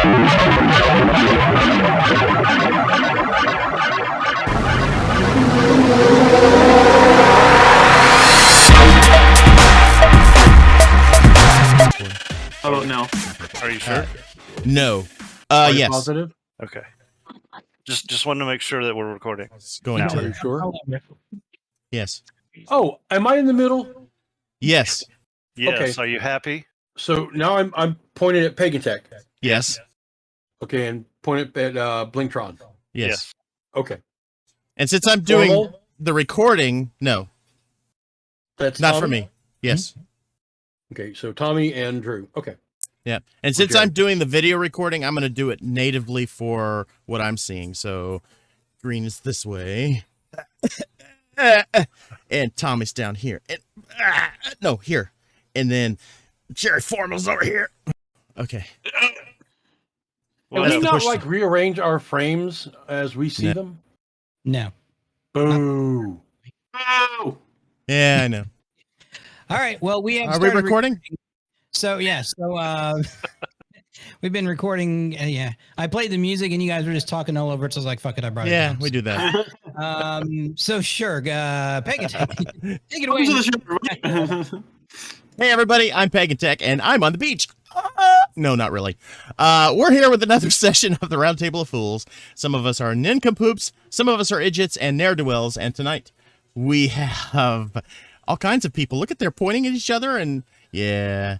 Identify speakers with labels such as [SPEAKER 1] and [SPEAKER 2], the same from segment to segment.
[SPEAKER 1] How about now?
[SPEAKER 2] Are you sure?
[SPEAKER 3] No. Yes.
[SPEAKER 1] Positive?
[SPEAKER 2] Okay. Just wanted to make sure that we're recording.
[SPEAKER 3] It's going
[SPEAKER 1] Are you
[SPEAKER 3] to.
[SPEAKER 1] sure?
[SPEAKER 3] Yes.
[SPEAKER 1] Oh, am I in the middle?
[SPEAKER 3] Yes.
[SPEAKER 2] Yes.
[SPEAKER 1] Okay.
[SPEAKER 2] Are you happy?
[SPEAKER 1] So now I'm pointing at Pagan Tech.
[SPEAKER 3] Yes.
[SPEAKER 1] Okay, and point it at Blinktron.
[SPEAKER 3] Yes.
[SPEAKER 1] Okay.
[SPEAKER 3] And since I'm doing
[SPEAKER 1] Formal?
[SPEAKER 3] the recording, no,
[SPEAKER 1] That's
[SPEAKER 3] not
[SPEAKER 1] Tommy?
[SPEAKER 3] for me. Yes.
[SPEAKER 1] Okay, so Tommy and Drew. Okay.
[SPEAKER 3] Yeah. And since
[SPEAKER 1] Okay.
[SPEAKER 3] I'm doing the video recording, I'm going to do it natively for what I'm seeing. So green is this way. And Tommy's down here. And, no, here. And then Jerry Formal's over here. Okay.
[SPEAKER 1] Can we not like rearrange our frames as we see them?
[SPEAKER 4] No.
[SPEAKER 1] Boo. Boo.
[SPEAKER 3] Yeah, I know.
[SPEAKER 4] All right. Well, we have.
[SPEAKER 3] Are we
[SPEAKER 4] started
[SPEAKER 3] recording?
[SPEAKER 4] So yeah. So we've been recording. Yeah. I played the music, and you guys were just talking all over it. So I was like, "Fuck it," I brought it
[SPEAKER 3] Yeah,
[SPEAKER 4] down.
[SPEAKER 3] we do that.
[SPEAKER 4] So sure. Pagan, take it away.
[SPEAKER 1] Welcome to the show.
[SPEAKER 3] Hey, everybody, I'm Pagan Tech, and I'm on the beach. No, not really. We're here with another session of the Roundtable of Fools. Some of us are nincompoops, some of us are idiots and ne'er-do-wells, and tonight we have all kinds of people. Look at they're pointing at each other, and yeah.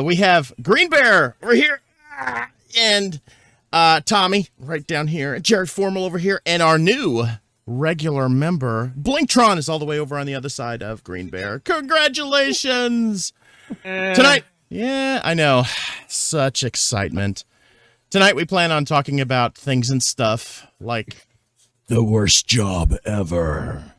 [SPEAKER 3] We have Green Bear over here, and Tommy right down here, and Jared Formal over here, and our new regular member, Blinktron, is all the way over on the other side of Green Bear. Congratulations! Tonight, yeah, I know. Such excitement. Tonight we plan on talking about things and stuff like the worst job ever.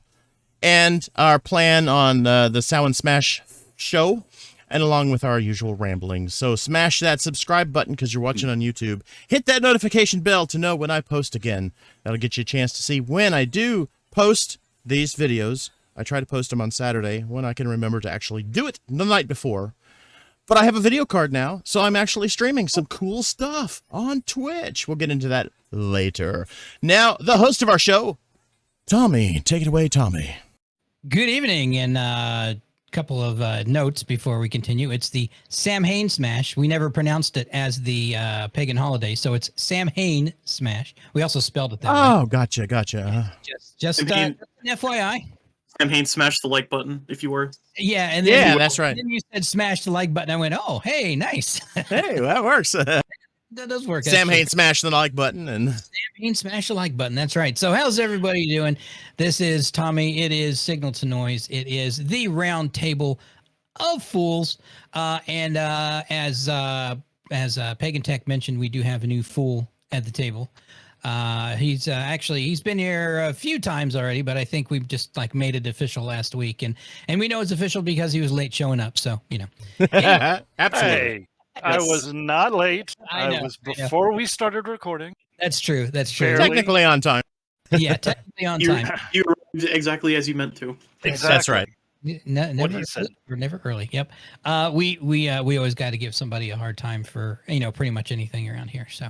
[SPEAKER 3] And our plan on the Samhain Smash show, and along with our usual ramblings. So smash that subscribe button because you're watching on YouTube. Hit that notification bell to know when I post again. That'll get you a chance to see when I do post these videos. I try to post them on Saturday when I can remember to actually do it the night before. But I have a video card now, so I'm actually streaming some cool stuff on Twitch. We'll get into that later. Now, the host of our show, Tommy. Take it away, Tommy.
[SPEAKER 4] Good evening, and a couple of notes before we continue. It's the Samhain Smash. We never pronounced it as the pagan holiday, so it's Samhain Smash. We also spelled it that way.
[SPEAKER 3] Oh, gotcha.
[SPEAKER 4] Just an FYI.
[SPEAKER 5] Samhain smash the like button if you were.
[SPEAKER 4] Yeah, and then
[SPEAKER 3] that's right.
[SPEAKER 4] Then you said smash the like button. I went, oh, hey, nice.
[SPEAKER 3] Hey, that works.
[SPEAKER 4] That does work.
[SPEAKER 3] Samhain smash the like button and
[SPEAKER 4] Samhain smash the like button. That's right. So how's everybody doing? This is Tommy. It is Signal to Noise. It is the round table of fools. And as Pagan Tech mentioned, we do have a new fool at the table. He's been here a few times already, but I think we've just like made it official last week, and we know it's official because he was late showing up. So
[SPEAKER 3] absolutely.
[SPEAKER 2] Hey, I was not late.
[SPEAKER 4] I know,
[SPEAKER 2] was before we started recording.
[SPEAKER 4] That's true. That's true.
[SPEAKER 2] Barely.
[SPEAKER 3] Technically on time.
[SPEAKER 4] Yeah, technically on time.
[SPEAKER 5] You arrived exactly as you meant to.
[SPEAKER 2] Exactly.
[SPEAKER 3] That's right.
[SPEAKER 4] Never,
[SPEAKER 2] he said.
[SPEAKER 4] We're never early. Yep. We always got to give somebody a hard time for pretty much anything around here. So,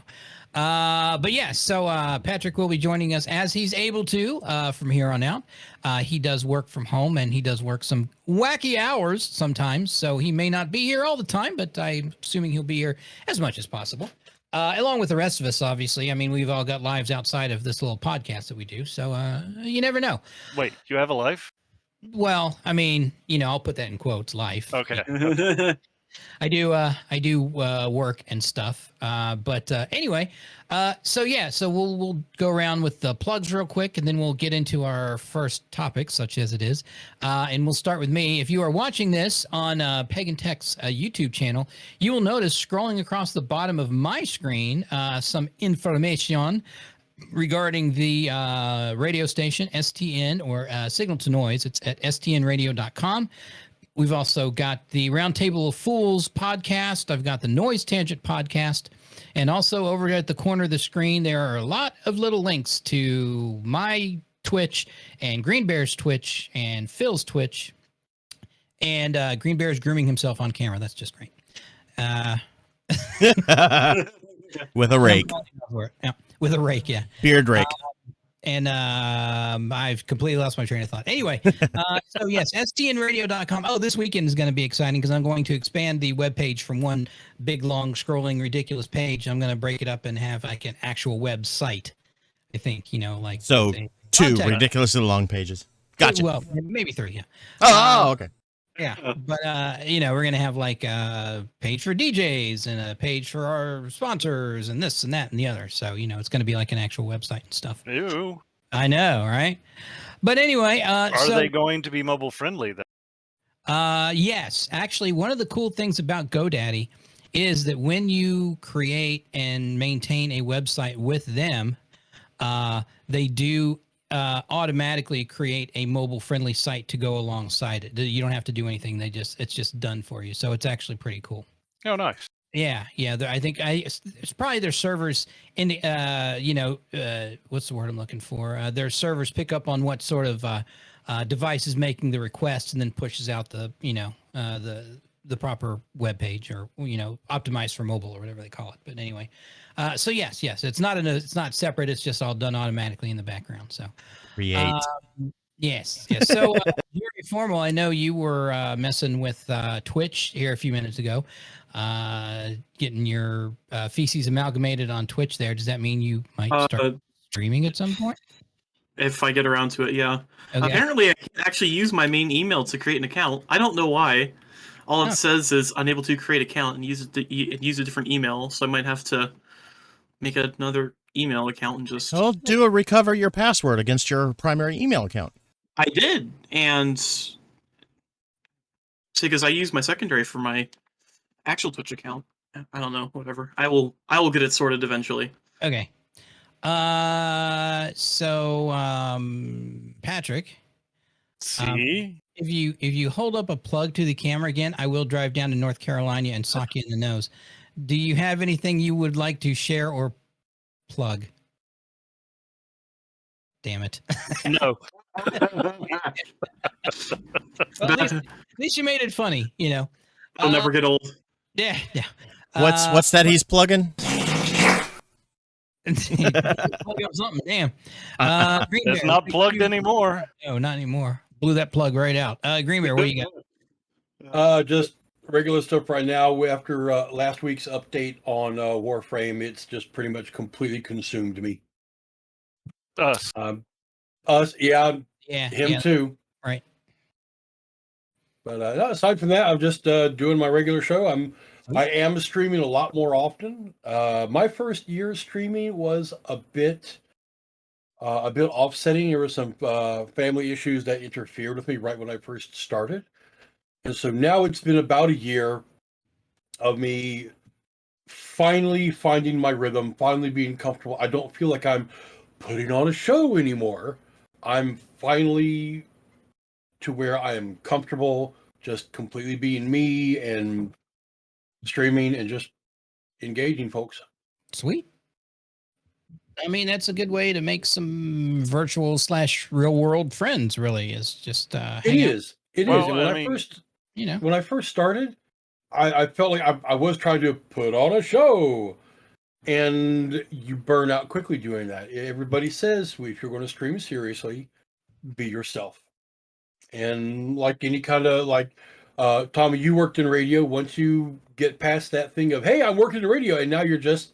[SPEAKER 4] but yeah. So Patrick will be joining us as he's able to from here on out. He does work from home and he does work some wacky hours sometimes. So he may not be here all the time, but I'm assuming he'll be here as much as possible. Along with the rest of us, obviously. I mean, we've all got lives outside of this little podcast that we do. So you never know.
[SPEAKER 2] Wait, you have a life?
[SPEAKER 4] Well, I mean, I'll put that in quotes, life.
[SPEAKER 2] Okay.
[SPEAKER 4] I do work and stuff. But anyway, so we'll go around with the plugs real quick, and then we'll get into our first topic, such as it is. And we'll start with me. If you are watching this on Pagan Tech's YouTube channel, you will notice scrolling across the bottom of my screen some information regarding the radio station, STN, or Signal to Noise. It's at stnradio.com. We've also got the Roundtable of Fools podcast. I've got the Noise Tangent podcast. And also over at the corner of the screen, there are a lot of little links to my Twitch and Green Bear's Twitch and Phil's Twitch. And Green Bear's grooming himself on camera. That's just great.
[SPEAKER 3] With a rake.
[SPEAKER 4] Yeah, with a rake, yeah.
[SPEAKER 3] Beard rake.
[SPEAKER 4] And I've completely lost my train of thought. Anyway, so yes, stnradio.com. Oh, this weekend is going to be exciting because I'm going to expand the webpage from one big, long, scrolling, ridiculous page. I'm going to break it up and have like an actual website. I think, like
[SPEAKER 3] So two
[SPEAKER 4] contact.
[SPEAKER 3] ridiculously long pages. Gotcha.
[SPEAKER 4] Well, maybe 3, yeah.
[SPEAKER 3] Oh, okay.
[SPEAKER 4] Yeah, but we're gonna have like a page for DJs and a page for our sponsors and this and that and the other. So it's gonna be like an actual website and stuff.
[SPEAKER 2] Ew.
[SPEAKER 4] I know, right? But anyway,
[SPEAKER 2] Are they going to be mobile friendly then?
[SPEAKER 4] Yes, actually, one of the cool things about GoDaddy is that when you create and maintain a website with them, they do automatically create a mobile friendly site to go alongside it. You don't have to do anything. It's just done for you. So it's actually pretty cool.
[SPEAKER 2] Oh, nice.
[SPEAKER 4] Yeah. I think it's probably their servers in the, what's the word I'm looking for? Their servers pick up on what sort of device is making the request and then pushes out the proper web page or, optimized for mobile or whatever they call it. But anyway, so yes, it's not separate. It's just all done automatically in the background. So
[SPEAKER 3] Create.
[SPEAKER 4] yes. So very formal. I know you were messing with Twitch here a few minutes ago, getting your feces amalgamated on Twitch there. Does that mean you might start streaming at some point?
[SPEAKER 5] If I get around to it, yeah.
[SPEAKER 4] Okay.
[SPEAKER 5] Apparently, I can't actually use my main email to create an account. I don't know why. All it says is unable to create account and use a different email. So I might have to make another email account and just.
[SPEAKER 3] Well, do a recover your password against your primary email account.
[SPEAKER 5] I did, and because I used my secondary for my actual Twitch account. I don't know, whatever. I will get it sorted eventually.
[SPEAKER 4] Okay. So Patrick.
[SPEAKER 2] See?
[SPEAKER 4] If you hold up a plug to the camera again, I will drive down to North Carolina and sock you in the nose. Do you have anything you would like to share or plug? Damn it.
[SPEAKER 2] No.
[SPEAKER 4] Well, at least you made it funny,
[SPEAKER 5] I'll never get old.
[SPEAKER 4] Yeah.
[SPEAKER 3] What's that he's plugging?
[SPEAKER 4] Plug up something, damn. Green
[SPEAKER 2] It's
[SPEAKER 4] Bear,
[SPEAKER 2] not plugged anymore.
[SPEAKER 4] No, not anymore. Blew that plug right out. Green Bear, what do you got?
[SPEAKER 1] Just regular stuff right now. After last week's update on Warframe, it's just pretty much completely consumed me.
[SPEAKER 2] Us.
[SPEAKER 1] Us, yeah,
[SPEAKER 4] him
[SPEAKER 1] too.
[SPEAKER 4] Right.
[SPEAKER 1] But aside from that, I'm just doing my regular show. I am streaming a lot more often. My first year streaming was a bit offsetting. There were some family issues that interfered with me right when I first started. And so now it's been about a year of me finally finding my rhythm, finally being comfortable. I don't feel like I'm putting on a show anymore. I'm finally to where I am comfortable just completely being me and streaming and just engaging folks.
[SPEAKER 4] Sweet. I mean, that's a good way to make some virtual / real world friends. Really, is just
[SPEAKER 1] It is. And when I first started, I felt like I was trying to put on a show, and you burn out quickly doing that. Everybody says, well, if you're going to stream seriously, be yourself. And like any kind of Tommy, you worked in radio. Once you get past that thing of, hey, I'm working in radio, and now you're just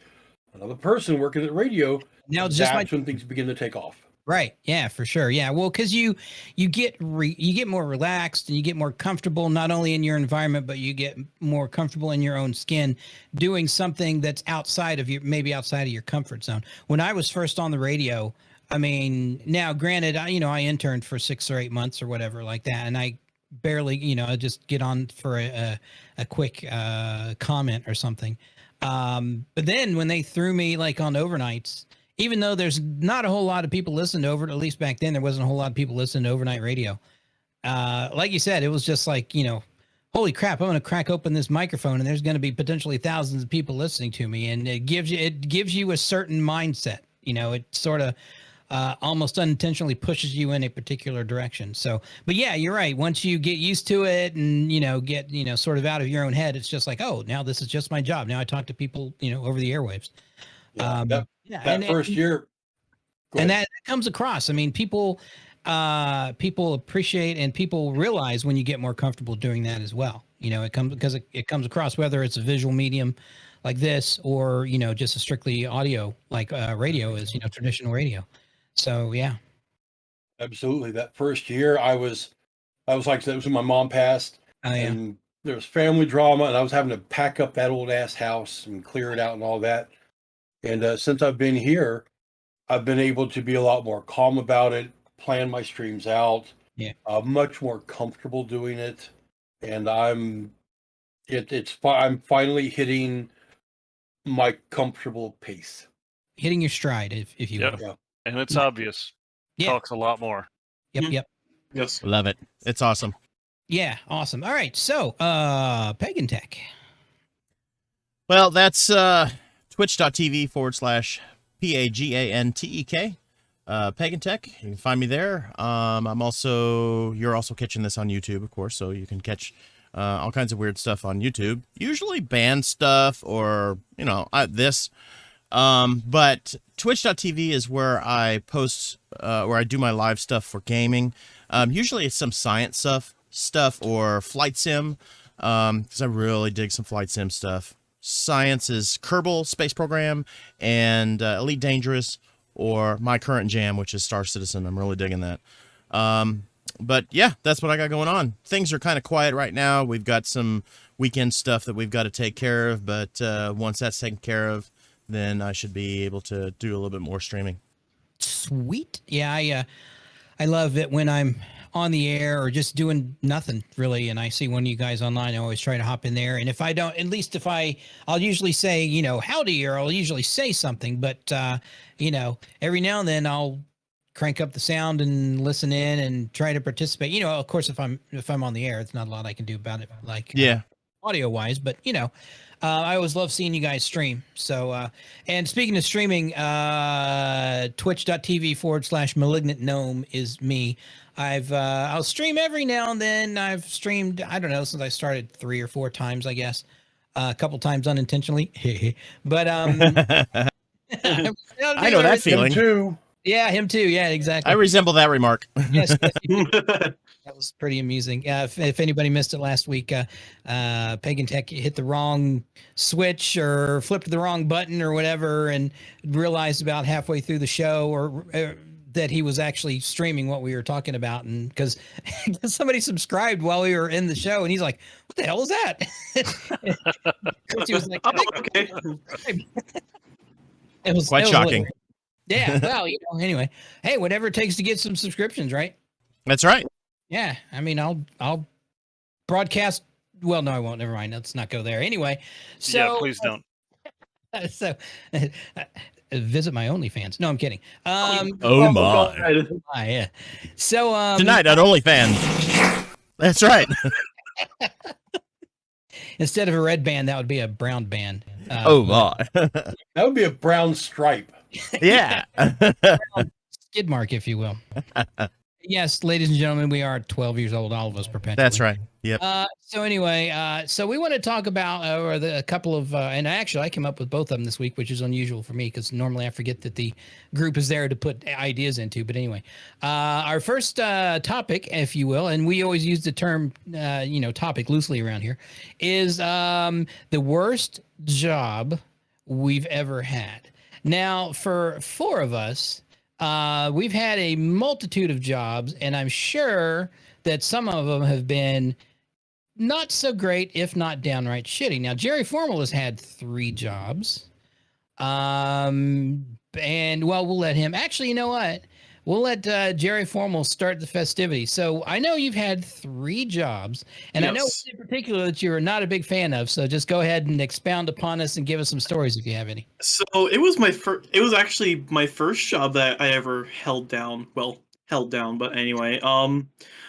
[SPEAKER 1] another person working at radio.
[SPEAKER 4] Now
[SPEAKER 1] that's when things begin to take off.
[SPEAKER 4] Right. Yeah, for sure. Yeah. Well, because you get more relaxed and you get more comfortable, not only in your environment, but you get more comfortable in your own skin doing something that's outside of your comfort zone. When I was first on the radio, I mean, now granted, I interned for 6 or 8 months or whatever like that. And I barely, I just get on for a quick comment or something. But then when they threw me like on overnights, even though there's not a whole lot of people listening to at least back then, there wasn't a whole lot of people listening to overnight radio. Like you said, it was just like, holy crap, I'm going to crack open this microphone and there's going to be potentially thousands of people listening to me. And it gives you a certain mindset, it sort of almost unintentionally pushes you in a particular direction. So, but yeah, you're right. Once you get used to it and, get, sort of out of your own head, it's just like, oh, now this is just my job. Now I talk to people, over the airwaves.
[SPEAKER 1] Yeah,
[SPEAKER 4] Yeah.
[SPEAKER 1] that first year. Go
[SPEAKER 4] And
[SPEAKER 1] ahead.
[SPEAKER 4] that comes across. I mean, people appreciate and people realize when you get more comfortable doing that as well. It comes because it comes across, whether it's a visual medium like this or, just a strictly audio like radio is, traditional radio. So, yeah.
[SPEAKER 1] Absolutely. That first year, I was like, that was when my mom passed,
[SPEAKER 4] Oh, yeah.
[SPEAKER 1] and there was family drama, and I was having to pack up that old ass house and clear it out and all that. And since I've been here, I've been able to be a lot more calm about it, plan my streams out.
[SPEAKER 4] Yeah.
[SPEAKER 1] Much more comfortable doing it, and I'm finally hitting my comfortable pace.
[SPEAKER 4] Hitting your stride, if you
[SPEAKER 2] Yeah.
[SPEAKER 4] will.
[SPEAKER 1] Yeah.
[SPEAKER 2] And it's obvious.
[SPEAKER 4] Yeah.
[SPEAKER 2] Talks a lot more.
[SPEAKER 4] Yep.
[SPEAKER 5] Mhm.
[SPEAKER 4] Yep.
[SPEAKER 5] Yes.
[SPEAKER 3] Love it. It's awesome.
[SPEAKER 4] Yeah. Awesome. All right. So, Pagan Tech.
[SPEAKER 3] Well, that's twitch.tv/PAGANTEK. Pagan Tech. You can find me there. You're also catching this on YouTube, of course, so you can catch all kinds of weird stuff on YouTube. Usually band stuff or, this. But twitch.tv is where I post, where I do my live stuff for gaming. Usually it's some science stuff or flight sim, because I really dig some flight sim stuff. Science is Kerbal Space Program and Elite Dangerous, or my current jam, which is Star Citizen. I'm really digging that. But yeah, that's what I got going on. Things are kind of quiet right now. We've got some weekend stuff that we've got to take care of, but once that's taken care of, then I should be able to do a little bit more streaming.
[SPEAKER 4] Sweet. Yeah. I love it when I'm on the air or just doing nothing really, and I see one of you guys online. I always try to hop in there, and if I don't, at least I'll usually say, howdy, or I'll usually say something, but every now and then I'll crank up the sound and listen in and try to participate. Of course, if I'm on the air, it's not a lot I can do about it, like audio wise, but I always love seeing you guys stream. So, and speaking of streaming, twitch.tv/malignant gnome is me. I'll stream every now and then. I've streamed, I don't know, since I started 3 or 4 times, I guess, a couple times unintentionally, but,
[SPEAKER 3] I know that feeling.
[SPEAKER 1] Him too.
[SPEAKER 4] Yeah, him too. Yeah, exactly.
[SPEAKER 3] I resemble that remark.
[SPEAKER 4] Yes, that was pretty amusing. If anybody missed it last week, Pagan Tech hit the wrong switch or flipped the wrong button or whatever, and realized about halfway through the show or that he was actually streaming what we were talking about, and because somebody subscribed while we were in the show, and he's like, "What the hell is that?" He was like,
[SPEAKER 5] Oh, okay.
[SPEAKER 4] It was
[SPEAKER 3] Quite shocking.
[SPEAKER 4] hilarious. Yeah, well, anyway, hey, whatever it takes to get some subscriptions, right?
[SPEAKER 3] That's right.
[SPEAKER 4] Yeah, I mean, I'll broadcast. Well, no, I won't. Never mind. Let's not go there. Anyway, so
[SPEAKER 2] Yeah, please don't.
[SPEAKER 4] So visit my OnlyFans. No, I'm kidding.
[SPEAKER 3] Oh my.
[SPEAKER 4] Yeah. So
[SPEAKER 3] Tonight on OnlyFans. That's right.
[SPEAKER 4] instead of a red band, that would be a brown band.
[SPEAKER 3] Oh my.
[SPEAKER 1] That would be a brown stripe.
[SPEAKER 3] Yeah.
[SPEAKER 4] Skid mark, if you will. Yes, ladies and gentlemen, we are 12 years old, all of us perpetually.
[SPEAKER 3] That's right. Yep.
[SPEAKER 4] So anyway, so we want to talk about a couple of, and actually I came up with both of them this week, which is unusual for me because normally I forget that the group is there to put ideas into. But anyway, our first topic, if you will, and we always use the term, topic loosely around here, is the worst job we've ever had. Now, for 4 of us, we've had a multitude of jobs, and I'm sure that some of them have been not so great, if not downright shitty. Now, Jerry Formal has had 3 jobs. And well, we'll let him. Actually, you know what? We'll let Jerry Formal start the festivities. So I know you've had 3 jobs, and I know
[SPEAKER 5] Yes.
[SPEAKER 4] in particular that you're not a big fan of. So just go ahead and expound upon us and give us some stories if you have any.
[SPEAKER 5] So it was it was actually my first job that I ever held down. Well, held down, but anyway.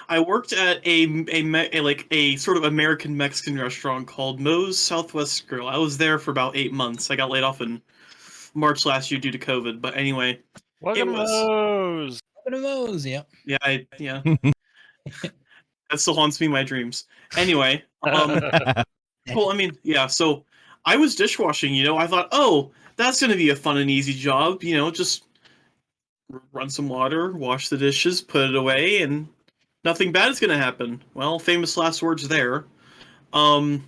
[SPEAKER 5] I worked at a sort of American Mexican restaurant called Moe's Southwest Grill. I was there for about 8 months. I got laid off in March last year due to COVID, but anyway.
[SPEAKER 2] Welcome to
[SPEAKER 5] was-
[SPEAKER 2] those.
[SPEAKER 4] One of those, yep.
[SPEAKER 5] Yeah. That still haunts me in my dreams. Anyway, well, I mean, yeah. So I was dishwashing. I thought, oh, that's gonna be a fun and easy job. Just run some water, wash the dishes, put it away, and nothing bad is gonna happen. Well, famous last words there. Um,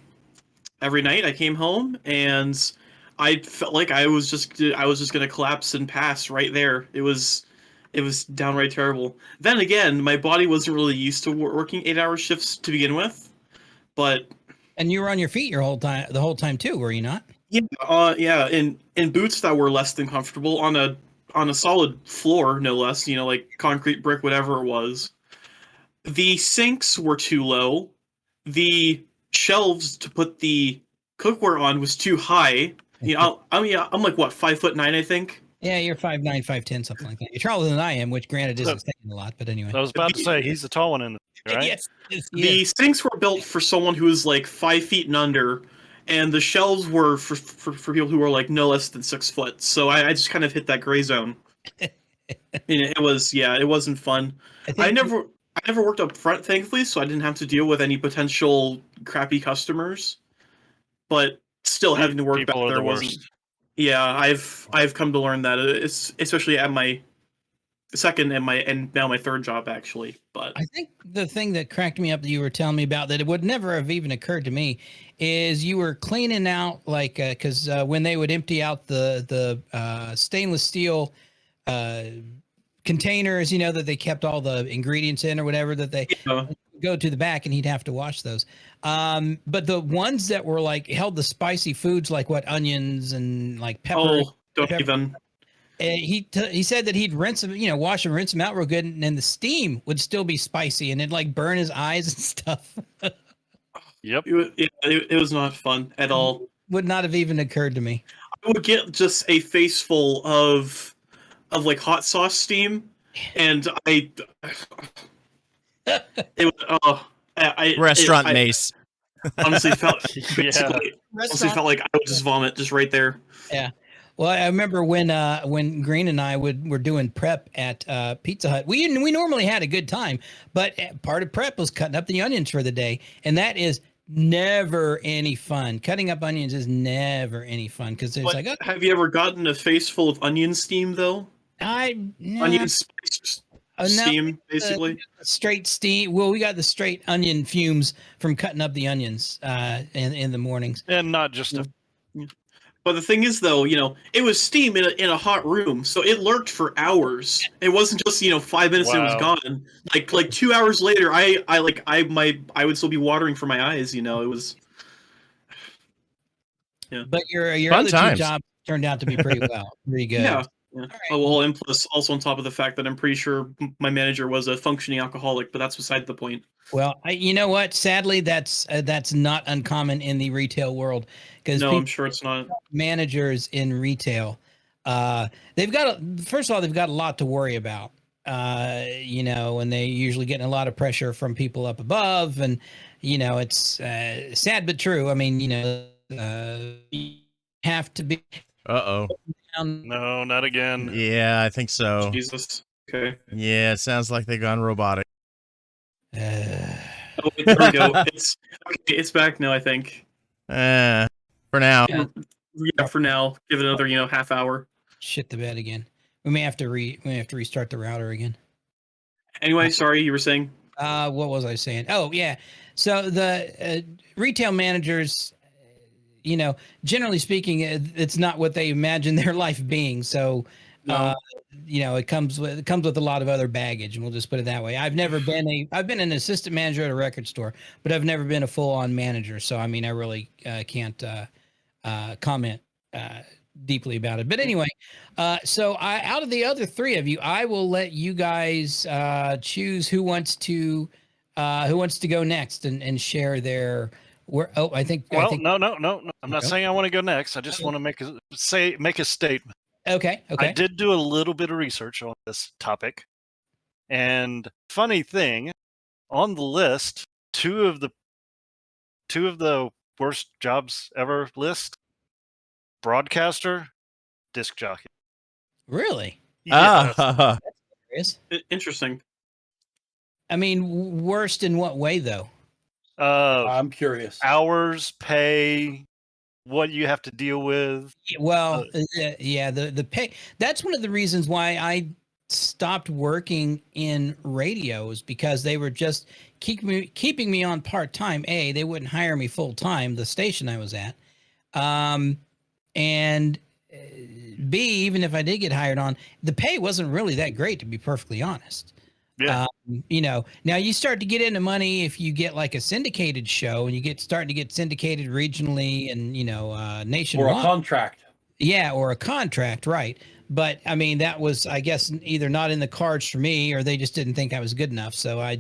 [SPEAKER 5] every night I came home and I felt like I was just gonna collapse and pass right there. It was downright terrible. Then again, my body wasn't really used to working 8-hour shifts to begin with, but
[SPEAKER 4] And you were on your feet the whole time too, were you not?
[SPEAKER 5] yeah, in boots that were less than comfortable on a solid floor, no less. Like concrete, brick, whatever it was. The sinks were too low. The shelves to put the cookware on was too high. I'm like what 5'9", I think.
[SPEAKER 4] Yeah, you're 5'9", 5'10", something like that. You're taller than I am, which granted isn't saying a lot, but anyway.
[SPEAKER 2] I was about to say he's the tall one in the right.
[SPEAKER 4] Yes, he
[SPEAKER 5] The
[SPEAKER 4] is.
[SPEAKER 5] sinks were built for someone who was like 5 feet and under, and the shelves were for people who were like no less than 6 foot. So I just kind of hit that gray zone. It wasn't fun.
[SPEAKER 4] think
[SPEAKER 5] I never worked up front, thankfully, so I didn't have to deal with any potential crappy customers. But still, having to work back
[SPEAKER 2] People are
[SPEAKER 5] there
[SPEAKER 2] the
[SPEAKER 5] wasn't.
[SPEAKER 2] worst.
[SPEAKER 5] Yeah, I've come to learn that, it's especially at my second and now my third job actually. But
[SPEAKER 4] I think the thing that cracked me up that you were telling me about that it would never have even occurred to me is you were cleaning out like because when they would empty out the stainless steel containers, that they kept all the ingredients in or whatever, that they go to the back and he'd have to wash those. But the ones that were like held the spicy foods like what onions and like pepper.
[SPEAKER 5] don't
[SPEAKER 4] pepper-
[SPEAKER 5] even.
[SPEAKER 4] He said that he'd rinse them, wash them, rinse them out real good, and then the steam would still be spicy, and it'd like burn his eyes and stuff.
[SPEAKER 2] Yep.
[SPEAKER 5] It was not fun at all.
[SPEAKER 4] Would not have even occurred to me.
[SPEAKER 5] I would get just a face full of like hot sauce steam, and it was
[SPEAKER 3] Restaurant
[SPEAKER 5] I
[SPEAKER 3] mace.
[SPEAKER 5] honestly felt
[SPEAKER 2] Yeah.
[SPEAKER 5] honestly felt like I would just vomit just right there.
[SPEAKER 4] Yeah. Well, I remember when Green and I were doing prep at Pizza Hut. We normally had a good time, but part of prep was cutting up the onions for the day, and that is never any fun. Cutting up onions is never any fun because there's
[SPEAKER 5] But have you ever gotten a face full of onion steam though? Onion spice steam, basically.
[SPEAKER 4] Straight steam. Well, we got the straight onion fumes from cutting up the onions in the mornings.
[SPEAKER 2] And not just a
[SPEAKER 5] But the thing is, though, it was steam in a hot room, so it lurked for hours. It wasn't just 5 minutes and it was
[SPEAKER 2] Wow.
[SPEAKER 5] gone. Like 2 hours later, I would still be watering from my eyes. It was. Yeah.
[SPEAKER 4] But your
[SPEAKER 3] Fun
[SPEAKER 4] other
[SPEAKER 3] times.
[SPEAKER 4] two jobs turned out to be pretty pretty good.
[SPEAKER 5] Yeah.
[SPEAKER 4] right.
[SPEAKER 5] Oh, well, and plus, also on top of the fact that I'm pretty sure my manager was a functioning alcoholic, but that's beside the point.
[SPEAKER 4] Well, you know what? Sadly, that's not uncommon in the retail world because
[SPEAKER 5] No, I'm sure it's not.
[SPEAKER 4] managers in retail, first of all, they've got a lot to worry about, and they usually getting a lot of pressure from people up above, and it's sad but true. I mean, you have to be.
[SPEAKER 3] Uh-oh.
[SPEAKER 2] no, not again.
[SPEAKER 3] Yeah, I think so.
[SPEAKER 5] Jesus. Okay.
[SPEAKER 3] Yeah, it sounds like they've gone robotic.
[SPEAKER 5] Oh, wait, there we go. It's back now, I think.
[SPEAKER 3] For now.
[SPEAKER 5] Yeah, for now. Give it another, half hour.
[SPEAKER 4] Shit the bed again. We may have to restart the router again.
[SPEAKER 5] Anyway, sorry, you were saying?
[SPEAKER 4] What was I saying? Oh yeah. So the retail managers, generally speaking, it's not what they imagine their life being. So,
[SPEAKER 5] No.
[SPEAKER 4] it comes with a lot of other baggage, and we'll just put it that way. I've been an assistant manager at a record store, but I've never been a full-on manager. So I mean, I really can't comment deeply about it. But anyway, so out of the other three of you, I will let you guys choose who wants to go next and share their. I think.
[SPEAKER 2] Well, no. I'm not
[SPEAKER 4] No?
[SPEAKER 2] saying I want to go next. I just want to make a statement.
[SPEAKER 4] Okay.
[SPEAKER 2] I did do a little bit of research on this topic, and funny thing, on the list, two of the worst jobs ever list: broadcaster, disc jockey.
[SPEAKER 4] Really?
[SPEAKER 2] Yes.
[SPEAKER 4] Chris.
[SPEAKER 5] Interesting.
[SPEAKER 4] I mean, worst in what way though?
[SPEAKER 1] I'm curious.
[SPEAKER 2] Hours, pay, what you have to deal with.
[SPEAKER 4] Well, yeah, the pay. That's one of the reasons why I stopped working in radios, because they were just keeping me on part time. A, they wouldn't hire me full time. The station I was at, and B, even if I did get hired on, the pay wasn't really that great, to be perfectly honest.
[SPEAKER 2] Yeah.
[SPEAKER 4] Now you start to get into money if you get like a syndicated show, and you starting to get syndicated regionally and
[SPEAKER 1] Or
[SPEAKER 4] nationwide.
[SPEAKER 1] a contract.
[SPEAKER 4] Yeah, or a contract, right? But I mean, that was, I guess, either not in the cards for me, or they just didn't think I was good enough. So I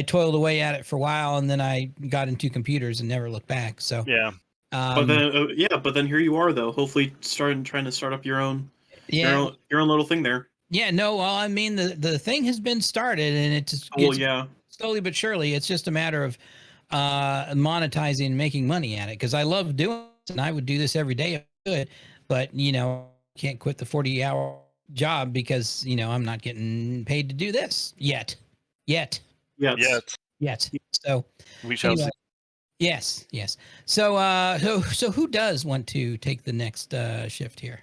[SPEAKER 4] toiled away at it for a while, and then I got into computers and never looked back. So
[SPEAKER 2] Yeah.
[SPEAKER 5] But then here you are though. Hopefully, trying to start up your own little thing there.
[SPEAKER 4] Yeah, no, well, I mean, the thing has been started, and it's
[SPEAKER 5] Well, yeah.
[SPEAKER 4] slowly but surely. It's just a matter of monetizing and making money at it, because I love doing this, and I would do this every day if I could. But can't quit the 40-hour job because I'm not getting paid to do this yet. So
[SPEAKER 2] We shall
[SPEAKER 4] anyway,
[SPEAKER 2] see.
[SPEAKER 4] yes. So who does want to take the next shift here?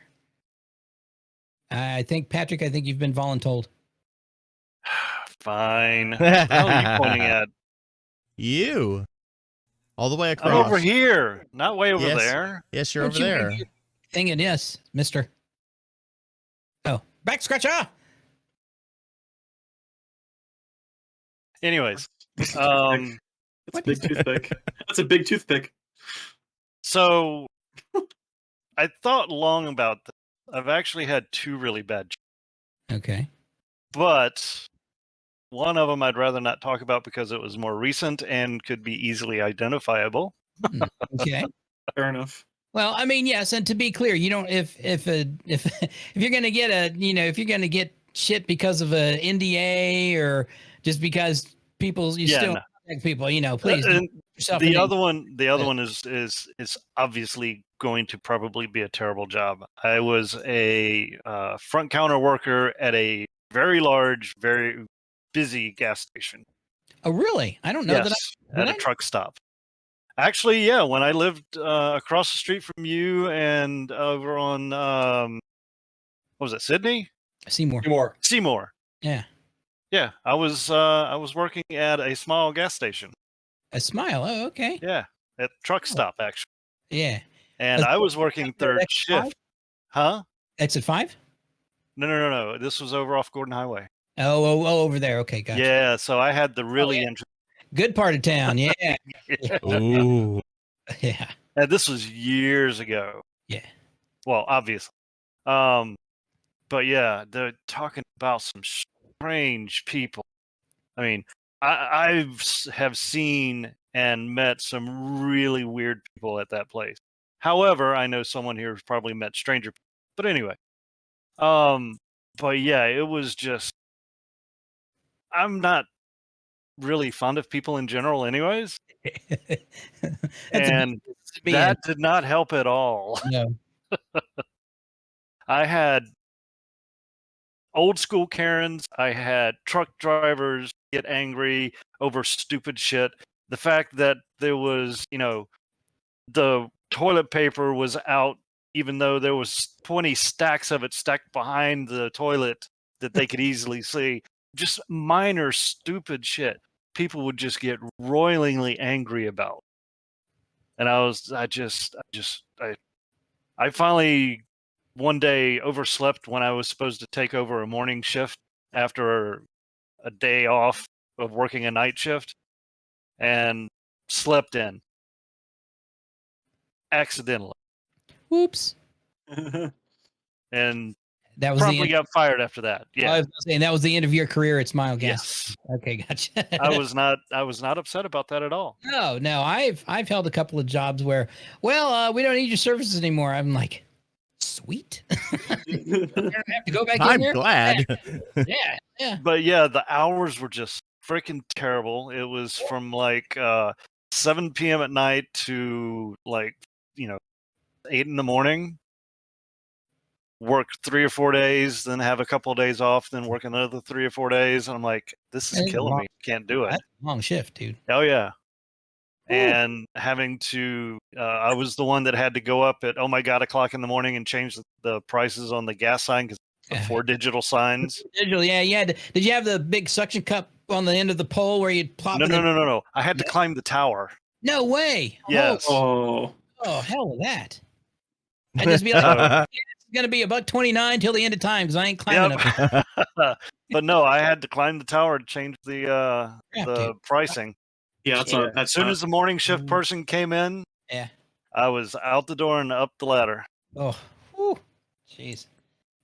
[SPEAKER 4] I think Patrick. I think you've been voluntold.
[SPEAKER 2] Fine. What the hell are you pointing at?
[SPEAKER 3] You. All the way
[SPEAKER 2] I'm
[SPEAKER 3] across.
[SPEAKER 2] over here, not way over
[SPEAKER 3] Yes.
[SPEAKER 2] there.
[SPEAKER 3] Yes, you're
[SPEAKER 4] Don't
[SPEAKER 3] over
[SPEAKER 4] you
[SPEAKER 3] there.
[SPEAKER 4] make your thing it is, mister. Oh, back scratcher.
[SPEAKER 2] Anyways,
[SPEAKER 5] That's a big toothpick. That's a big toothpick.
[SPEAKER 2] so I thought long about this. I've actually had two really bad jobs,
[SPEAKER 4] Okay.
[SPEAKER 2] but one of them I'd rather not talk about because it was more recent and could be easily identifiable.
[SPEAKER 4] Okay.
[SPEAKER 5] Fair enough.
[SPEAKER 4] Well, I mean, yes, and to be clear, you don't if you're gonna get if you're gonna get shit because of a NDA, or just because you
[SPEAKER 2] Yeah,
[SPEAKER 4] still
[SPEAKER 2] no.
[SPEAKER 4] contact people, please don't
[SPEAKER 2] And
[SPEAKER 4] put yourself
[SPEAKER 2] the
[SPEAKER 4] in
[SPEAKER 2] other one is obviously going to probably be a terrible job. I was a front counter worker at a very large, very busy gas station.
[SPEAKER 4] Oh, really? I don't know that.
[SPEAKER 2] Yes, at a truck stop. Actually, yeah, when I lived across the street from you and over on what was it, Sydney?
[SPEAKER 4] Seymour.
[SPEAKER 2] Seymour.
[SPEAKER 4] Yeah.
[SPEAKER 2] Yeah, I was working at a small gas station.
[SPEAKER 4] A smile. Oh, okay.
[SPEAKER 2] Yeah, at truck stop actually.
[SPEAKER 4] Yeah.
[SPEAKER 2] And I was working third shift. Huh?
[SPEAKER 4] Exit 5?
[SPEAKER 2] No. This was over off Gordon Highway.
[SPEAKER 4] Oh, over there. Okay, gotcha.
[SPEAKER 2] Yeah, so I had the really interesting.
[SPEAKER 4] Good part of town. Yeah.
[SPEAKER 3] Ooh.
[SPEAKER 4] Yeah.
[SPEAKER 2] And this was years ago.
[SPEAKER 4] Yeah.
[SPEAKER 2] Well, obviously. But yeah, they're talking about some strange people. I mean, I have seen and met some really weird people at that place. However, I know someone here who's probably met stranger people. But anyway, but yeah, it was just, I'm not really fond of people in general anyways. And that did not help at all.
[SPEAKER 4] No.
[SPEAKER 2] I had old school Karens. I had truck drivers get angry over stupid shit. The fact that there was, the toilet paper was out, even though there was 20 stacks of it stacked behind the toilet that they could easily see. Just minor stupid shit. People would just get roilingly angry about. And I finally one day overslept when I was supposed to take over a morning shift after a day off of working a night shift, and slept in accidentally.
[SPEAKER 4] Whoops.
[SPEAKER 2] And
[SPEAKER 4] That was
[SPEAKER 2] promptly got fired after that. Yeah.
[SPEAKER 4] I was saying that was the end of your career at Smile Gas.
[SPEAKER 2] Yes.
[SPEAKER 4] Okay, gotcha.
[SPEAKER 2] I was not upset about that at all.
[SPEAKER 4] No. I've held a couple of jobs where, we don't need your services anymore. I'm like, sweet. I don't have to go back in
[SPEAKER 3] I'm
[SPEAKER 4] there.
[SPEAKER 3] glad.
[SPEAKER 4] Yeah.
[SPEAKER 2] But yeah, the hours were just freaking terrible. It was from like 7 p.m. at night to 8 in the morning. work 3 or 4 days, then have a couple of days off, then work another 3 or 4 days. And I'm like, this is
[SPEAKER 4] That's
[SPEAKER 2] killing
[SPEAKER 4] long.
[SPEAKER 2] me. Can't do it.
[SPEAKER 4] That's a long shift, dude.
[SPEAKER 2] Oh yeah.
[SPEAKER 4] Woo.
[SPEAKER 2] And having to, I was the one that had to go up at, oh my God, o'clock in the morning and change the prices on the gas sign because the 4 digital signs.
[SPEAKER 4] Digital, yeah, yeah. Did you have the big suction cup on the end of the pole where you'd plop?
[SPEAKER 2] No. I had to climb the tower.
[SPEAKER 4] No way.
[SPEAKER 2] Yes.
[SPEAKER 5] Oh,
[SPEAKER 4] Oh, hell with that. I'd just be like,
[SPEAKER 2] So-
[SPEAKER 4] it's gonna be $1.29 till the end of time because I ain't climbing up.
[SPEAKER 2] Yep. But no, I had to climb the tower to change the
[SPEAKER 4] Crap,
[SPEAKER 2] the
[SPEAKER 4] dude.
[SPEAKER 2] pricing.
[SPEAKER 5] yeah. That's
[SPEAKER 2] So
[SPEAKER 5] not. That's
[SPEAKER 2] as soon
[SPEAKER 5] not-
[SPEAKER 2] as the morning shift person came in,
[SPEAKER 4] Yeah.
[SPEAKER 2] I was out the door and up the ladder.
[SPEAKER 4] Oh, whew. Jeez.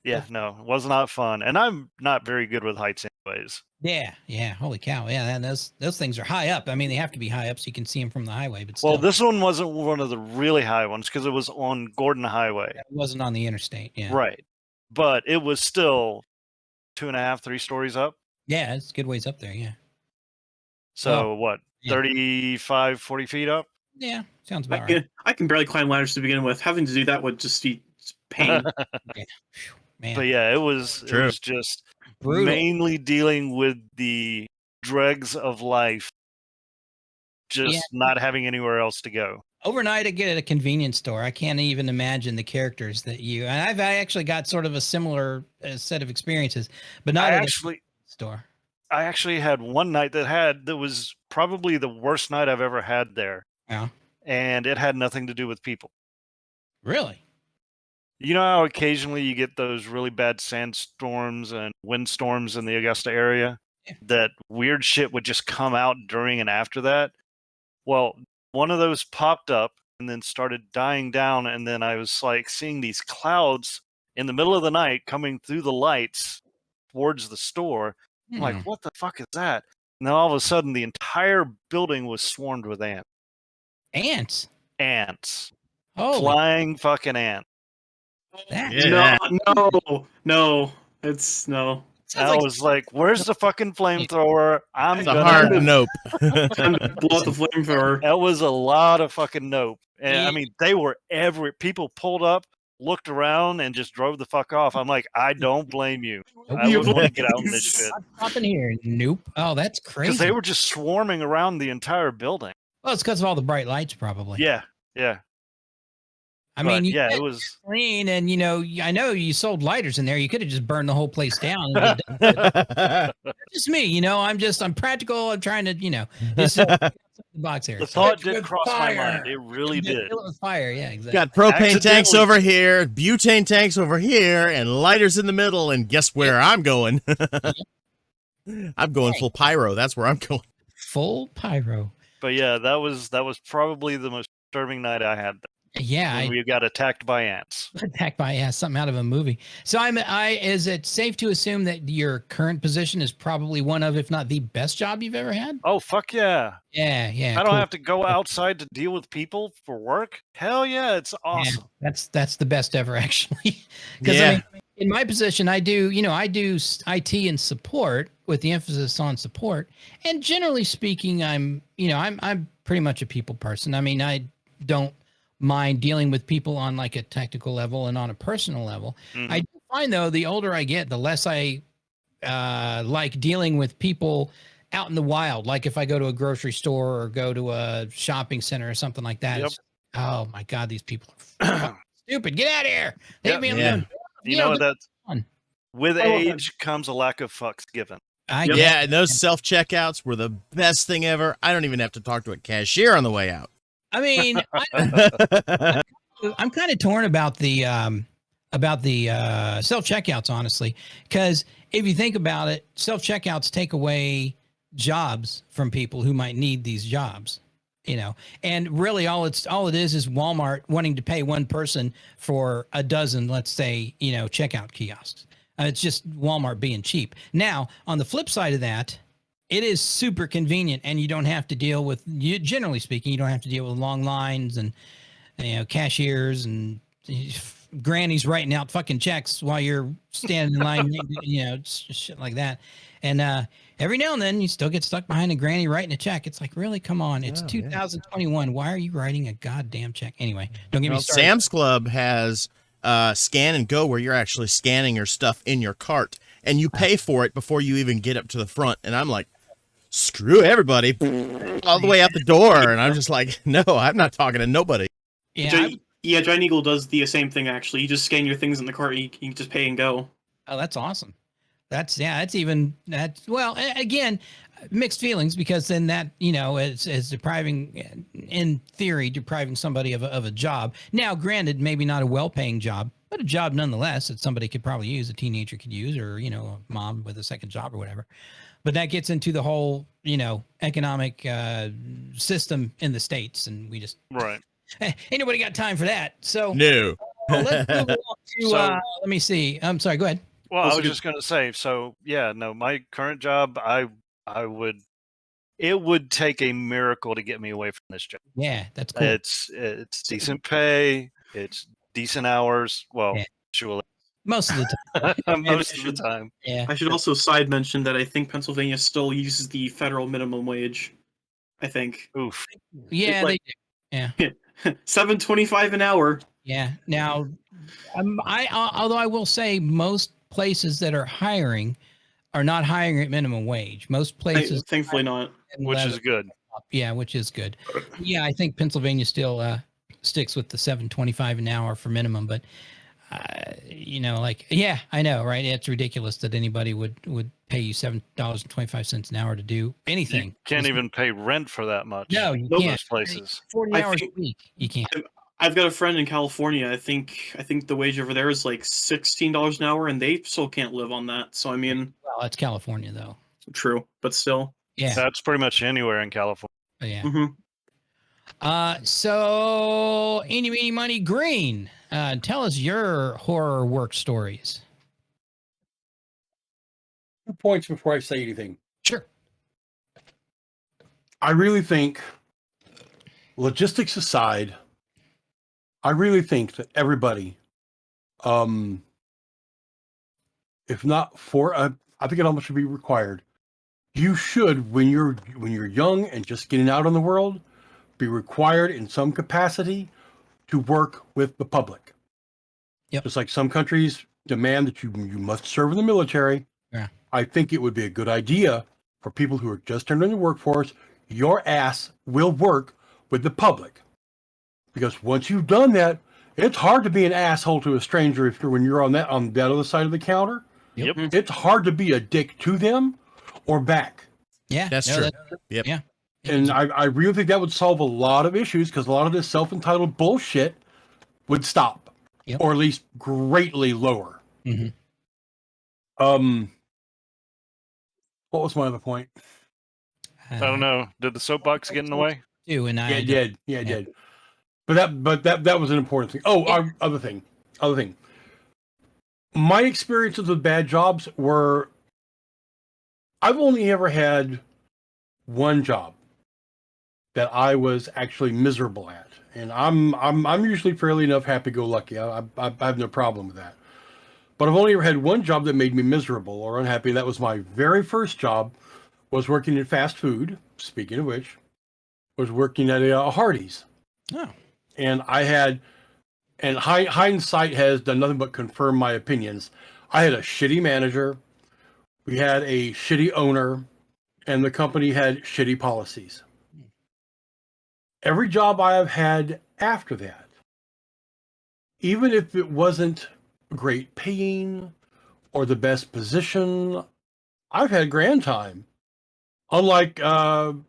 [SPEAKER 2] Yeah, no, it was not fun. And I'm not very good with heights anyways.
[SPEAKER 4] Yeah, yeah. Holy cow. Yeah, and those things are high up. I mean, they have to be high up so you can see them from the highway. But still,
[SPEAKER 2] Well, this one wasn't one of the really high ones because it was on Gordon Highway.
[SPEAKER 4] it wasn't on the interstate. Yeah.
[SPEAKER 2] Right. But it was still 2.5, 3 stories up.
[SPEAKER 4] Yeah, it's a good ways up there. Yeah.
[SPEAKER 2] So
[SPEAKER 4] Well,
[SPEAKER 2] what,
[SPEAKER 4] yeah.
[SPEAKER 2] 35, 40 feet up?
[SPEAKER 4] Yeah. Sounds about right.
[SPEAKER 5] I can barely climb ladders to begin with. Having to do that would just be pain.
[SPEAKER 4] Man.
[SPEAKER 2] But yeah, it was
[SPEAKER 3] True.
[SPEAKER 2] just
[SPEAKER 4] Brutal.
[SPEAKER 2] mainly dealing with the dregs of life, just
[SPEAKER 4] Yeah.
[SPEAKER 2] not having anywhere else to go.
[SPEAKER 4] Overnight, I get at a convenience store. I can't even imagine the characters that you. And I actually got sort of a similar set of experiences, but not
[SPEAKER 2] I
[SPEAKER 4] at a
[SPEAKER 2] actually
[SPEAKER 4] store.
[SPEAKER 2] I actually had one night that was probably the worst night I've ever had there,
[SPEAKER 4] Yeah.
[SPEAKER 2] and it had nothing to do with people.
[SPEAKER 4] Really?
[SPEAKER 2] You know how occasionally you get those really bad sandstorms and windstorms in the Augusta area?
[SPEAKER 4] Yeah.
[SPEAKER 2] That weird shit would just come out during and after that? Well, one of those popped up and then started dying down, and then I was like seeing these clouds in the middle of the night coming through the lights towards the store. I'm
[SPEAKER 4] Hmm.
[SPEAKER 2] like, what the fuck is that? And then all of a sudden the entire building was swarmed with ants.
[SPEAKER 4] Ants.
[SPEAKER 2] Ants.
[SPEAKER 4] Oh,
[SPEAKER 2] Flying fucking ants.
[SPEAKER 4] that
[SPEAKER 3] Yeah.
[SPEAKER 5] No. It's no.
[SPEAKER 4] sounds
[SPEAKER 2] I
[SPEAKER 4] like
[SPEAKER 2] was like, where's the fucking flamethrower? I'm
[SPEAKER 3] It's a
[SPEAKER 2] gonna.
[SPEAKER 3] hard nope.
[SPEAKER 5] Time to blow out the flamethrower.
[SPEAKER 2] That was a lot of fucking nope. And
[SPEAKER 4] Yeah.
[SPEAKER 2] I mean, they were people pulled up, looked around, and just drove the fuck off. I'm like, I don't blame you. I
[SPEAKER 5] You
[SPEAKER 2] would want to get out in this
[SPEAKER 5] please.
[SPEAKER 2] shit.
[SPEAKER 4] I'm stopping here. Nope. Oh, that's
[SPEAKER 2] Because
[SPEAKER 4] crazy.
[SPEAKER 2] they were just swarming around the entire building.
[SPEAKER 4] Well, it's because of all the bright lights, probably.
[SPEAKER 2] Yeah.
[SPEAKER 4] I
[SPEAKER 2] But
[SPEAKER 4] mean, you
[SPEAKER 2] yeah,
[SPEAKER 4] get
[SPEAKER 2] it was.
[SPEAKER 4] clean, and I know you sold lighters in there. You could have just burned the whole place down. And get done. That's just me, I'm practical. I'm trying to, just the box here.
[SPEAKER 2] The
[SPEAKER 4] So-
[SPEAKER 2] thought
[SPEAKER 1] It's
[SPEAKER 2] did
[SPEAKER 1] with
[SPEAKER 2] cross my
[SPEAKER 1] fire.
[SPEAKER 2] mind. It really did.
[SPEAKER 4] Fill it with fire. Yeah, exactly.
[SPEAKER 3] Got propane tanks
[SPEAKER 2] Accidentally-
[SPEAKER 3] over here, butane tanks over here, and lighters in the middle. And guess where I'm going? I'm going full pyro. That's where I'm going.
[SPEAKER 4] Full pyro.
[SPEAKER 2] But yeah, that was probably the most disturbing night I had.
[SPEAKER 4] Yeah,
[SPEAKER 2] When
[SPEAKER 4] I
[SPEAKER 2] we got attacked by ants.
[SPEAKER 4] attacked by something out of a movie. So is it safe to assume that your current position is probably one of, if not the best job you've ever had?
[SPEAKER 2] Oh fuck yeah!
[SPEAKER 4] Yeah, yeah.
[SPEAKER 2] I don't
[SPEAKER 4] cool.
[SPEAKER 2] have to go outside to deal with people for work. Hell yeah, it's awesome.
[SPEAKER 4] Yeah, that's the best ever, actually. Because
[SPEAKER 3] Yeah.
[SPEAKER 4] I mean, in my position, I do IT and support with the emphasis on support. And generally speaking, I'm pretty much a people person. I mean, I don't mind dealing with people on like a technical level and on a personal level.
[SPEAKER 2] Mhm.
[SPEAKER 4] I do find though, the older I get, the less I like dealing with people out in the wild. Like if I go to a grocery store or go to a shopping center or something like that.
[SPEAKER 2] Yep.
[SPEAKER 4] It's, oh my God, these people are fucking stupid. Get out of here. Leave
[SPEAKER 2] Yep.
[SPEAKER 4] me
[SPEAKER 3] Yeah.
[SPEAKER 4] alone.
[SPEAKER 2] You know that
[SPEAKER 4] fun.
[SPEAKER 2] with
[SPEAKER 5] Oh,
[SPEAKER 2] age comes a lack of fucks given.
[SPEAKER 4] I
[SPEAKER 5] Yep.
[SPEAKER 4] get
[SPEAKER 3] Yeah, and those self checkouts were the best thing ever. I don't even have to talk to a cashier on the way out.
[SPEAKER 4] I mean, I'm kind of torn about the self checkouts, honestly, because if you think about it, self checkouts take away jobs from people who might need these jobs, and really all it is Walmart wanting to pay one person for a dozen, let's say, checkout kiosks. It's just Walmart being cheap. Now, on the flip side of that, it is super convenient, and you don't have to deal with, generally speaking, you don't have to deal with long lines and cashiers and grannies writing out fucking checks while you're standing in line, shit like that. And every now and then you still get stuck behind a granny writing a check. It's like, really, come on, it's
[SPEAKER 3] Oh, yeah.
[SPEAKER 4] 2021. Why are you writing a goddamn check? Anyway, don't get me
[SPEAKER 3] Well,
[SPEAKER 4] started.
[SPEAKER 3] Sam's Club has scan and go where you're actually scanning your stuff in your cart and you pay for it before you even get up to the front. And I'm like, screw everybody, all the way out the door. And I'm just like, no, I'm not talking to nobody.
[SPEAKER 4] Yeah.
[SPEAKER 5] Giant Eagle does the same thing, actually. You just scan your things in the cart, you can just pay and go.
[SPEAKER 4] Oh, that's awesome. That's well, again, mixed feelings, because then that, is depriving, in theory, depriving somebody of a job. Now, granted, maybe not a well-paying job, but a job nonetheless that somebody could probably use, a teenager could use, or, a mom with a second job or whatever. But that gets into the whole, economic system in the States, and we just
[SPEAKER 2] Right.
[SPEAKER 4] ain't nobody got time for that. So
[SPEAKER 3] No.
[SPEAKER 4] let's move along to,
[SPEAKER 2] So-
[SPEAKER 4] let me see. I'm sorry, go ahead.
[SPEAKER 2] Well, I
[SPEAKER 5] Also
[SPEAKER 2] was
[SPEAKER 5] good-
[SPEAKER 2] just going to say, so yeah, no, my current job, it would take a miracle to get me away from this job.
[SPEAKER 4] Yeah, that's cool.
[SPEAKER 2] It's decent pay, it's decent hours. Well,
[SPEAKER 4] Yeah.
[SPEAKER 2] usually
[SPEAKER 4] Most of the time.
[SPEAKER 2] most of the time.
[SPEAKER 4] Yeah.
[SPEAKER 5] I should also side mention that I think Pennsylvania still uses the federal minimum wage. I think
[SPEAKER 2] Oof.
[SPEAKER 4] Yeah,
[SPEAKER 5] like-
[SPEAKER 4] they do.
[SPEAKER 5] $7.25 an hour.
[SPEAKER 4] Yeah. Now, although I will say most places that are hiring are not hiring at minimum wage. Most places,
[SPEAKER 5] Thankfully not.
[SPEAKER 2] Which is good.
[SPEAKER 4] yeah, which is good. Yeah, I think Pennsylvania still sticks with the $7.25 an hour for minimum, but yeah, I know, right? It's ridiculous that anybody would pay you $7.25 an hour to do anything.
[SPEAKER 2] You can't even pay rent for that much.
[SPEAKER 4] No, you
[SPEAKER 5] Nope.
[SPEAKER 4] can't.
[SPEAKER 2] Most places.
[SPEAKER 4] 40
[SPEAKER 5] I
[SPEAKER 4] hours
[SPEAKER 5] think-
[SPEAKER 4] a week, you can't.
[SPEAKER 5] I've got a friend in California. I think the wage over there is like $16 an hour, and they still can't live on that. So I mean,
[SPEAKER 4] Well, it's California though.
[SPEAKER 5] true, but still.
[SPEAKER 4] Yeah.
[SPEAKER 2] That's pretty much anywhere in California.
[SPEAKER 4] Yeah.
[SPEAKER 5] Hmm.
[SPEAKER 4] So Eeny Meeny Money Green, tell us your horror work stories.
[SPEAKER 1] 2 points before I say anything.
[SPEAKER 4] Sure.
[SPEAKER 1] I really think, logistics aside, I really think that everybody, if not for, I think it almost should be required. You should, when you're young and just getting out on the world, be required in some capacity to work with the public.
[SPEAKER 4] Yep.
[SPEAKER 1] Just like some countries demand that you must serve in the military.
[SPEAKER 4] Yeah.
[SPEAKER 1] I think it would be a good idea for people who are just entering the workforce. Your ass will work with the public, because once you've done that, it's hard to be an asshole to a stranger when you're on that other side of the counter.
[SPEAKER 2] Yep.
[SPEAKER 1] It's hard to be a dick to them or back.
[SPEAKER 4] Yeah.
[SPEAKER 3] That's
[SPEAKER 4] no,
[SPEAKER 3] true.
[SPEAKER 4] that-
[SPEAKER 3] Yep.
[SPEAKER 4] Yeah.
[SPEAKER 1] And I really think that would solve a lot of issues, because a lot of this self-entitled bullshit would stop,
[SPEAKER 4] Yep.
[SPEAKER 1] or at least greatly lower.
[SPEAKER 4] Mhm.
[SPEAKER 1] What was my other point?
[SPEAKER 2] I don't know. Did the soapbox get in the way?
[SPEAKER 4] Too, and
[SPEAKER 1] Yeah,
[SPEAKER 4] I
[SPEAKER 1] it did. Yeah, it did. But that was an important thing. Oh, other thing. My experiences with bad jobs were, I've only ever had one job that I was actually miserable at, and I'm usually fairly enough happy-go-lucky. I have no problem with that. But I've only ever had one job that made me miserable or unhappy. That was my very first job, was working in fast food. Speaking of which, was working at a Hardee's.
[SPEAKER 4] Oh.
[SPEAKER 1] And hindsight has done nothing but confirm my opinions. I had a shitty manager, we had a shitty owner, and the company had shitty policies. Every job I have had after that, even if it wasn't great paying or the best position, I've had grand time. Unlike most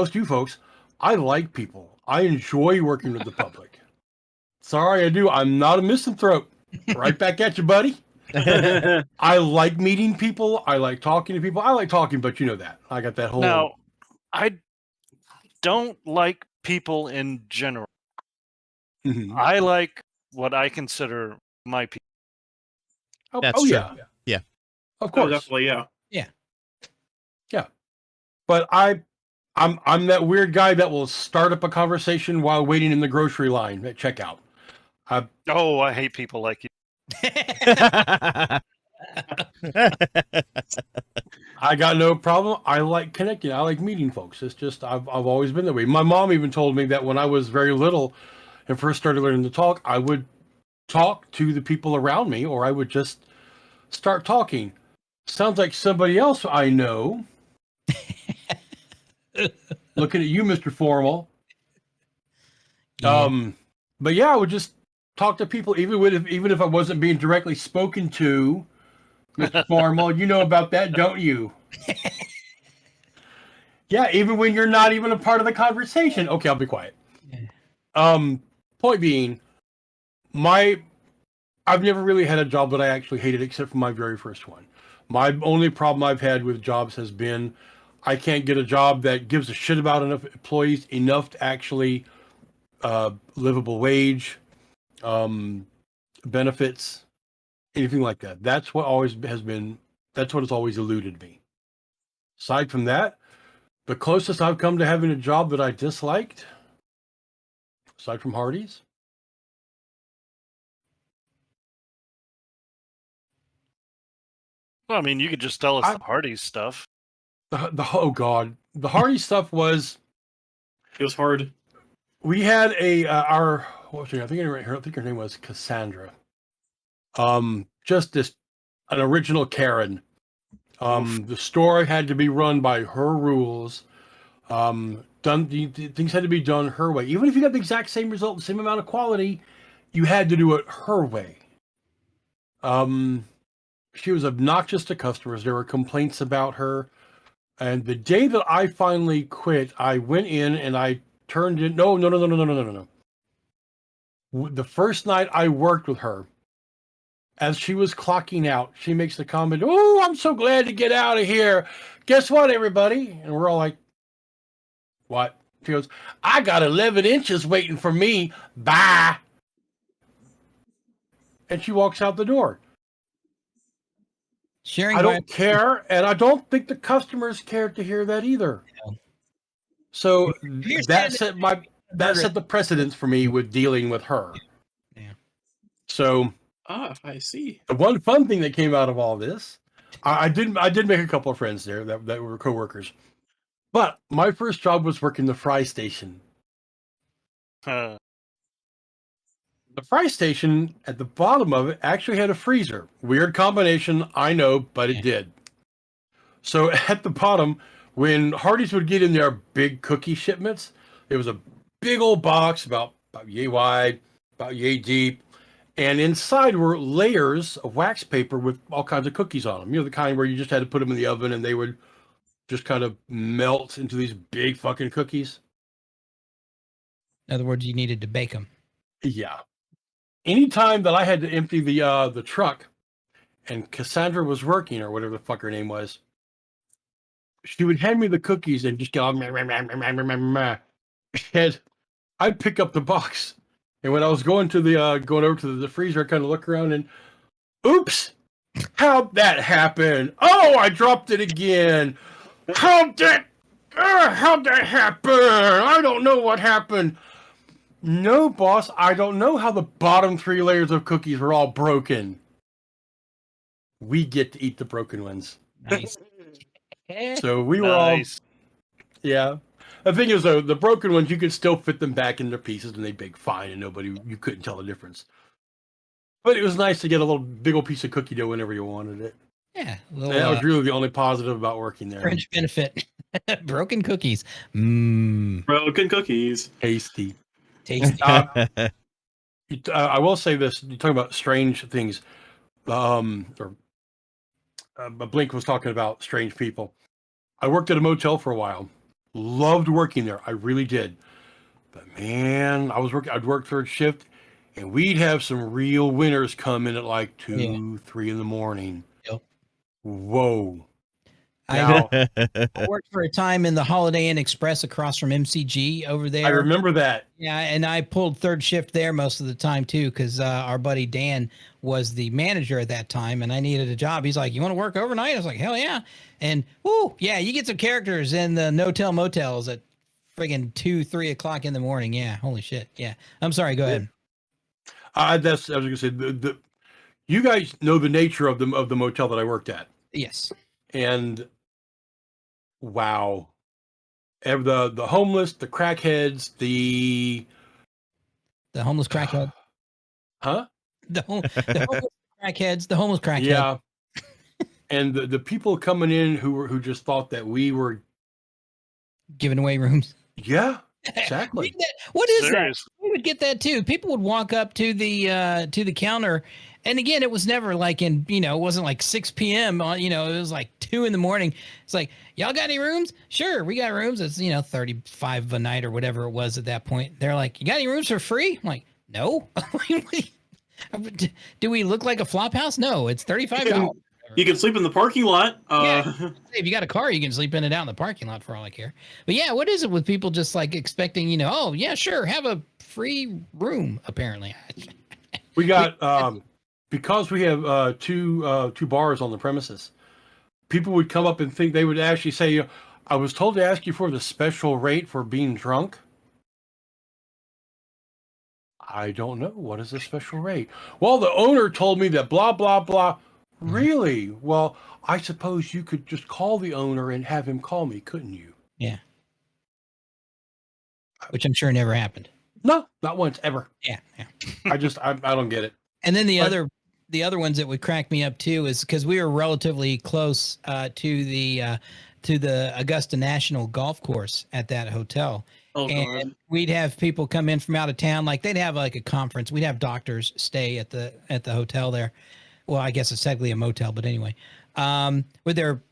[SPEAKER 1] of you folks, I like people. I enjoy working with the public. Sorry, I do. I'm not a misanthrope. Right back at you, buddy. I like meeting people. I like talking to people. I like talking, but you know that. I got that whole...
[SPEAKER 2] Now, I don't like people in general.
[SPEAKER 1] Mhm.
[SPEAKER 2] I like what I consider my people.
[SPEAKER 3] That's
[SPEAKER 1] oh
[SPEAKER 3] true.
[SPEAKER 1] yeah.
[SPEAKER 3] Yeah.
[SPEAKER 1] Of
[SPEAKER 5] Oh,
[SPEAKER 1] course.
[SPEAKER 5] definitely, yeah.
[SPEAKER 1] But I'm that weird guy that will start up a conversation while waiting in the grocery line at checkout.
[SPEAKER 2] Oh, I hate people like you.
[SPEAKER 1] I got no problem. I like connecting. I like meeting folks. It's just I've always been that way. My mom even told me that when I was very little and first started learning to talk, I would talk to the people around me, or I would just start talking. Sounds like somebody else I know. Looking at you, Mr. Formal.
[SPEAKER 4] Yeah.
[SPEAKER 1] But yeah, I would just talk to people, even if I wasn't being directly spoken to. Mr. Formal, you know about that, don't you? Yeah, even when you're not even a part of the conversation. Okay, I'll be quiet. Point being, I've never really had a job that I actually hated except for my very first one. My only problem I've had with jobs has been I can't get a job that gives a shit about enough employees, enough to actually livable wage, benefits, anything like that. That's what always has been, that's what has always eluded me. Aside from that, the closest I've come to having a job that I disliked, aside from Hardee's,
[SPEAKER 2] Well, I mean, you could just tell us
[SPEAKER 1] I-
[SPEAKER 2] the Hardee's stuff.
[SPEAKER 1] oh god, the Hardee's stuff was,
[SPEAKER 5] It was hard.
[SPEAKER 1] we had our, what was her name? I think her name was Cassandra. Just this, an original Karen. The store had to be run by her rules. Things had to be done her way. Even if you got the exact same result, the same amount of quality, you had to do it her way. She was obnoxious to customers. There were complaints about her. And the day that I finally quit, I went in and I turned in. No. The first night I worked with her, as she was clocking out, she makes the comment, "Oh, I'm so glad to get out of here. Guess what, everybody?" And we're all like, "What?" She goes, "I got 11 inches waiting for me. Bye." And she walks out the door.
[SPEAKER 4] Sharing
[SPEAKER 1] I
[SPEAKER 4] by
[SPEAKER 1] don't care, and I don't think the customers cared to hear that either.
[SPEAKER 4] No.
[SPEAKER 1] So
[SPEAKER 4] you're
[SPEAKER 1] that
[SPEAKER 4] saying
[SPEAKER 1] set the precedence for me with dealing with her.
[SPEAKER 4] Yeah.
[SPEAKER 1] So
[SPEAKER 5] I see.
[SPEAKER 1] the one fun thing that came out of all this, I did make a couple of friends there that were coworkers. But my first job was working the fry station.
[SPEAKER 2] Uh,
[SPEAKER 1] The fry station at the bottom of it actually had a freezer. Weird combination, I know, but it did. So at the bottom, when Hardee's would get in their big cookie shipments, it was a big old box about yay wide, about yay deep, and inside were layers of wax paper with all kinds of cookies on them. You know, the kind where you just had to put them in the oven and they would just kind of melt into these big fucking cookies.
[SPEAKER 4] In other words, you needed to bake them.
[SPEAKER 1] Yeah. Anytime that I had to empty the truck and Cassandra was working, or whatever the fuck her name was, she would hand me the cookies and just go, meh, meh, meh, meh, meh, meh, meh. And I'd pick up the box. And when I was going to the going over to the freezer, I kind of look around and, oops, how'd that happen? Oh, I dropped it again. How'd that happen? I don't know what happened. No, boss, I don't know how the bottom 3 layers of cookies were all broken. We get to eat the broken ones.
[SPEAKER 4] Nice.
[SPEAKER 1] So we were all,
[SPEAKER 2] nice.
[SPEAKER 1] yeah. The thing is, though, the broken ones, you could still fit them back in their pieces and they bake fine and you couldn't tell the difference. But it was nice to get a little big old piece of cookie dough whenever you wanted it.
[SPEAKER 4] Yeah.
[SPEAKER 1] That was really the only positive about working there.
[SPEAKER 4] fringe benefit. Broken cookies. Mmm.
[SPEAKER 5] Broken cookies.
[SPEAKER 1] Tasty.
[SPEAKER 4] Tasty.
[SPEAKER 1] I will say this: you talk about strange things. Blink was talking about strange people. I worked at a motel for a while. Loved working there. I really did. But man, I'd work third shift, and we'd have some real winners come in at like 2, 3 in the morning.
[SPEAKER 4] Yep.
[SPEAKER 1] Whoa.
[SPEAKER 4] I
[SPEAKER 1] Now,
[SPEAKER 4] worked for a time in the Holiday Inn Express across from MCG over there.
[SPEAKER 1] I remember that.
[SPEAKER 4] Yeah, and I pulled third shift there most of the time too, because our buddy Dan was the manager at that time, and I needed a job. He's like, "You want to work overnight?" I was like, "Hell yeah!" And whoo, yeah, you get some characters in the no-tell motels at friggin' 2, 3 o'clock in the morning. Yeah, holy shit. Yeah, I'm sorry. Go ahead.
[SPEAKER 1] I was gonna say you guys know the nature of the motel that I worked at,
[SPEAKER 4] Yes.
[SPEAKER 1] and wow, the homeless, the crackheads,
[SPEAKER 4] The homeless crackhead.
[SPEAKER 1] huh?
[SPEAKER 4] the homeless crackheads, the homeless crackheads.
[SPEAKER 1] Yeah. And the people coming in who just thought that we were,
[SPEAKER 4] Giving away rooms.
[SPEAKER 1] yeah, exactly.
[SPEAKER 4] What is that?
[SPEAKER 2] Seriously.
[SPEAKER 4] We would get that too. People would walk up to the counter, and again, it was never like it wasn't like 6 p.m. on, it was like 2 a.m. It's like, y'all got any rooms? Sure, we got rooms. It's 35 a night or whatever it was at that point. They're like, you got any rooms for free? I'm like, no. Do we look like a flop house? No, it's $35.
[SPEAKER 5] You can sleep in the parking lot.
[SPEAKER 4] Yeah. If you got a car, you can sleep in it out in the parking lot for all I care. But yeah, what is it with people just like expecting, oh yeah, sure, have a free room, apparently.
[SPEAKER 1] We got because we have two bars on the premises. People would come up and think they would actually say, I was told to ask you for the special rate for being drunk. I don't know. What is the special rate? Well, the owner told me that blah, blah, blah. Really? Well, I suppose you could just call the owner and have him call me, couldn't you?
[SPEAKER 4] Yeah. Which I'm sure never happened.
[SPEAKER 1] No, not once, ever.
[SPEAKER 4] Yeah.
[SPEAKER 1] I don't get it.
[SPEAKER 4] And then the other ones that would crack me up too is because we were relatively close to the Augusta National Golf Course at that hotel.
[SPEAKER 5] Oh,
[SPEAKER 4] and
[SPEAKER 5] God.
[SPEAKER 4] we'd have people come in from out of town, like they'd have like a conference. We'd have doctors stay at the hotel there. Well, I guess it's technically a motel, but anyway, with their,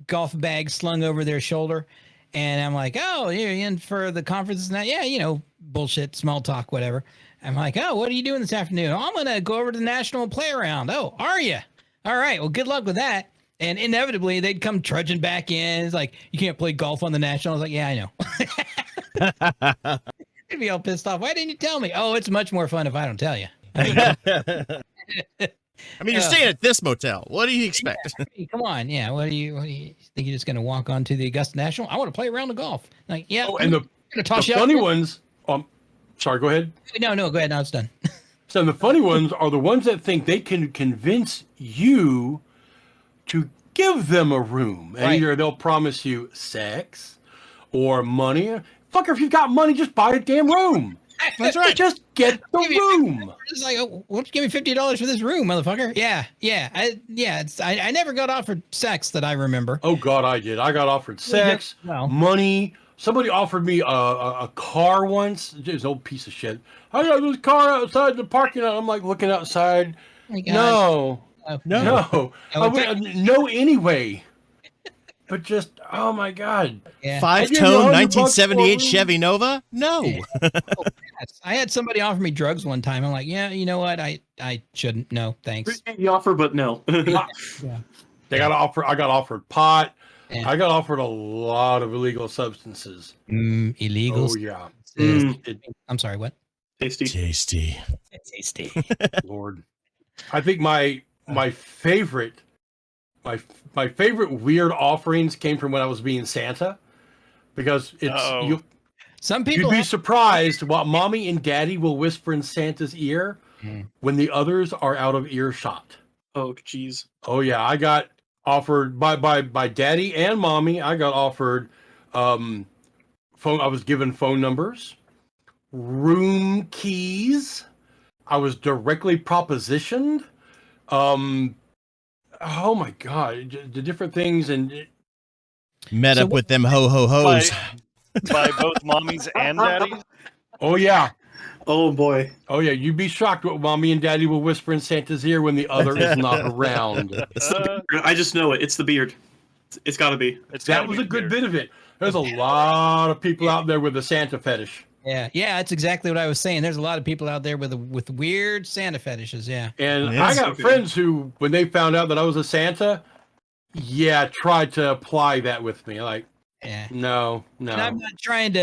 [SPEAKER 4] golf bags slung over their shoulder. And I'm like, oh, you're in for the conference now? Yeah, bullshit, small talk, whatever. I'm like, oh, what are you doing this afternoon? Oh, I'm going to go over to the National Play Around. Oh, are you? All right. Well, good luck with that. And inevitably, they'd come trudging back in. It's like, you can't play golf on the National. I was like, yeah, I know. They'd be all pissed off. Why didn't you tell me? Oh, it's much more fun if I don't tell you.
[SPEAKER 3] I mean, you're staying at this motel. What do you expect?
[SPEAKER 4] Hey, come on. Yeah. What do you think? You're just going to walk onto the Augusta National? I want to play around the golf. Like, yeah.
[SPEAKER 1] Oh, and the funny ones, sorry, go ahead.
[SPEAKER 4] No, go ahead. Now it's done.
[SPEAKER 1] So the funny ones are the ones that think they can convince you to give them a room. And either they'll promise you sex or money. Fucker, if you've got money, just buy a damn room.
[SPEAKER 3] That's right.
[SPEAKER 1] Just get the room.
[SPEAKER 4] It's like, oh, why don't you give me $50 for this room, motherfucker? Yeah. I never got offered sex that I remember.
[SPEAKER 1] Oh God, I did. I got offered sex,
[SPEAKER 4] Well.
[SPEAKER 1] money. Somebody offered me a car once. It was an old piece of shit. I got this car outside the parking lot. I'm like looking outside.
[SPEAKER 4] Oh my God.
[SPEAKER 1] No. No, anyway. But just, oh my God.
[SPEAKER 4] Yeah.
[SPEAKER 3] 5-tone 1978 Chevy Nova? No.
[SPEAKER 4] Yes. I had somebody offer me drugs one time. I'm like, yeah, you know what? I shouldn't. No, thanks.
[SPEAKER 5] The offer, but no.
[SPEAKER 4] Yeah.
[SPEAKER 1] I got offered pot.
[SPEAKER 4] Yeah.
[SPEAKER 1] I got offered a lot of illegal substances.
[SPEAKER 4] Illegals.
[SPEAKER 1] Oh yeah.
[SPEAKER 4] I'm sorry, what?
[SPEAKER 5] Tasty.
[SPEAKER 3] Tasty.
[SPEAKER 4] Tasty.
[SPEAKER 1] Lord. I think my favorite weird offerings came from when I was being Santa, because it's
[SPEAKER 4] Some people
[SPEAKER 1] you'd be surprised what mommy and daddy will whisper in Santa's ear when the others are out of earshot.
[SPEAKER 5] Oh, jeez.
[SPEAKER 1] Oh yeah, I got offered by daddy and mommy. I got offered phone. I was given phone numbers, room keys. I was directly propositioned. Oh my God, the different things and
[SPEAKER 3] Met up with them ho-ho-hos.
[SPEAKER 2] By both mommies and daddies?
[SPEAKER 1] oh yeah.
[SPEAKER 5] Oh boy.
[SPEAKER 1] Oh yeah, you'd be shocked what mommy and daddy will whisper in Santa's ear when the other is not around.
[SPEAKER 5] I just know it. It's the beard. It's got to be.
[SPEAKER 1] That was a good bit of it. There's a lot of people out there with a Santa fetish.
[SPEAKER 4] Yeah, that's exactly what I was saying. There's a lot of people out there with weird Santa fetishes. Yeah.
[SPEAKER 1] And
[SPEAKER 3] Yes.
[SPEAKER 1] I got friends who, when they found out that I was a Santa, tried to apply that with me. Like,
[SPEAKER 4] Yeah.
[SPEAKER 1] no.
[SPEAKER 4] And I'm not trying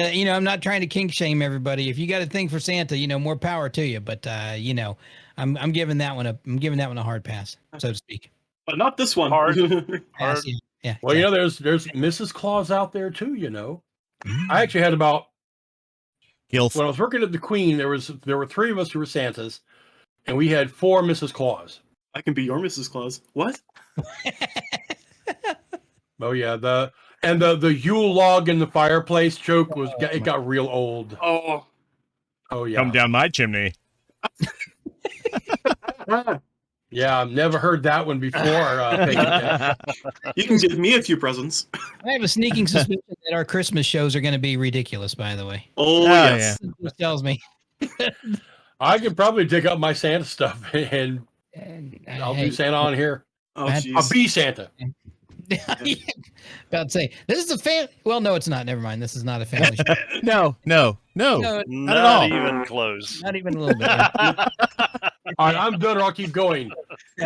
[SPEAKER 4] to kink shame everybody. If you got a thing for Santa, more power to you. But I'm giving that one a hard pass, so to speak.
[SPEAKER 5] But not this one.
[SPEAKER 2] Hard.
[SPEAKER 4] Pass, yeah.
[SPEAKER 1] Well, there's Mrs. Claus out there too. I actually had about
[SPEAKER 3] Gilf.
[SPEAKER 1] when I was working at the Queen, there were 3 of us who were Santas, and we had 4 Mrs. Claus.
[SPEAKER 5] I can be your Mrs. Claus. What?
[SPEAKER 1] Oh yeah, the Yule log in the fireplace joke it got real old.
[SPEAKER 5] Oh.
[SPEAKER 1] Oh yeah.
[SPEAKER 3] Come down my chimney.
[SPEAKER 1] Yeah, I've never heard that one before. Pagan Tech.
[SPEAKER 5] You can give me a few presents.
[SPEAKER 4] I have a sneaking suspicion that our Christmas shows are going to be ridiculous. By the way,
[SPEAKER 5] Oh,
[SPEAKER 3] Oh,
[SPEAKER 5] yes.
[SPEAKER 4] this tells me.
[SPEAKER 1] I could probably dig up my Santa stuff and I'll do Santa on here.
[SPEAKER 5] Oh,
[SPEAKER 4] I'll
[SPEAKER 1] I'll
[SPEAKER 5] jeez.
[SPEAKER 1] be Santa.
[SPEAKER 4] About to say this is a fan. Well, no, it's not. Never mind. This is not a family show.
[SPEAKER 3] No.
[SPEAKER 4] No,
[SPEAKER 3] Not at all.
[SPEAKER 2] even close.
[SPEAKER 4] not even a little bit.
[SPEAKER 1] All right, I'm done or I'll keep going.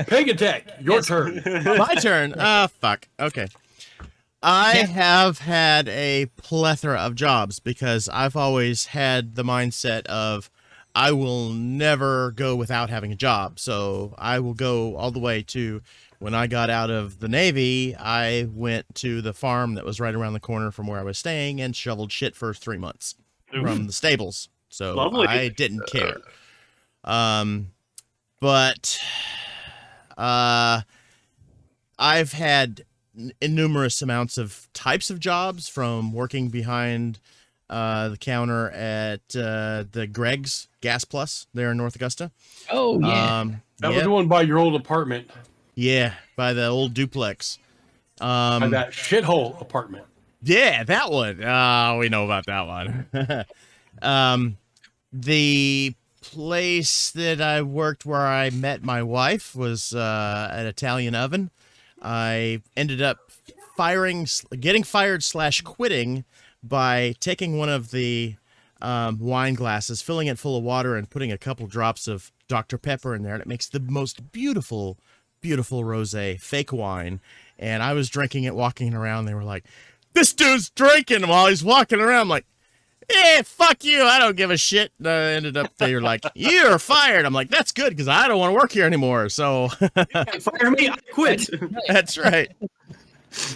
[SPEAKER 1] Pagan Tech, your turn.
[SPEAKER 3] My turn. Ah, fuck. Okay. I
[SPEAKER 4] Yeah.
[SPEAKER 3] have had a plethora of jobs because I've always had the mindset of I will never go without having a job. So I will go all the way to when I got out of the Navy, I went to the farm that was right around the corner from where I was staying and shoveled shit for 3 months from the stables. So
[SPEAKER 5] Lovely.
[SPEAKER 3] I didn't care. But I've had numerous amounts of types of jobs, from working behind the counter at the Greg's Gas Plus there in North Augusta.
[SPEAKER 4] Oh yeah.
[SPEAKER 1] That was
[SPEAKER 3] Yep.
[SPEAKER 1] the one by your old apartment,
[SPEAKER 3] Yeah, by the old duplex.
[SPEAKER 1] by that shithole apartment.
[SPEAKER 3] Yeah, that one. We know about that one. The place that I worked where I met my wife was an Italian oven. I ended up getting fired / quitting by taking one of the wine glasses, filling it full of water, and putting a couple drops of Dr. Pepper in there, and it makes the most beautiful, beautiful rosé, fake wine. And I was drinking it, walking around. They were like, "This dude's drinking while he's walking around." I'm like, fuck you. I don't give a shit. Ended up, they were like, "You're fired." I'm like, "That's good, because I don't want to work here anymore." So
[SPEAKER 5] Fire me, I quit.
[SPEAKER 3] that's right.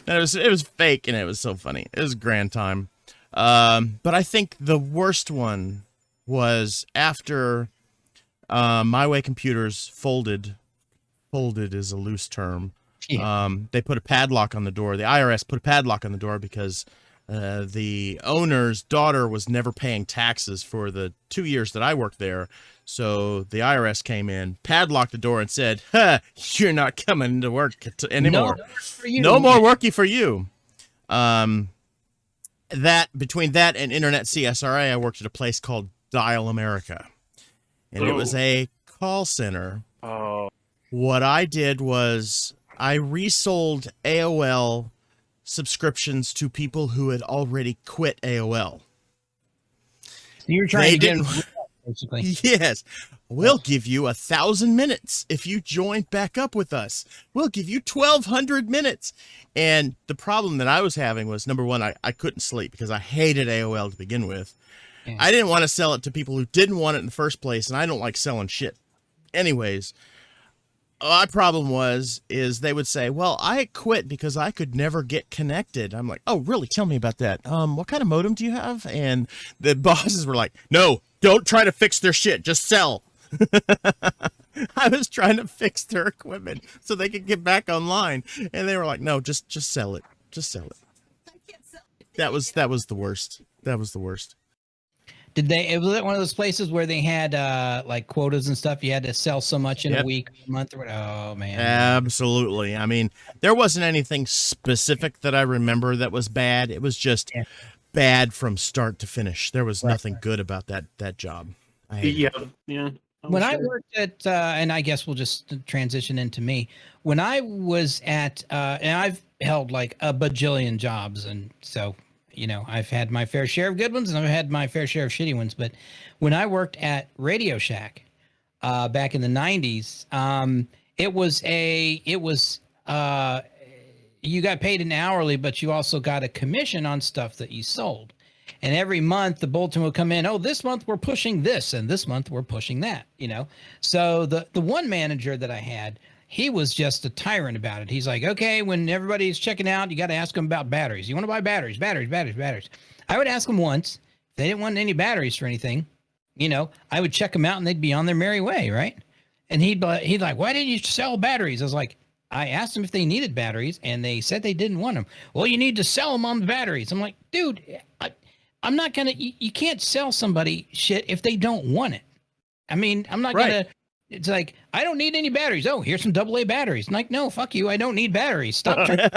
[SPEAKER 3] And it was fake, and it was so funny. It was a grand time. But I think the worst one was after My Way Computers folded. Folded is a loose term.
[SPEAKER 4] Yeah.
[SPEAKER 3] They put a padlock on the door. The IRS put a padlock on the door because the owner's daughter was never paying taxes for the 2 years that I worked there. So the IRS came in, padlocked the door, and said, "You're not coming to work anymore.
[SPEAKER 4] No, for you.
[SPEAKER 3] No more worky for you." Between that and Internet CSRA, I worked at a place called Dial America, and it was a call center.
[SPEAKER 2] Oh,
[SPEAKER 3] What I did was I resold AOL subscriptions to people who had already quit AOL.
[SPEAKER 4] So you're trying
[SPEAKER 3] They
[SPEAKER 4] to get
[SPEAKER 3] didn't-
[SPEAKER 4] them, basically.
[SPEAKER 3] Yes. We'll give you 1,000 minutes if you join back up with us. We'll give you 1,200 minutes. And the problem that I was having was, number one, I couldn't sleep because I hated AOL to begin with.
[SPEAKER 4] Yeah.
[SPEAKER 3] I didn't want to sell it to people who didn't want it in the first place, and I don't like selling shit. Anyways, my problem is they would say, "Well, I quit because I could never get connected." I'm like, "Oh, really? Tell me about that. What kind of modem do you have?" And the bosses were like, "No, don't try to fix their shit. Just sell." I was trying to fix their equipment so they could get back online, and they were like, "No, just sell it. Just sell it." That was the worst. That was the worst.
[SPEAKER 4] Did they? Was it one of those places where they had like quotas and stuff? You had to sell so much in a
[SPEAKER 3] Yep.
[SPEAKER 4] week, a month, or what? Oh man.
[SPEAKER 3] Absolutely. I mean, there wasn't anything specific that I remember that was bad. It was just bad from start to finish. There was nothing good about that job. I hated it.
[SPEAKER 5] Yeah.
[SPEAKER 4] When I worked at, and I guess we'll just transition into me. When I was at, and I've held like a bajillion jobs, and so, you know, I've had my fair share of good ones, and I've had my fair share of shitty ones. But when I worked at Radio Shack, back in the '90s, you got paid an hourly, but you also got a commission on stuff that you sold. And every month the bulletin would come in, "Oh, this month we're pushing this, and this month we're pushing that," you know? So the one manager that I had, he was just a tyrant about it. He's like, "Okay, when everybody's checking out, you got to ask them about batteries. You want to buy batteries, batteries, batteries, batteries." I would ask them once. If they didn't want any batteries for anything, you know, I would check them out and they'd be on their merry way, right? And he'd like, "Why didn't you sell batteries?" I was like, I asked them if they needed batteries, and they said they didn't want them. "Well, you need to sell them on the batteries." I'm like, "Dude, I'm not going to, you can't sell somebody shit if they don't want it. I mean, I'm not going to It's like, I don't need any batteries. Oh, here's some AA batteries. I'm like, no, fuck you. I don't need batteries. Stop trying.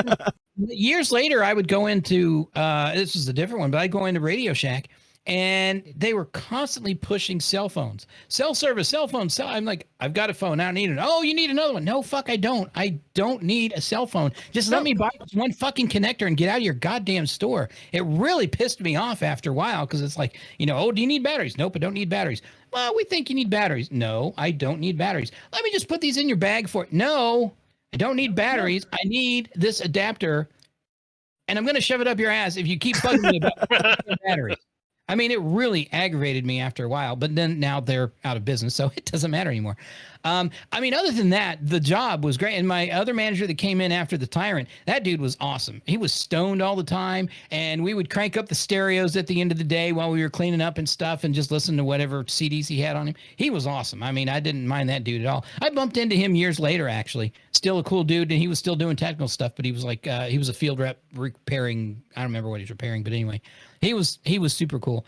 [SPEAKER 4] Years later, I would go into, this was a different one, but I'd go into Radio Shack and they were constantly pushing cell phones, cell service, cell phone. I'm like, I've got a phone. I don't need it. Oh, you need another one. No, fuck, I don't. I don't need a cell phone. Just let me buy one fucking connector and get out of your goddamn store. It really pissed me off after a while because it's like, oh, do you need batteries? Nope, I don't need batteries. Well, we think you need batteries. No, I don't need batteries. Let me just put these in your bag for it. No, I don't need batteries. I need this adapter, and I'm going to shove it up your ass if you keep bugging me about batteries. I mean, it really aggravated me after a while, but then now they're out of business, so it doesn't matter anymore. I mean, other than that, the job was great. And my other manager that came in after the tyrant, that dude was awesome. He was stoned all the time, and we would crank up the stereos at the end of the day while we were cleaning up and stuff and just listen to whatever CDs he had on him. He was awesome. I mean, I didn't mind that dude at all. I bumped into him years later, actually. Still a cool dude, and he was still doing technical stuff, but he was like, he was a field rep repairing. I don't remember what he was repairing, but anyway, he was super cool.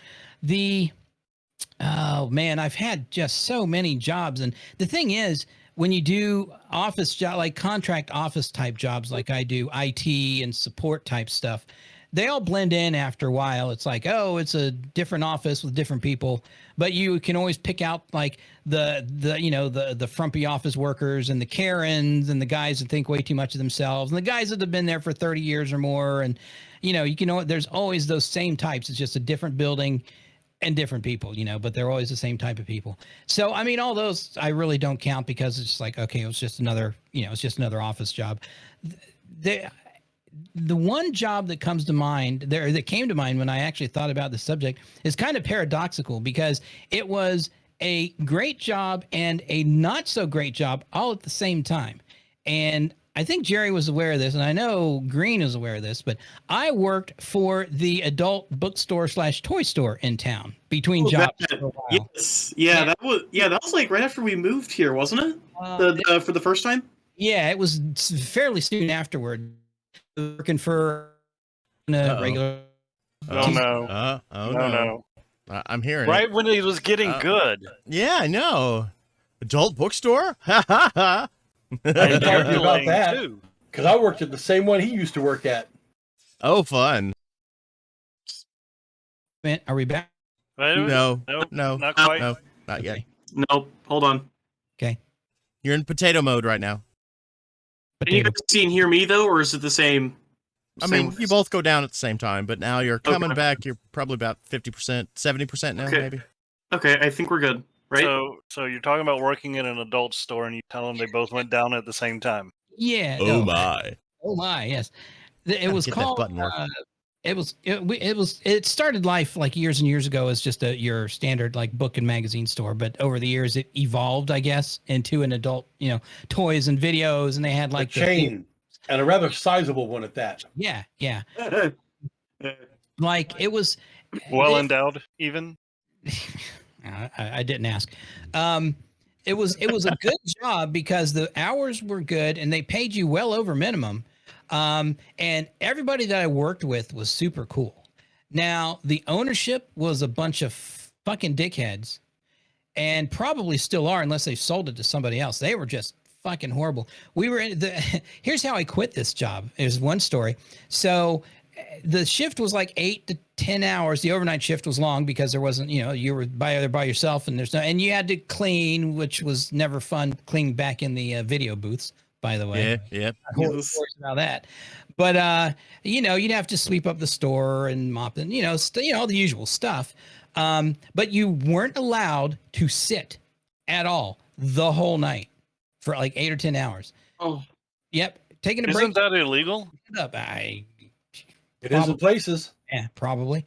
[SPEAKER 4] Oh man, I've had just so many jobs. And the thing is, when you do office job, like contract office type jobs, like I do IT and support type stuff, they all blend in after a while. It's like, oh, it's a different office with different people, but you can always pick out like the frumpy office workers and the Karens and the guys that think way too much of themselves and the guys that have been there for 30 years or more. And, there's always those same types. It's just a different building and different people, but they're always the same type of people. So, I mean, all those I really don't count because it's just like, okay, it was just another, it's just another office job. The one job that comes to mind that came to mind when I actually thought about the subject is kind of paradoxical because it was a great job and a not so great job all at the same time. And I think Jerry was aware of this, and I know Green is aware of this, but I worked for the adult bookstore / toy store in town between jobs for a while.
[SPEAKER 5] Yes. That was like right after we moved here, wasn't it? For the first time?
[SPEAKER 4] Yeah, it was fairly soon afterward. Working for a regular.
[SPEAKER 2] Oh no! No!
[SPEAKER 3] I'm hearing
[SPEAKER 2] right
[SPEAKER 3] it.
[SPEAKER 2] when it was getting good.
[SPEAKER 3] Yeah, I know. Adult bookstore? Ha ha ha!
[SPEAKER 1] I talked about that too, because I worked at the same one he used to work at.
[SPEAKER 3] Oh, fun!
[SPEAKER 4] Are we back?
[SPEAKER 3] No,
[SPEAKER 2] not quite.
[SPEAKER 3] No, not yet.
[SPEAKER 5] Nope. Hold on.
[SPEAKER 4] Okay,
[SPEAKER 3] you're in potato mode right now.
[SPEAKER 5] Can you guys see and hear me though, or is it the same?
[SPEAKER 3] I mean, you both go down at the same time, but now you're coming back. You're probably about 50%, 70% now, maybe.
[SPEAKER 5] Okay, I think we're good, right?
[SPEAKER 2] So you're talking about working in an adult store, and you tell them they both went down at the same time.
[SPEAKER 4] Yeah.
[SPEAKER 3] Oh my.
[SPEAKER 4] Oh my. Yes. It was called. It started life like years and years ago as just your standard like book and magazine store, but over the years it evolved, I guess, into an adult, toys and videos, and they had like
[SPEAKER 1] a chain and a rather sizable one at that.
[SPEAKER 4] Yeah. Like it was
[SPEAKER 2] well endowed, even.
[SPEAKER 4] I didn't ask. It was a good job because the hours were good and they paid you well over minimum. And everybody that I worked with was super cool. Now, the ownership was a bunch of fucking dickheads and probably still are unless they sold it to somebody else. They were just fucking horrible. Here's how I quit this job. There's one story. So the shift was like 8 to 10 hours. The overnight shift was long because there wasn't, you were by yourself and you had to clean, which was never fun, cleaning back in the video booths. By the way,
[SPEAKER 3] yeah.
[SPEAKER 4] Stories about that, but you'd have to sweep up the store and mop and all the usual stuff. But you weren't allowed to sit at all the whole night for like 8 or 10 hours.
[SPEAKER 5] Oh,
[SPEAKER 4] yep. Taking a break.
[SPEAKER 2] Isn't that illegal?
[SPEAKER 1] It is in places.
[SPEAKER 4] Yeah, probably.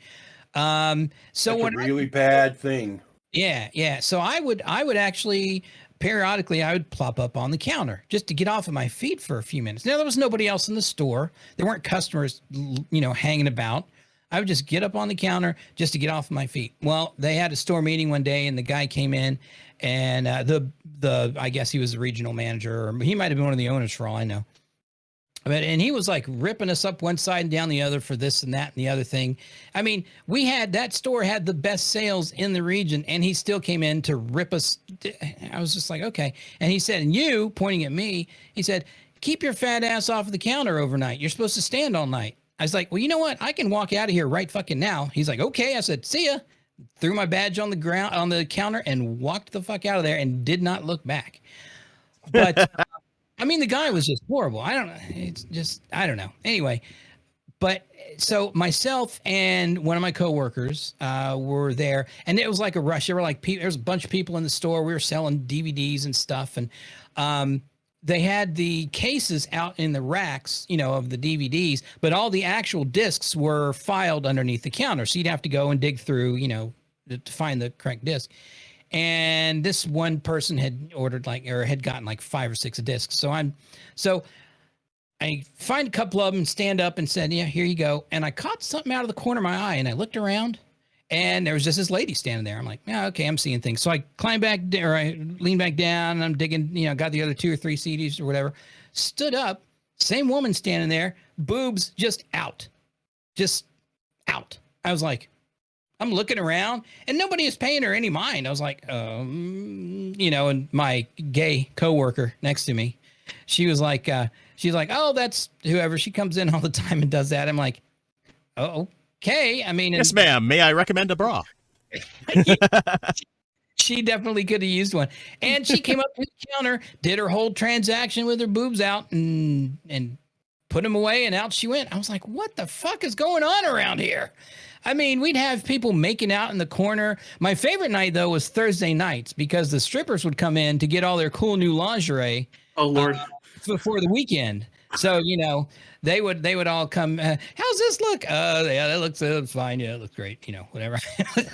[SPEAKER 4] So
[SPEAKER 1] that's a really bad thing.
[SPEAKER 4] Yeah. So I would actually. Periodically, I would plop up on the counter just to get off of my feet for a few minutes. Now, there was nobody else in the store. There weren't customers, hanging about. I would just get up on the counter just to get off of my feet. Well, they had a store meeting one day, and the guy came in, and I guess he was the regional manager, or he might have been one of the owners for all I know. And he was like ripping us up one side and down the other for this and that and the other thing. I mean, that store had the best sales in the region, and he still came in to rip us. I was just like, okay. And he said, and you, pointing at me, he said, keep your fat ass off of the counter overnight. You're supposed to stand all night. I was like, well, you know what? I can walk out of here right fucking now. He's like, okay. I said, see ya. Threw my badge on the ground, on the counter, and walked the fuck out of there and did not look back. But I mean, the guy was just horrible. I don't know. It's just, I don't know. Anyway, but so myself and one of my coworkers were there, and it was like a rush. There were like there was a bunch of people in the store. We were selling DVDs and stuff, and they had the cases out in the racks, of the DVDs, but all the actual discs were filed underneath the counter. So you'd have to go and dig through, to find the correct disc. And this one person had ordered had gotten like 5 or 6 discs. So I find a couple of them, stand up and said, yeah, here you go. And I caught something out of the corner of my eye, and I looked around, and there was just this lady standing there. I'm like, yeah, okay, I'm seeing things. So I climbed back, or I leaned back down, and I'm digging, got the other 2 or 3 CDs or whatever, stood up, same woman standing there, boobs just out. I was like, I'm looking around, and nobody is paying her any mind. I was like, and my gay coworker next to me, she's like, oh, that's whoever. She comes in all the time and does that. I'm like, oh, okay. I mean,
[SPEAKER 3] yes, ma'am. May I recommend a bra?
[SPEAKER 4] She definitely could have used one. And she came up to the counter, did her whole transaction with her boobs out, and put them away, and out she went. I was like, what the fuck is going on around here? I mean, we'd have people making out in the corner. My favorite night, though, was Thursday nights, because the strippers would come in to get all their cool new lingerie.
[SPEAKER 5] Oh, Lord.
[SPEAKER 4] Before the weekend. So, they would all come. How's this look? Yeah, that looks fine. Yeah, it looks great. Whatever.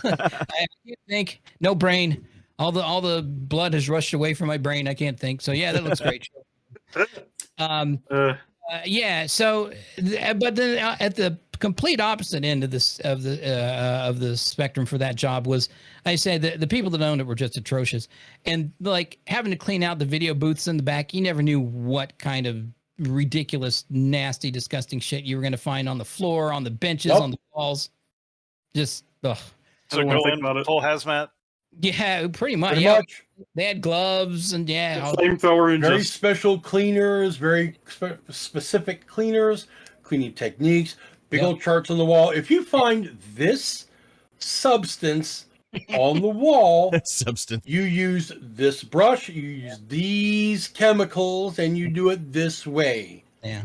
[SPEAKER 4] I can't think. No brain. All the blood has rushed away from my brain. I can't think. So yeah, that looks great. Yeah. So, but then at the complete opposite end of the spectrum for that job was, I said that the people that owned it were just atrocious, and like having to clean out the video booths in the back. You never knew what kind of ridiculous, nasty, disgusting shit you were going to find on the floor, on the benches, on the walls. Just ugh.
[SPEAKER 2] So go in full hazmat.
[SPEAKER 4] Yeah, pretty much. They had gloves and
[SPEAKER 5] flamethrower and
[SPEAKER 1] very special cleaners, very specific cleaners, cleaning techniques, big old charts on the wall. If you find this substance on the wall, you use this brush, you use these chemicals, and you do it this way.
[SPEAKER 4] Yeah.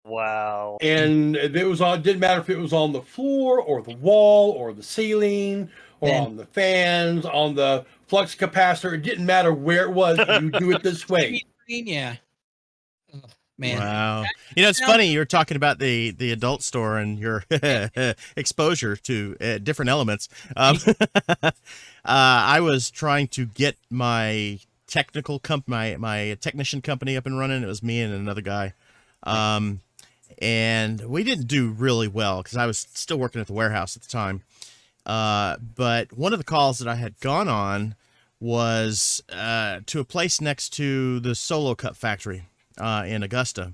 [SPEAKER 2] Wow.
[SPEAKER 1] And it didn't matter if it was on the floor or the wall or the ceiling or on the fans, on the flux capacitor. It didn't matter where it was. You do it this way.
[SPEAKER 4] Yeah. Oh, man.
[SPEAKER 3] Wow. It's funny. You were talking about the adult store and your exposure to different elements. I was trying to get my my technician company up and running. It was me and another guy. And we didn't do really well because I was still working at the warehouse at the time. But one of the calls that I had gone on was to a place next to the Solo Cup factory in Augusta.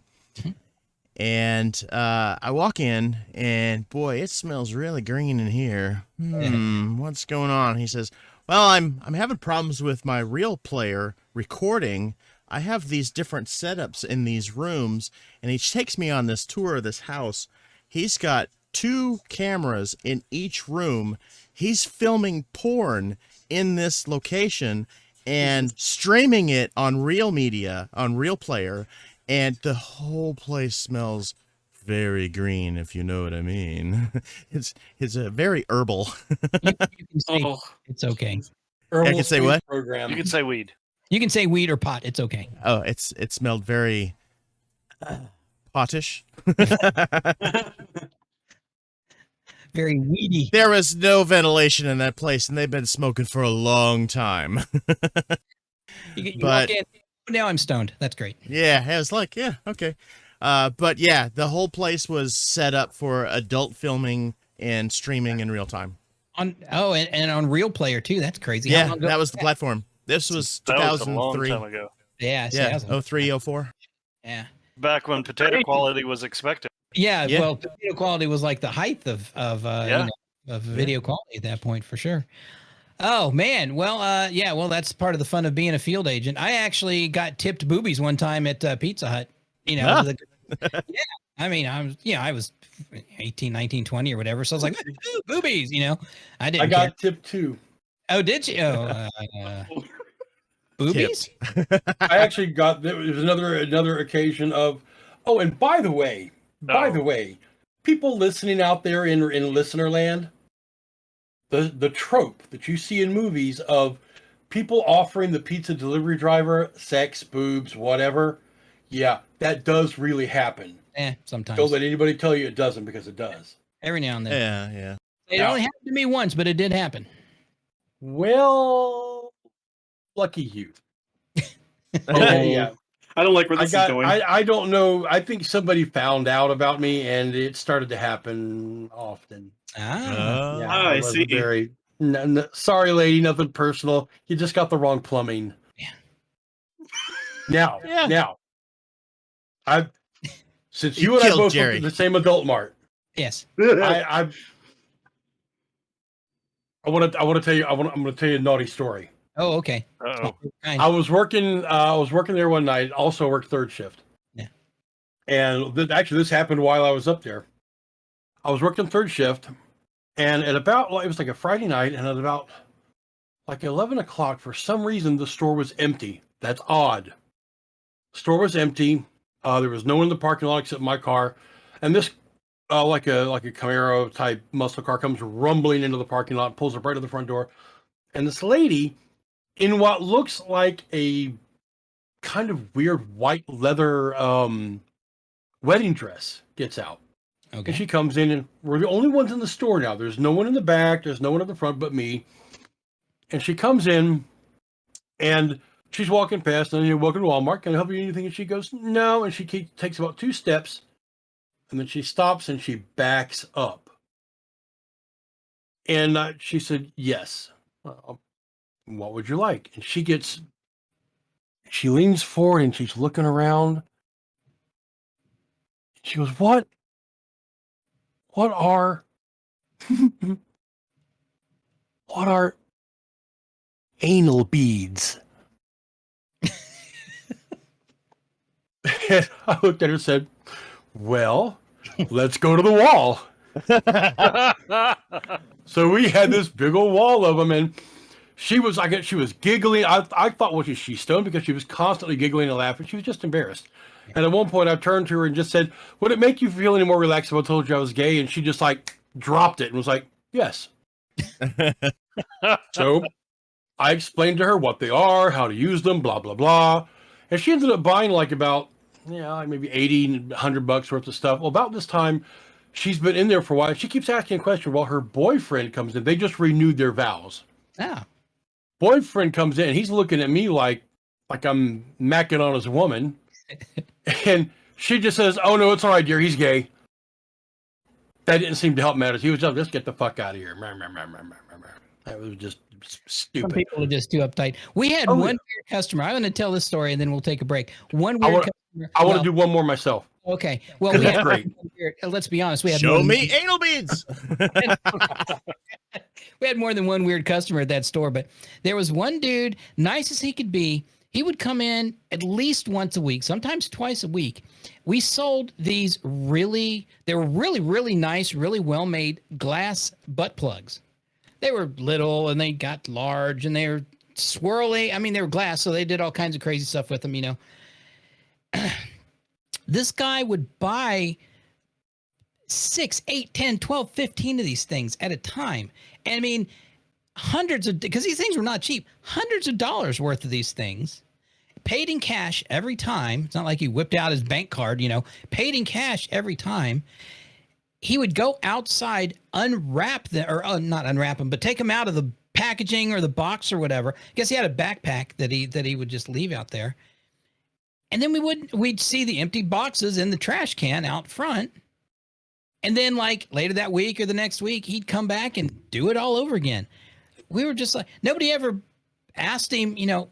[SPEAKER 3] And I walk in, and boy, it smells really green in here. What's going on? He says, well, I'm having problems with my real player recording. I have these different setups in these rooms, and he takes me on this tour of this house. He's got 2 cameras in each room. He's filming porn in this location and streaming it on Real Media, on Real Player, and the whole place smells very green, if you know what I mean. It's a very herbal.
[SPEAKER 4] You can say it's okay.
[SPEAKER 1] Herbal
[SPEAKER 3] I can say what?
[SPEAKER 1] Program.
[SPEAKER 2] You can say weed.
[SPEAKER 4] You can say weed or pot. It's okay.
[SPEAKER 3] Oh, it smelled very potish.
[SPEAKER 4] Very weedy.
[SPEAKER 3] There was no ventilation in that place, and they've been smoking for a long time.
[SPEAKER 4] You walk in, now I'm stoned. That's great.
[SPEAKER 3] Yeah, I was like, yeah, okay. But yeah, the whole place was set up for adult filming and streaming in real time.
[SPEAKER 4] And on Real Player too. That's crazy.
[SPEAKER 3] Yeah, that was the platform. This was 2003.
[SPEAKER 2] That was a long time ago.
[SPEAKER 4] Yeah,
[SPEAKER 3] yeah, 03, 04.
[SPEAKER 4] Yeah.
[SPEAKER 2] Back when potato quality was expected.
[SPEAKER 4] Yeah,
[SPEAKER 3] Yeah.
[SPEAKER 4] well, video quality was like the height of
[SPEAKER 2] Yeah.
[SPEAKER 4] of video quality at that point for sure. Oh man, well, yeah, well, that's part of the fun of being a field agent. I actually got tipped boobies one time at Pizza Hut. You know,
[SPEAKER 3] Ah.
[SPEAKER 4] yeah. I mean, I was 18, 19, 20 or whatever. So I was like, ooh, boobies. You know, I didn't.
[SPEAKER 1] I got
[SPEAKER 4] care.
[SPEAKER 1] tipped too.
[SPEAKER 4] Oh, did you? Oh, boobies.
[SPEAKER 1] I actually got there was another occasion of. Oh, and by the way, people listening out there in listener land, the trope that you see in movies of people offering the pizza delivery driver sex, boobs, whatever. Yeah, that does really happen.
[SPEAKER 4] Sometimes.
[SPEAKER 1] Don't let anybody tell you it doesn't, because it does.
[SPEAKER 4] Every now and then.
[SPEAKER 3] Yeah.
[SPEAKER 4] It only happened to me once, but it did happen.
[SPEAKER 1] Well, lucky you.
[SPEAKER 5] Oh,
[SPEAKER 1] Yeah.
[SPEAKER 5] I don't like where this is going.
[SPEAKER 1] I don't know. I think somebody found out about me, and it started to happen often. Yeah,
[SPEAKER 5] I
[SPEAKER 1] wasn't
[SPEAKER 5] see.
[SPEAKER 1] Very. Sorry, lady. Nothing personal. You just got the wrong plumbing.
[SPEAKER 4] Yeah.
[SPEAKER 1] Now, since
[SPEAKER 3] You
[SPEAKER 1] you and I
[SPEAKER 3] killed
[SPEAKER 1] both
[SPEAKER 3] Jerry.
[SPEAKER 1] worked at the same adult mart,
[SPEAKER 4] Yes.
[SPEAKER 1] I want to tell you. I'm going to tell you a naughty story.
[SPEAKER 4] Oh, okay.
[SPEAKER 2] Uh-oh.
[SPEAKER 1] I was working there one night. Also worked third shift.
[SPEAKER 4] Yeah.
[SPEAKER 1] And actually, this happened while I was up there. I was working third shift, and at about it was like a Friday night, and at about like 11 o'clock, for some reason, the store was empty. That's odd. The store was empty. There was no one in the parking lot except my car, and this like a Camaro type muscle car comes rumbling into the parking lot, pulls up right to the front door, and this lady, in what looks like a kind of weird white leather wedding dress, gets out.
[SPEAKER 4] Okay.
[SPEAKER 1] And she comes in, and we're the only ones in the store now. There's no one in the back. There's no one at the front but me. And she comes in, and she's walking past, and you're welcome to Walmart. Can I help you with anything? And she goes, no. And she takes about 2 steps, and then she stops and she backs up. And she said, yes. What would you like? And she leans forward and she's looking around. She goes, what are anal beads? And I looked at her and said, well, let's go to the wall. So we had this big old wall of them, and she was giggling. I thought, was she stoned? Because she was constantly giggling and laughing. She was just embarrassed. And at one point I turned to her and just said, would it make you feel any more relaxed if I told you I was gay? And she just like dropped it and was like, yes. So I explained to her what they are, how to use them, blah, blah, blah. And she ended up buying like about, maybe $80, $100 worth of stuff. Well, about this time, she's been in there for a while. She keeps asking a question while her boyfriend comes in. They just renewed their vows.
[SPEAKER 4] Ah.
[SPEAKER 1] Boyfriend comes in, and he's looking at me like I'm macking on his woman. And she just says, oh, no, it's all right, dear. He's gay. That didn't seem to help matters. He was just, let's get the fuck out of here. That was just stupid.
[SPEAKER 4] Some people are just too uptight. We had one weird customer. I'm going to tell this story, and then we'll take a break. One weird customer.
[SPEAKER 1] I want to do one more myself.
[SPEAKER 4] Okay. Well, we had
[SPEAKER 1] great.
[SPEAKER 4] Let's be honest. We had
[SPEAKER 3] Show me anal beads.
[SPEAKER 4] We had more than one weird customer at that store, but there was one dude, nice as he could be. He would come in at least once a week, sometimes twice a week. We sold these really nice, really well-made glass butt plugs. They were little and they got large and they were swirly. I mean, they were glass, so they did all kinds of crazy stuff with them, you know. This guy would buy 6, 8, 10, 12, 15 of these things at a time. And I mean, because these things were not cheap, hundreds of dollars worth of these things, paid in cash every time. It's not like he whipped out his bank card, you know, paid in cash every time. He would go outside, unwrap them, or not unwrap them, but take them out of the packaging or the box or whatever. I guess he had a backpack that he would just leave out there. And then we'd see the empty boxes in the trash can out front. And then like later that week or the next week, he'd come back and do it all over again. We were just like, nobody ever asked him, you know,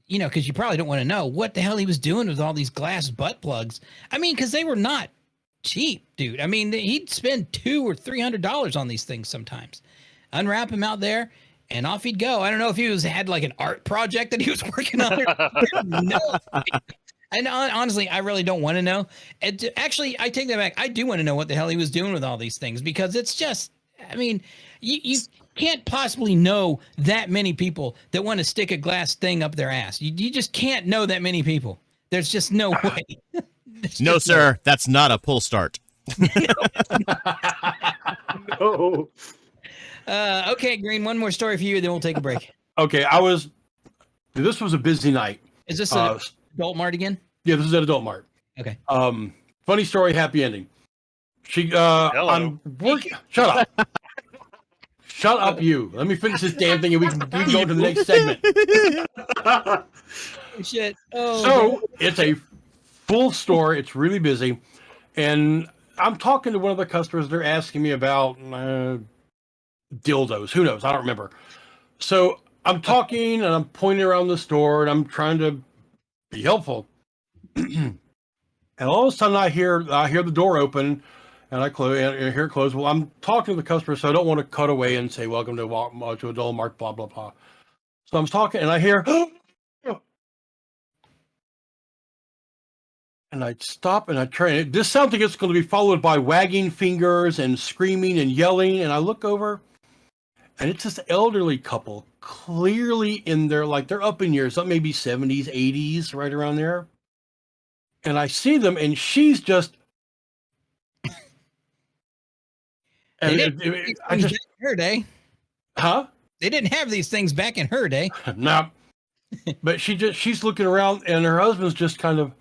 [SPEAKER 4] because you probably don't want to know what the hell he was doing with all these glass butt plugs. I mean, because they were not cheap, dude. I mean, he'd spend $200 or $300 on these things sometimes. Unwrap him out there, and off he'd go. I don't know if he had like an art project that he was working on. No. And honestly, I really don't want to know. And actually, I take that back. I do want to know what the hell he was doing with all these things, because it's just, I mean, you can't possibly know that many people that want to stick a glass thing up their ass. You just can't know that many people. There's just no way.
[SPEAKER 3] No, sir, that's not a pull start.
[SPEAKER 5] Oh,
[SPEAKER 4] Okay, Green, one more story for you, then we'll take a break.
[SPEAKER 1] Okay, this was a busy night.
[SPEAKER 4] Is this an Adult Mart again?
[SPEAKER 1] Yeah, this is at Adult Mart.
[SPEAKER 4] Okay.
[SPEAKER 1] Funny story, happy ending.
[SPEAKER 2] Hello.
[SPEAKER 1] I'm working. Shut up. Shut up, you. Let me finish this damn thing, and we can go to the next segment.
[SPEAKER 4] Oh, shit. Oh,
[SPEAKER 1] So it's a full store. It's really busy, and I'm talking to one of the customers. They're asking me about dildos. Who knows? I don't remember. So I'm talking, and I'm pointing around the store, and I'm trying to be helpful. And all of a sudden, I hear the door open, and I close, and I hear it close. Well, I'm talking to the customer, so I don't want to cut away and say, "Welcome to Adult Mart," blah blah blah. So I'm talking, and I hear, and I stop, and I turn. This sounds like it's going to be followed by wagging fingers and screaming and yelling. And I look over, and it's this elderly couple, clearly in their, like, they're up in years, maybe 70s, 80s, right around there. And I see them, and she's just.
[SPEAKER 4] they
[SPEAKER 1] And
[SPEAKER 4] didn't have these things back in her day.
[SPEAKER 1] huh?
[SPEAKER 4] They didn't have these things back in her day.
[SPEAKER 1] No. But she's looking around, and her husband's just kind of.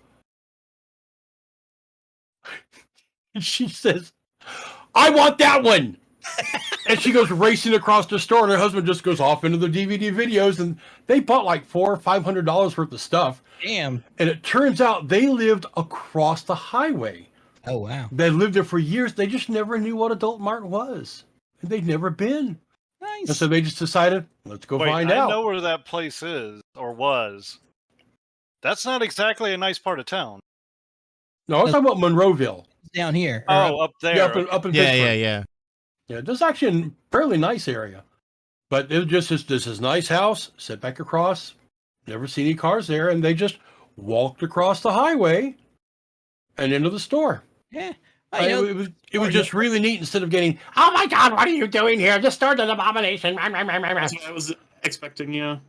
[SPEAKER 1] And she says, "I want that one." And she goes racing across the store, and her husband just goes off into the DVD videos, and they bought like $400 or $500 worth of stuff.
[SPEAKER 4] Damn.
[SPEAKER 1] And it turns out they lived across the highway.
[SPEAKER 4] Oh, wow.
[SPEAKER 1] They lived there for years. They just never knew what Adult Mart was. And they'd never been.
[SPEAKER 4] Nice.
[SPEAKER 1] And so they just decided, let's go find out.
[SPEAKER 2] I know where that place is, or was. That's not exactly a nice part of town.
[SPEAKER 1] No, I'm talking about Monroeville.
[SPEAKER 4] Down here.
[SPEAKER 2] Oh, up there.
[SPEAKER 1] Yeah, up in
[SPEAKER 3] Yeah,
[SPEAKER 1] Pittsburgh.
[SPEAKER 3] yeah.
[SPEAKER 1] Yeah, this is actually a fairly nice area. But it was just this is nice house, sit back across, never seen any cars there, and they just walked across the highway and into the store.
[SPEAKER 4] Yeah.
[SPEAKER 1] It was just really neat. Instead of getting, "Oh my God, what are you doing here? This store's an abomination."
[SPEAKER 5] that's what I was expecting. Yeah.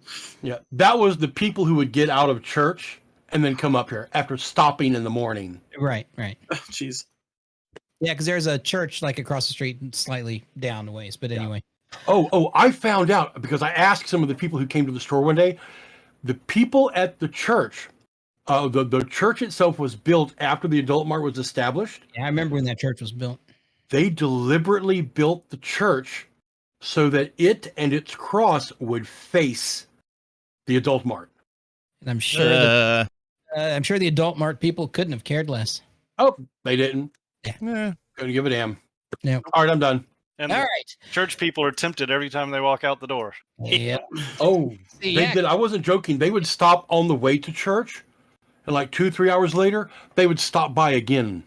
[SPEAKER 1] Yeah, that was the people who would get out of church and then come up here after stopping in the morning.
[SPEAKER 4] Right, right.
[SPEAKER 5] Oh, jeez.
[SPEAKER 4] Yeah, because there's a church like across the street, slightly down the ways. But anyway.
[SPEAKER 1] Oh, I found out because I asked some of the people who came to the store one day. The people at the church, the church itself was built after the Adult Mart was established.
[SPEAKER 4] Yeah, I remember when that church was built.
[SPEAKER 1] They deliberately built the church so that it and its cross would face the Adult Mart.
[SPEAKER 4] And I'm sure the Adult Mart people couldn't have cared less.
[SPEAKER 1] Oh, they didn't.
[SPEAKER 3] Yeah.
[SPEAKER 1] Couldn't give a damn.
[SPEAKER 4] No.
[SPEAKER 1] All right, I'm done.
[SPEAKER 2] And
[SPEAKER 4] All right.
[SPEAKER 2] church people are tempted every time they walk out the door.
[SPEAKER 4] Yep.
[SPEAKER 1] Oh,
[SPEAKER 4] See,
[SPEAKER 1] they
[SPEAKER 4] yeah.
[SPEAKER 1] did. I wasn't joking. They would stop on the way to church, and like 2-3 hours later, they would stop by again.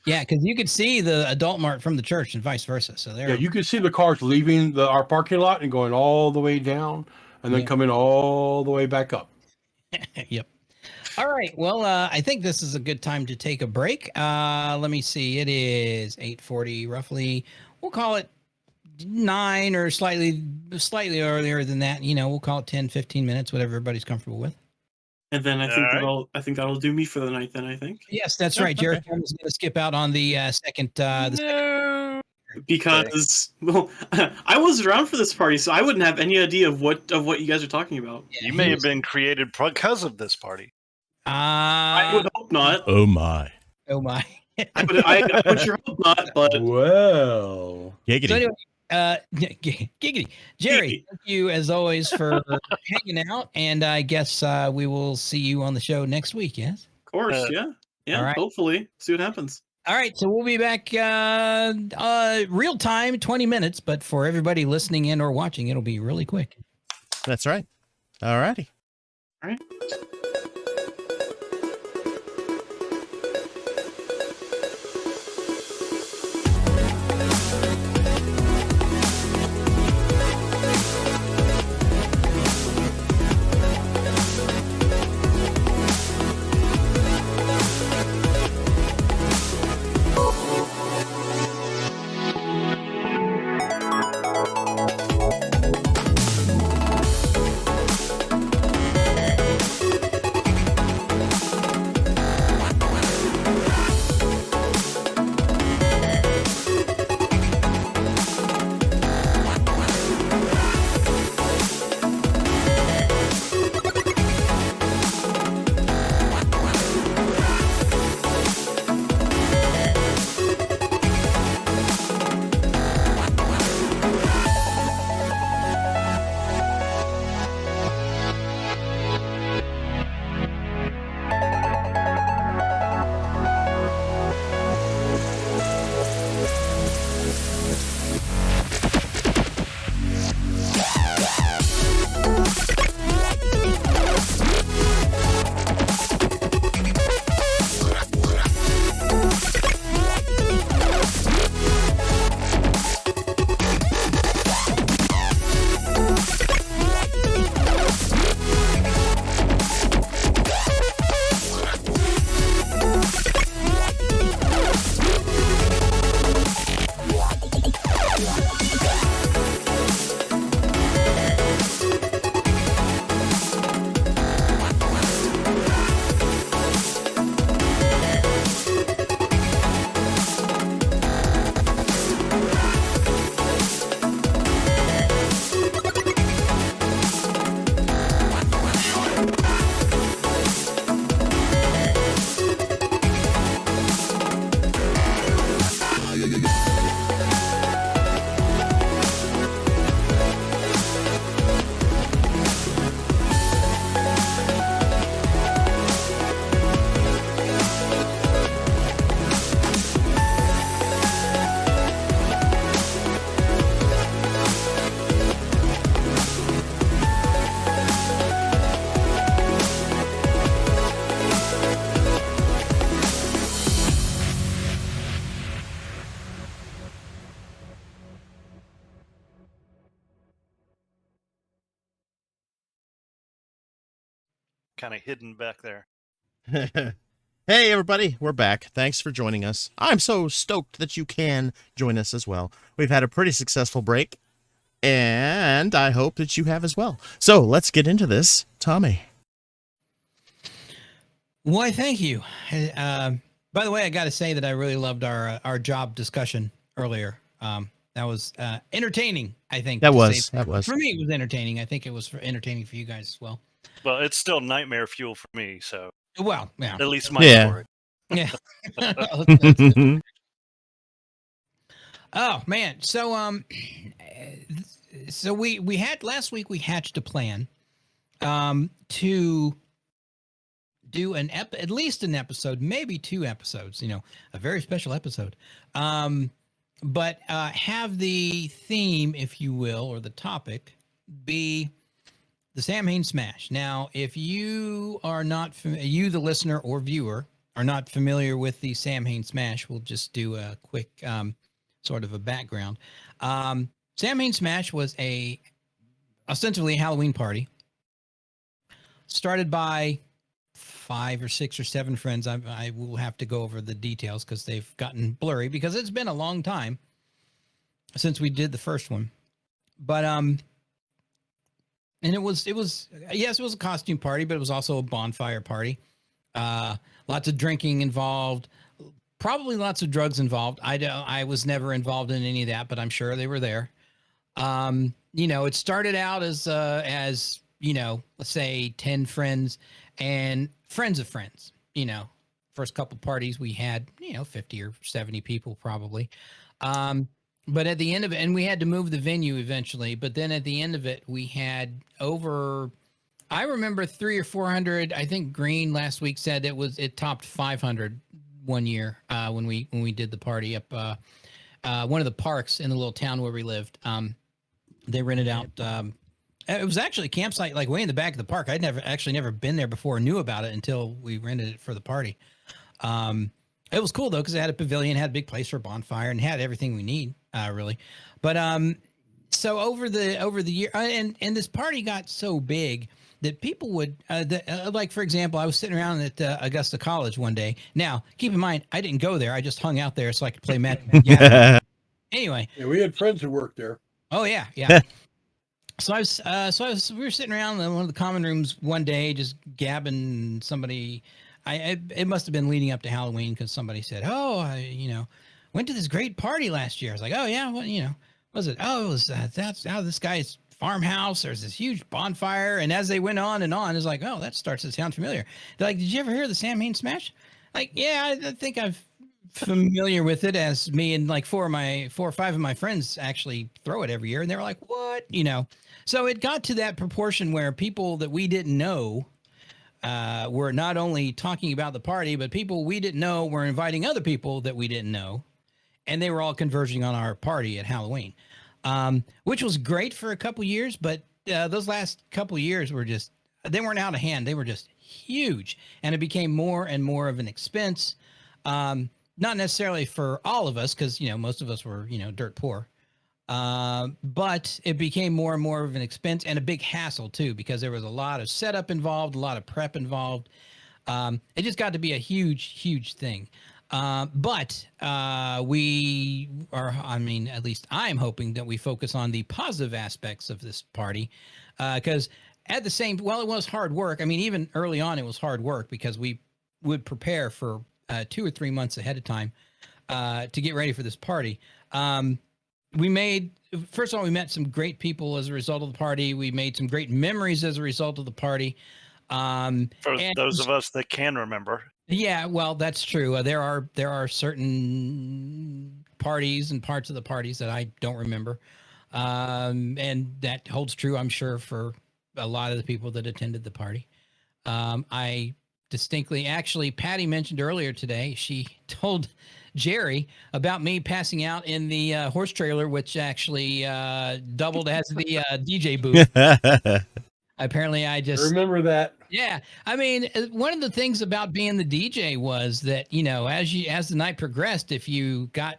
[SPEAKER 4] Yeah, because you could see the Adult Mart from the church and vice versa. So there.
[SPEAKER 1] Yeah, you could see the cars leaving our parking lot and going all the way down, and then
[SPEAKER 4] Yeah.
[SPEAKER 1] coming all the way back up.
[SPEAKER 4] Yep. All right. Well, I think this is a good time to take a break. Let me see. It is 8:40 roughly. We'll call it 9 or slightly earlier than that. We'll call it 10, 15 minutes, whatever everybody's comfortable with.
[SPEAKER 5] And then I
[SPEAKER 2] All
[SPEAKER 5] think that'll do me for the night. Then I think
[SPEAKER 4] Yes, that's
[SPEAKER 3] Oh,
[SPEAKER 4] right. Jared
[SPEAKER 3] okay.
[SPEAKER 4] Thomas is going to skip out on the second.
[SPEAKER 2] No.
[SPEAKER 5] because well, I was around for this party, so I wouldn't have any idea of what you guys are talking about.
[SPEAKER 2] You may have been created because of this party.
[SPEAKER 5] I would hope not.
[SPEAKER 3] Oh my.
[SPEAKER 4] Oh my.
[SPEAKER 5] I would sure hope not. But
[SPEAKER 1] Well,
[SPEAKER 3] Giggity.
[SPEAKER 4] So anyway, giggity. Jerry, thank you as always for hanging out, and I guess we will see you on the show next week. Yes.
[SPEAKER 5] of course, yeah.
[SPEAKER 4] all right.
[SPEAKER 5] Hopefully, see what happens.
[SPEAKER 4] All right, so we'll be back real time, 20 minutes, but for everybody listening in or watching, it'll be really quick.
[SPEAKER 3] That's right. All righty.
[SPEAKER 5] All right.
[SPEAKER 2] Kind of hidden back there.
[SPEAKER 3] Hey, everybody, we're back. Thanks for joining us. I'm so stoked that you can join us as well. We've had a pretty successful break, and I hope that you have as well. So let's get into this. Tommy.
[SPEAKER 4] Why, thank you. By the way, I got to say that I really loved our job discussion earlier. That was entertaining, I think.
[SPEAKER 3] That
[SPEAKER 4] to
[SPEAKER 3] was.
[SPEAKER 4] say.
[SPEAKER 3] That was.
[SPEAKER 4] For me, it was entertaining. I think it was entertaining for you guys as well.
[SPEAKER 2] Well, it's still nightmare fuel for me, so
[SPEAKER 4] Well, yeah.
[SPEAKER 2] at least my
[SPEAKER 3] Yeah.
[SPEAKER 2] story.
[SPEAKER 4] Yeah. Oh man. So we had last week we hatched a plan to do at least an episode, maybe 2 episodes, a very special episode. But have the theme, if you will, or the topic be the Samhain Smash. Now, if you are not you, the listener or viewer, are not familiar with the Samhain Smash, we'll just do a quick sort of a background. Samhain Smash was ostensibly a Halloween party started by 5 or 6 or 7 friends. I will have to go over the details because they've gotten blurry because it's been a long time since we did the first one. But and it was yes, it was a costume party, but it was also a bonfire party. Lots of drinking involved, probably lots of drugs involved. I was never involved in any of that, but I'm sure they were there. It started out as let's say 10 friends and friends of friends. First couple parties we had, 50 or 70 people probably. But at the end of it, and we had to move the venue eventually, but then at the end of it, we had I remember 300 or 400. I think Green last week said it topped 500 one year when we did the party up one of the parks in the little town where we lived. They rented out It was actually a campsite like way in the back of the park. I'd never been there before, knew about it until we rented it for the party. It was cool though because it had a pavilion, had a big place for a bonfire, and had everything we need, really. But so over the year, and this party got so big that people would like, for example, I was sitting around at Augusta College one day. Now, keep in mind, I didn't go there. I just hung out there so I could play Magic. Yeah. Anyway.
[SPEAKER 1] Yeah, we had friends who worked there.
[SPEAKER 4] Oh yeah. So we were sitting around in one of the common rooms one day, just gabbing. Somebody, it must have been leading up to Halloween because somebody said, "Oh, I went to this great party last year." I was like, "Oh yeah, what was it? Oh, it was that's out of this guy's farmhouse. There's this huge bonfire." And as they went on and on, it's like, "Oh, that starts to sound familiar." They're like, "Did you ever hear the Samhain Smash?" Like, yeah, I think I've familiar with it, as me and like four or five of my friends actually throw it every year, and they were like, "What?" So it got to that proportion where people that we didn't know were not only talking about the party, but people we didn't know were inviting other people that we didn't know, and they were all converging on our party at Halloween, which was great for a couple years. But those last couple years were just, they weren't out of hand. They were just huge, and it became more and more of an expense. Not necessarily for all of us, because most of us were dirt poor. But it became more and more of an expense and a big hassle too, because there was a lot of setup involved, a lot of prep involved. It just got to be a huge thing. But we are, at least I'm hoping that we focus on the positive aspects of this party. Because at the same, well, it was hard work. Even early on, it was hard work because we would prepare for 2 or 3 months ahead of time to get ready for this party. First of all, we met some great people as a result of the party. We made some great memories as a result of the party.
[SPEAKER 2] For those of us that can remember.
[SPEAKER 4] Yeah, well, that's true. There are certain parties and parts of the parties that I don't remember. And that holds true, I'm sure, for a lot of the people that attended the party. I distinctly, actually, Patty mentioned earlier today, she told Jerry about me passing out in the horse trailer, which actually doubled as the DJ booth. Apparently, I
[SPEAKER 1] remember that.
[SPEAKER 4] Yeah, one of the things about being the DJ was that as the night progressed, if you got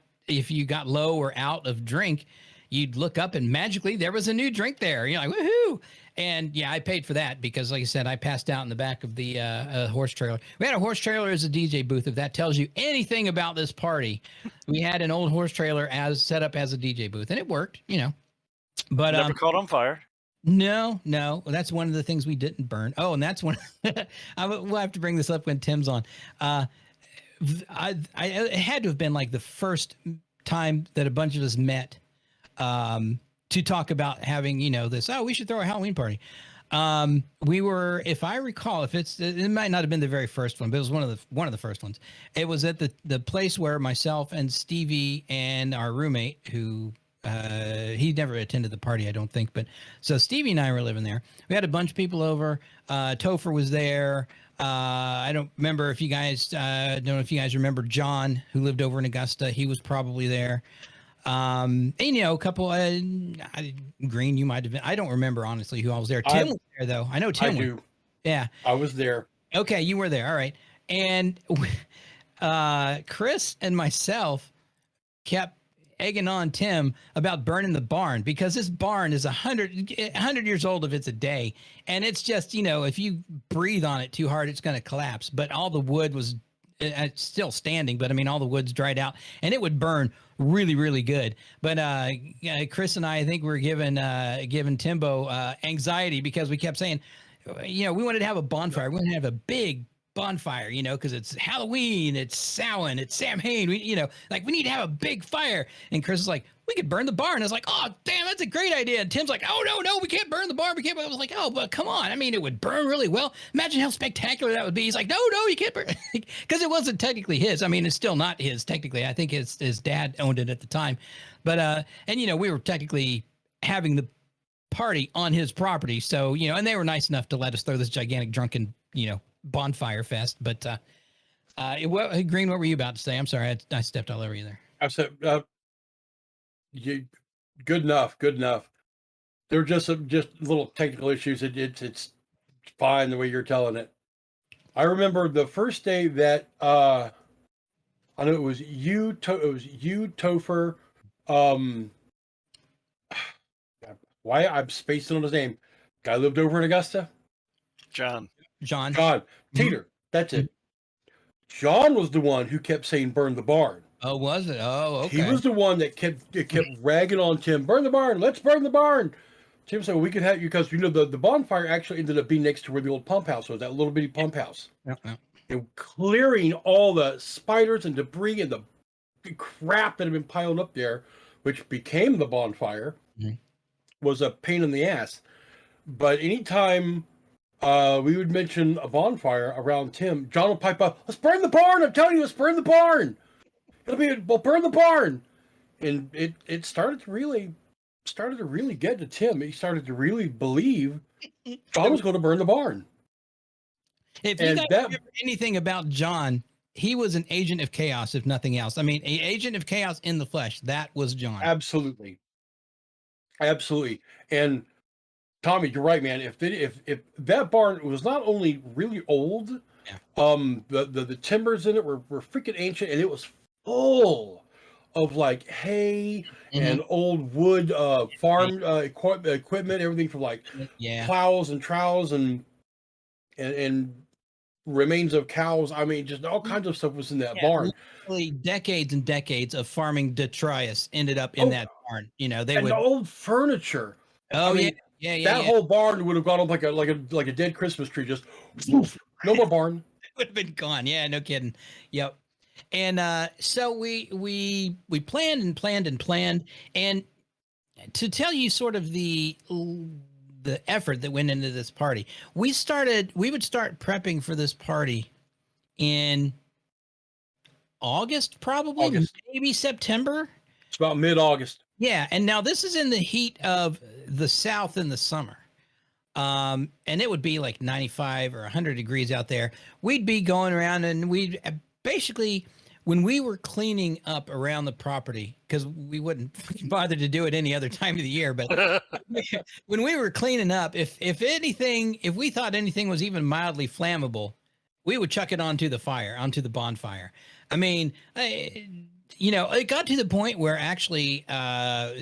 [SPEAKER 4] low or out of drink, you'd look up and magically there was a new drink there. You're like, woohoo! And yeah, I paid for that because, like I said, I passed out in the back of the horse trailer. We had a horse trailer as a DJ booth. If that tells you anything about this party, we had an old horse trailer as set up as a DJ booth, and it worked. But
[SPEAKER 2] never caught on fire.
[SPEAKER 4] No, that's one of the things we didn't burn. Oh, and that's one. We'll have to bring this up when Tim's on. It had to have been like the first time that a bunch of us met to talk about having, this. Oh, we should throw a Halloween party. We were, if I recall, it might not have been the very first one, but it was one of the first ones. It was at the place where myself and Stevie and our roommate, who he never attended the party, I don't think, but so Stevie and I were living there. We had a bunch of people over. Topher was there. I don't remember if you guys don't know if you guys remember John, who lived over in Augusta. He was probably there. And a couple Green, you might have been. I don't remember honestly who I was there. Tim was there though. I know Tim.
[SPEAKER 1] I do.
[SPEAKER 4] Yeah,
[SPEAKER 1] I was there.
[SPEAKER 4] Okay, you were there. All right. And Chris and myself kept egging on Tim about burning the barn, because this barn is 100 years old if it's a day, and it's just if you breathe on it too hard, it's going to collapse. But all the wood was still standing, but all the wood's dried out, and it would burn really good. But Chris and I think we were giving Timbo anxiety because we kept saying, we wanted to have a bonfire. We wanted to have a big bonfire, because it's Halloween, it's Samhain, it's Samhain. We need to have a big fire. And Chris was like, we could burn the barn. I was like, oh, damn, that's a great idea. And Tim's like, oh, no, we can't burn the barn. We can't. I was like, oh, but come on. It would burn really well. Imagine how spectacular that would be. He's like, no, you can't burn. Because it wasn't technically his. It's still not his technically. I think his dad owned it at the time. But, we were technically having the party on his property. So, and they were nice enough to let us throw this gigantic drunken, bonfire fest. But Green, what were you about to say? I'm sorry, I stepped all over you there.
[SPEAKER 1] I said, good enough. There were just little technical issues. It's fine the way you're telling it. I remember the first day that I know it was you, Topher. Why I'm spacing on his name. Guy lived over in Augusta.
[SPEAKER 2] John.
[SPEAKER 4] John.
[SPEAKER 1] John Teeter. That's it. John was the one who kept saying burn the barn.
[SPEAKER 4] Oh, was it? Oh, okay.
[SPEAKER 1] He was the one that kept ragging on Tim. Burn the barn. Let's burn the barn. Tim said we could have you because the bonfire actually ended up being next to where the old pump house was, that little bitty pump house.
[SPEAKER 4] Yeah.
[SPEAKER 1] And clearing all the spiders and debris and the crap that had been piled up there, which became the bonfire, was a pain in the ass. But anytime we would mention a bonfire around Tim, John would pipe up, let's burn the barn. I'm telling you, let's burn the barn. We'll burn the barn. And it started to really get to Tim. He started to really believe John was going to burn the barn.
[SPEAKER 4] If you guys remember anything about John, he was an agent of chaos, if nothing else. I mean, an agent of chaos in the flesh. That was John.
[SPEAKER 1] Absolutely. And Tommy, you're right, man. If that barn was not only really old, the timbers in it were freaking ancient, and it was full of like hay and old wood farm equipment, everything from like plows and trowels and remains of cows. I mean, just all kinds of stuff was in that barn.
[SPEAKER 4] Literally decades and decades of farming detritus ended up in that barn. You know,
[SPEAKER 1] the old furniture.
[SPEAKER 4] Oh,
[SPEAKER 1] I mean, that whole barn would have gone up like a dead Christmas tree. Just no more barn.
[SPEAKER 4] It would have been gone. Yeah, no kidding. Yep. And so we planned and planned and planned. And to tell you sort of the effort that went into this party, we would start prepping for this party in August, probably maybe September.
[SPEAKER 1] It's about mid-August.
[SPEAKER 4] Yeah, and now this is in the heat of the South in the summer. And it would be like 95 or 100 degrees out there. We'd be going around and we'd basically, when we were cleaning up around the property, because we wouldn't bother to do it any other time of the year, but when we were cleaning up, if we thought anything was even mildly flammable, we would chuck it onto the bonfire. I mean, it got to the point where actually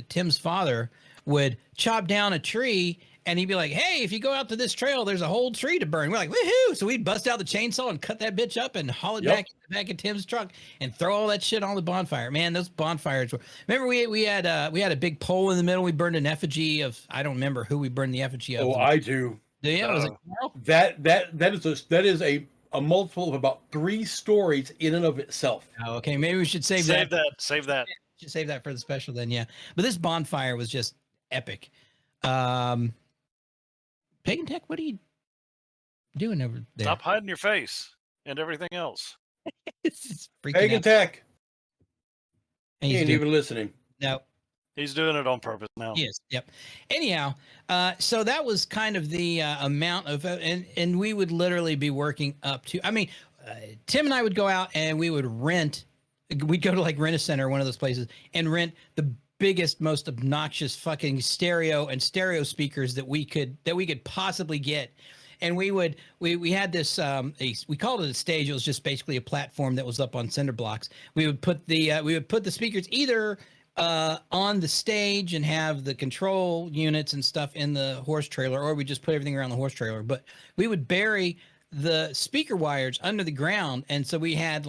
[SPEAKER 4] Tim's father would chop down a tree and he'd be like, hey, if you go out to this trail, there's a whole tree to burn. We're like, woohoo. So we'd bust out the chainsaw and cut that bitch up and haul it back in Tim's truck and throw all that shit on the bonfire. Man, those bonfires were, remember we had a big pole in the middle. We burned an effigy of, I don't remember who we burned the effigy of.
[SPEAKER 1] Oh, I do.
[SPEAKER 4] Yeah, was it Carl?
[SPEAKER 1] That is a multiple of about 3 stories in and of itself.
[SPEAKER 4] Oh, okay. Maybe we should save
[SPEAKER 2] that.
[SPEAKER 4] Save that. Should save that for the special then. Yeah. But this bonfire was just epic. Pagan Tech, what are you doing over there?
[SPEAKER 2] Stop hiding your face and everything else.
[SPEAKER 4] It's freaking
[SPEAKER 1] Pagan
[SPEAKER 4] out.
[SPEAKER 1] Tech.
[SPEAKER 4] And
[SPEAKER 1] He ain't even listening.
[SPEAKER 4] No.
[SPEAKER 2] He's doing it on purpose now.
[SPEAKER 4] Yes. Yep. Anyhow, so that was kind of the amount of, and we would literally be working up to, I mean, Tim and I would go out and we would we'd go to like Rent-A-Center, one of those places, and rent the biggest, most obnoxious fucking stereo speakers that we could possibly get. And we had this we called it a stage. It was just basically a platform that was up on cinder blocks. We would put the speakers either on the stage and have the control units and stuff in the horse trailer, or we just put everything around the horse trailer. But we would bury the speaker wires under the ground, and so we had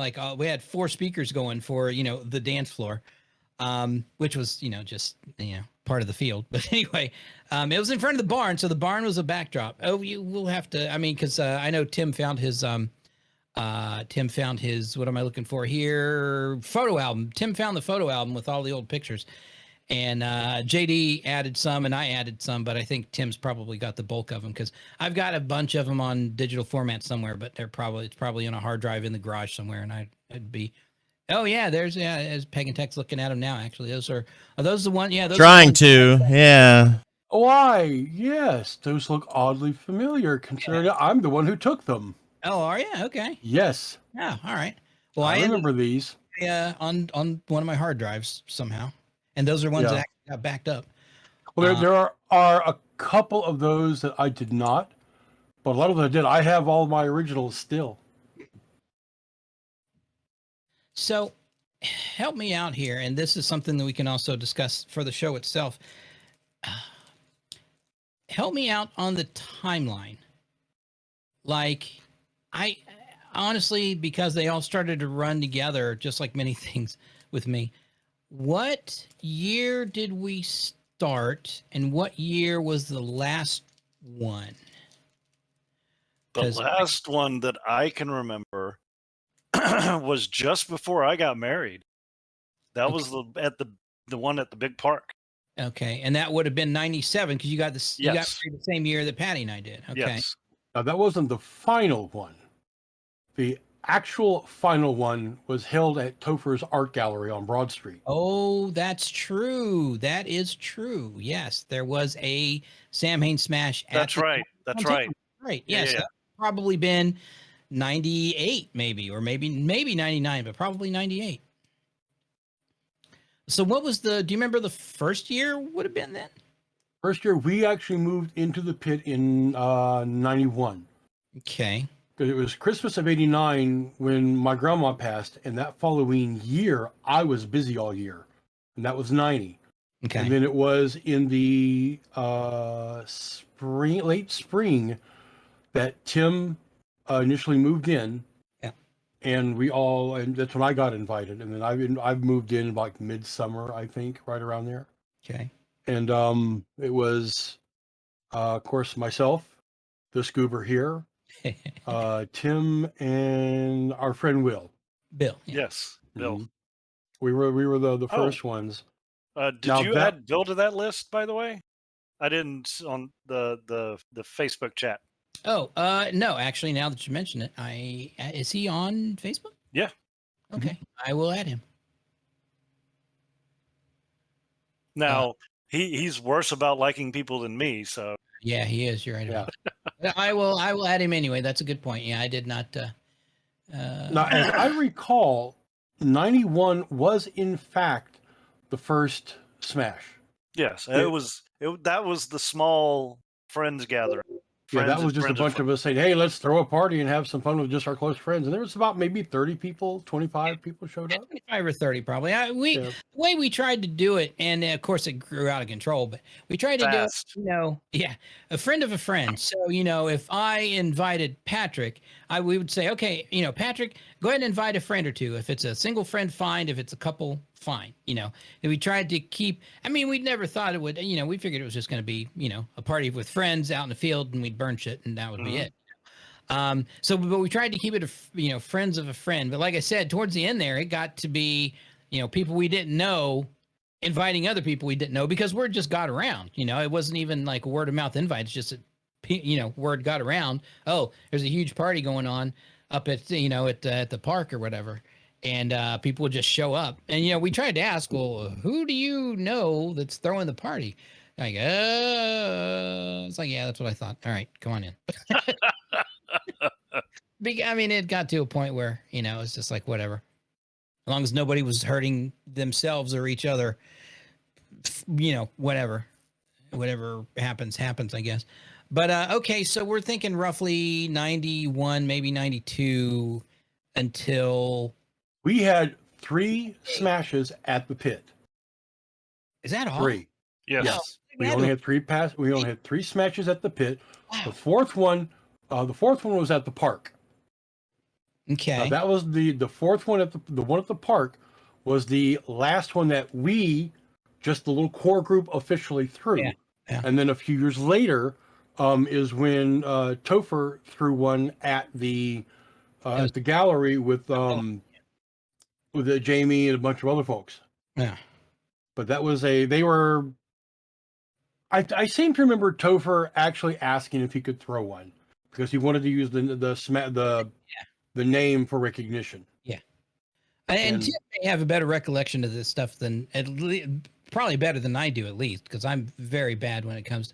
[SPEAKER 4] 4 speakers going for the dance floor, which was just part of the field. But anyway, it was in front of the barn, so the barn was a backdrop. Oh, you will have to. I mean, because I know Tim found his what am I looking for here? Photo album. Tim found the photo album with all the old pictures, and JD added some and I added some, but I think Tim's probably got the bulk of them because I've got a bunch of them on digital format somewhere, but it's probably on a hard drive in the garage somewhere, and I'd be. Oh yeah, as Pagan Tech's looking at them now. Actually, are those the one? Yeah, those
[SPEAKER 3] trying to. Yeah.
[SPEAKER 1] Why? Yes, those look oddly familiar. Considering I'm the one who took them.
[SPEAKER 4] Oh, are you? Okay.
[SPEAKER 1] Yes.
[SPEAKER 4] Yeah. All right. Well,
[SPEAKER 1] I remember these.
[SPEAKER 4] Yeah, on one of my hard drives somehow, and those are ones that actually got backed up.
[SPEAKER 1] Well, there are a couple of those that I did not, but a lot of them I did. I have all my originals still.
[SPEAKER 4] So help me out here, and this is something that we can also discuss for the show itself. Help me out on the timeline. Like, I honestly, because they all started to run together, just like many things with me. What year did we start, and what year was the last one?
[SPEAKER 2] The
[SPEAKER 4] 'Cause-
[SPEAKER 2] last one that I can remember was just before I got married. That was the one at the big park.
[SPEAKER 4] Okay, and that would have been 97 because you got this. You got
[SPEAKER 2] Yes.
[SPEAKER 4] married the same year that Patty and I did. Okay.
[SPEAKER 2] Yes.
[SPEAKER 1] Now, that wasn't the final one. The actual final one was held at Topher's Art Gallery on Broad Street.
[SPEAKER 4] Oh, that's true. That is true. Yes, there was a Samhain Smash.
[SPEAKER 2] That's right. That's right.
[SPEAKER 4] Right.
[SPEAKER 2] Yeah,
[SPEAKER 4] Yes,
[SPEAKER 2] yeah.
[SPEAKER 4] that's probably been 98, maybe, or maybe 99, but probably 98. So, what was the? Do you remember the first year would have been then?
[SPEAKER 1] First year, we actually moved into the pit in 91.
[SPEAKER 4] Okay.
[SPEAKER 1] Because it was Christmas of 89 when my grandma passed, and that following year, I was busy all year. And that was 90.
[SPEAKER 4] Okay.
[SPEAKER 1] And then it was in the late spring, that Tim initially moved in.
[SPEAKER 4] Yeah.
[SPEAKER 1] And that's when I got invited. And then I've moved in like midsummer, I think, right around there.
[SPEAKER 4] Okay.
[SPEAKER 1] And it was, of course, myself, the Scoober here, Tim, and our friend Will.
[SPEAKER 4] Bill. Yeah.
[SPEAKER 2] Yes. Bill.
[SPEAKER 1] Mhm. We were the
[SPEAKER 2] Oh.
[SPEAKER 1] first ones.
[SPEAKER 2] Did
[SPEAKER 1] Now
[SPEAKER 2] you
[SPEAKER 1] that-
[SPEAKER 2] add Bill to that list, by the way? I didn't on the Facebook chat.
[SPEAKER 4] Oh, no, actually, now that you mention it, is he on Facebook?
[SPEAKER 2] Yeah.
[SPEAKER 4] Okay, I will add him.
[SPEAKER 2] Now he's worse about liking people than me. So
[SPEAKER 4] Yeah, he is. You're right about that. I will add him anyway. That's a good point. Yeah, I did not.
[SPEAKER 1] Now, as I recall, 91 was in fact the first Smash.
[SPEAKER 2] yes,
[SPEAKER 1] Yeah.
[SPEAKER 2] that was the small friends gathering.
[SPEAKER 1] Yeah, that
[SPEAKER 2] Friends
[SPEAKER 1] was
[SPEAKER 2] and
[SPEAKER 1] just a
[SPEAKER 2] friends
[SPEAKER 1] bunch of us saying, hey, let's throw a party and have some fun with just our close friends. And there was about maybe 30 people, 25 people showed up.
[SPEAKER 4] 25 or 30 probably.
[SPEAKER 1] Yeah.
[SPEAKER 4] The way we tried to do it, and of course it grew out of control, but we tried to
[SPEAKER 2] Fast.
[SPEAKER 4] do it, a friend of a friend. So, if I invited Patrick, we would say, okay, Patrick, go ahead and invite a friend or two. If it's a single friend, fine. If it's a couple, fine. And we tried to keep, we never thought it would, we figured it was just going to be, a party with friends out in the field and we'd burn shit and that would be it. But we tried to keep it, friends of a friend. But like I said, towards the end there, it got to be, people we didn't know inviting other people we didn't know because word just got around. It wasn't even like a word of mouth invite. It's just that, word got around. Oh, there's a huge party going on up at, at the park or whatever. And people would just show up. And, we tried to ask, well, who do you know that's throwing the party? Like, it's like, yeah, that's what I thought. All right, come on in. It got to a point where, it's just like, whatever. As long as nobody was hurting themselves or each other, whatever happens, I guess. But, okay, so we're thinking roughly 91, maybe 92 until...
[SPEAKER 1] We had 3 smashes at the pit.
[SPEAKER 4] Is that all?
[SPEAKER 1] 3.
[SPEAKER 2] Yes.
[SPEAKER 1] Yes.
[SPEAKER 4] We
[SPEAKER 1] We
[SPEAKER 4] had
[SPEAKER 1] only
[SPEAKER 4] a-
[SPEAKER 1] had 3 We only had 3 smashes at the pit.
[SPEAKER 4] Wow.
[SPEAKER 1] The fourth one was at the park.
[SPEAKER 4] Okay.
[SPEAKER 1] That was the fourth one at the one at the park was the last one that we, just the little core group, officially threw.
[SPEAKER 4] Yeah, yeah.
[SPEAKER 1] And then a few years later, is when Topher threw one at the gallery with Jamie and a bunch of other folks.
[SPEAKER 4] Yeah.
[SPEAKER 1] But that was they were. I seem to remember Topher actually asking if he could throw one because he wanted to use the name for recognition.
[SPEAKER 4] And Tim may have a better recollection of this stuff than probably better than I do, at least, because I'm very bad when it comes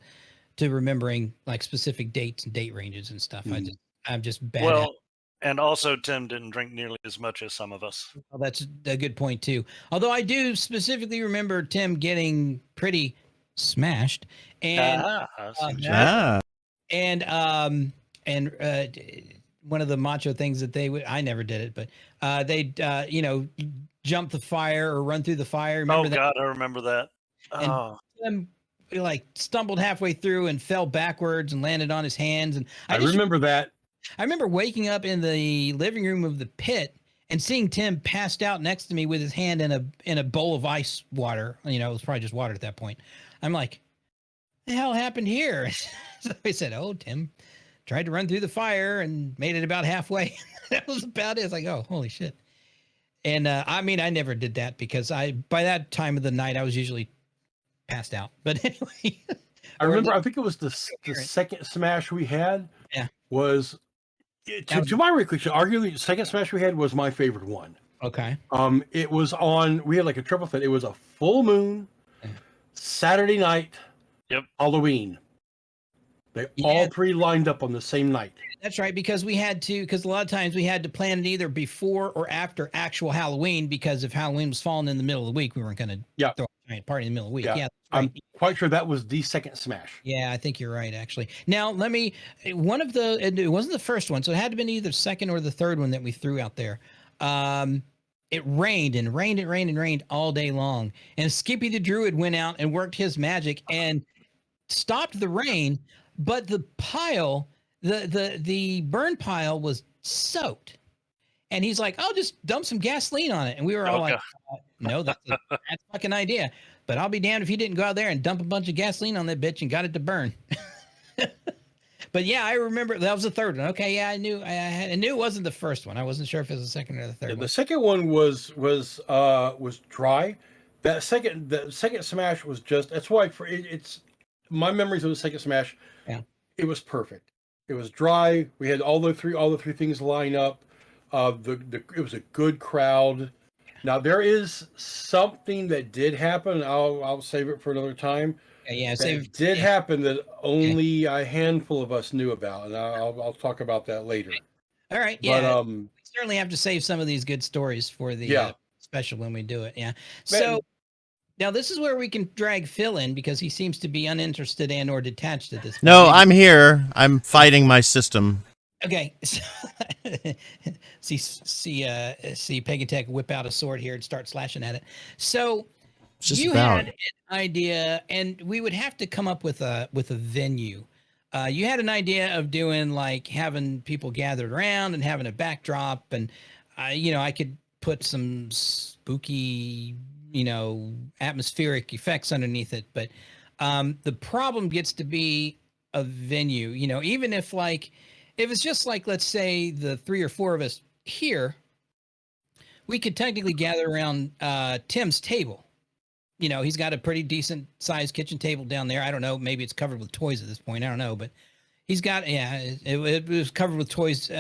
[SPEAKER 4] to remembering like specific dates and date ranges and stuff.
[SPEAKER 1] Mhm.
[SPEAKER 4] I'm just bad.
[SPEAKER 2] Well, and also Tim didn't drink nearly as much as some of us.
[SPEAKER 4] That's a good point too. Although I do specifically remember Tim getting pretty smashed, and
[SPEAKER 2] I see what you did.
[SPEAKER 3] Ah,
[SPEAKER 4] and one of the macho things that they would, I never did it, but they'd jump the fire or run through the fire. Remember
[SPEAKER 2] Oh
[SPEAKER 4] that?
[SPEAKER 2] God, I remember that.
[SPEAKER 4] And
[SPEAKER 2] Oh,
[SPEAKER 4] Tim like stumbled halfway through and fell backwards and landed on his hands. And
[SPEAKER 1] I remember that.
[SPEAKER 4] I remember waking up in the living room of the pit and seeing Tim passed out next to me with his hand in a bowl of ice water. It was probably just water at that point. I'm like, the hell happened here? So I said, "Oh, Tim tried to run through the fire and made it about halfway." That was about it. It's like, oh, holy shit. And I never did that because by that time of the night I was usually passed out. But anyway,
[SPEAKER 1] I
[SPEAKER 4] Or
[SPEAKER 1] remember.
[SPEAKER 4] the-
[SPEAKER 1] I think it was the second Smash we had.
[SPEAKER 4] Yeah.
[SPEAKER 1] Was to my recollection, arguably the second Smash we had was my favorite one.
[SPEAKER 4] okay.
[SPEAKER 1] It was on. We had like a triple threat. It was a full moon,
[SPEAKER 4] Yeah.
[SPEAKER 1] Saturday night,
[SPEAKER 2] Yep.
[SPEAKER 1] Halloween. They
[SPEAKER 4] Yeah.
[SPEAKER 1] all three lined up on the same night.
[SPEAKER 4] That's right, because a lot of times we had to plan it either before or after actual Halloween, because if Halloween was falling in the middle of the week, we weren't going to throw a giant party in the middle of the week.
[SPEAKER 1] Yeah.
[SPEAKER 4] Yeah, that's right.
[SPEAKER 1] I'm quite sure that was the second Smash.
[SPEAKER 4] Yeah, I think you're right, actually. Now, it wasn't the first one, so it had to have been either second or the third one that we threw out there. It rained and rained and rained and rained all day long. And Skippy the Druid went out and worked his magic and stopped the rain, but the pile, the burn pile was soaked. And he's like, "I'll just dump some gasoline on it." And we were all like, "No, that's a fucking idea. But I'll be damned if he didn't go out there and dump a bunch of gasoline on that bitch and got it to burn." But yeah, I remember that was the third one. Okay, yeah, I knew it wasn't the first one. I wasn't sure if it was the second or the third
[SPEAKER 1] Yeah,
[SPEAKER 4] one.
[SPEAKER 1] the second one was dry. The second Smash was just. That's why it's my memories of the second Smash.
[SPEAKER 4] Yeah.
[SPEAKER 1] It was perfect. It was dry. We had all the three things line up. It was a good crowd. Now there is something that did happen. I'll save it for another time.
[SPEAKER 4] Yeah,
[SPEAKER 1] It did happen that only a handful of us knew about, and I'll talk about that later.
[SPEAKER 4] All right, yeah.
[SPEAKER 1] But
[SPEAKER 4] We certainly have to save some of these good stories for the special when we do it. Yeah. So now this is where we can drag Phil in, because he seems to be uninterested and or detached at this point.
[SPEAKER 3] no, I'm here. I'm fighting my system.
[SPEAKER 4] Okay. So, see Peg and Tech whip out a sword here and start slashing at it. So
[SPEAKER 3] It's just
[SPEAKER 4] you
[SPEAKER 3] about.
[SPEAKER 4] had an idea, and we would have to come up with a venue. You had an idea of doing like having people gathered around and having a backdrop, and I could put some spooky, atmospheric effects underneath it. But the problem gets to be a venue. Even if it's just like, let's say the 3 or 4 of us here, we could technically gather around Tim's table. He's got a pretty decent sized kitchen table down there. I don't know. Maybe it's covered with toys at this point. I don't know, but he's got, it was covered with toys.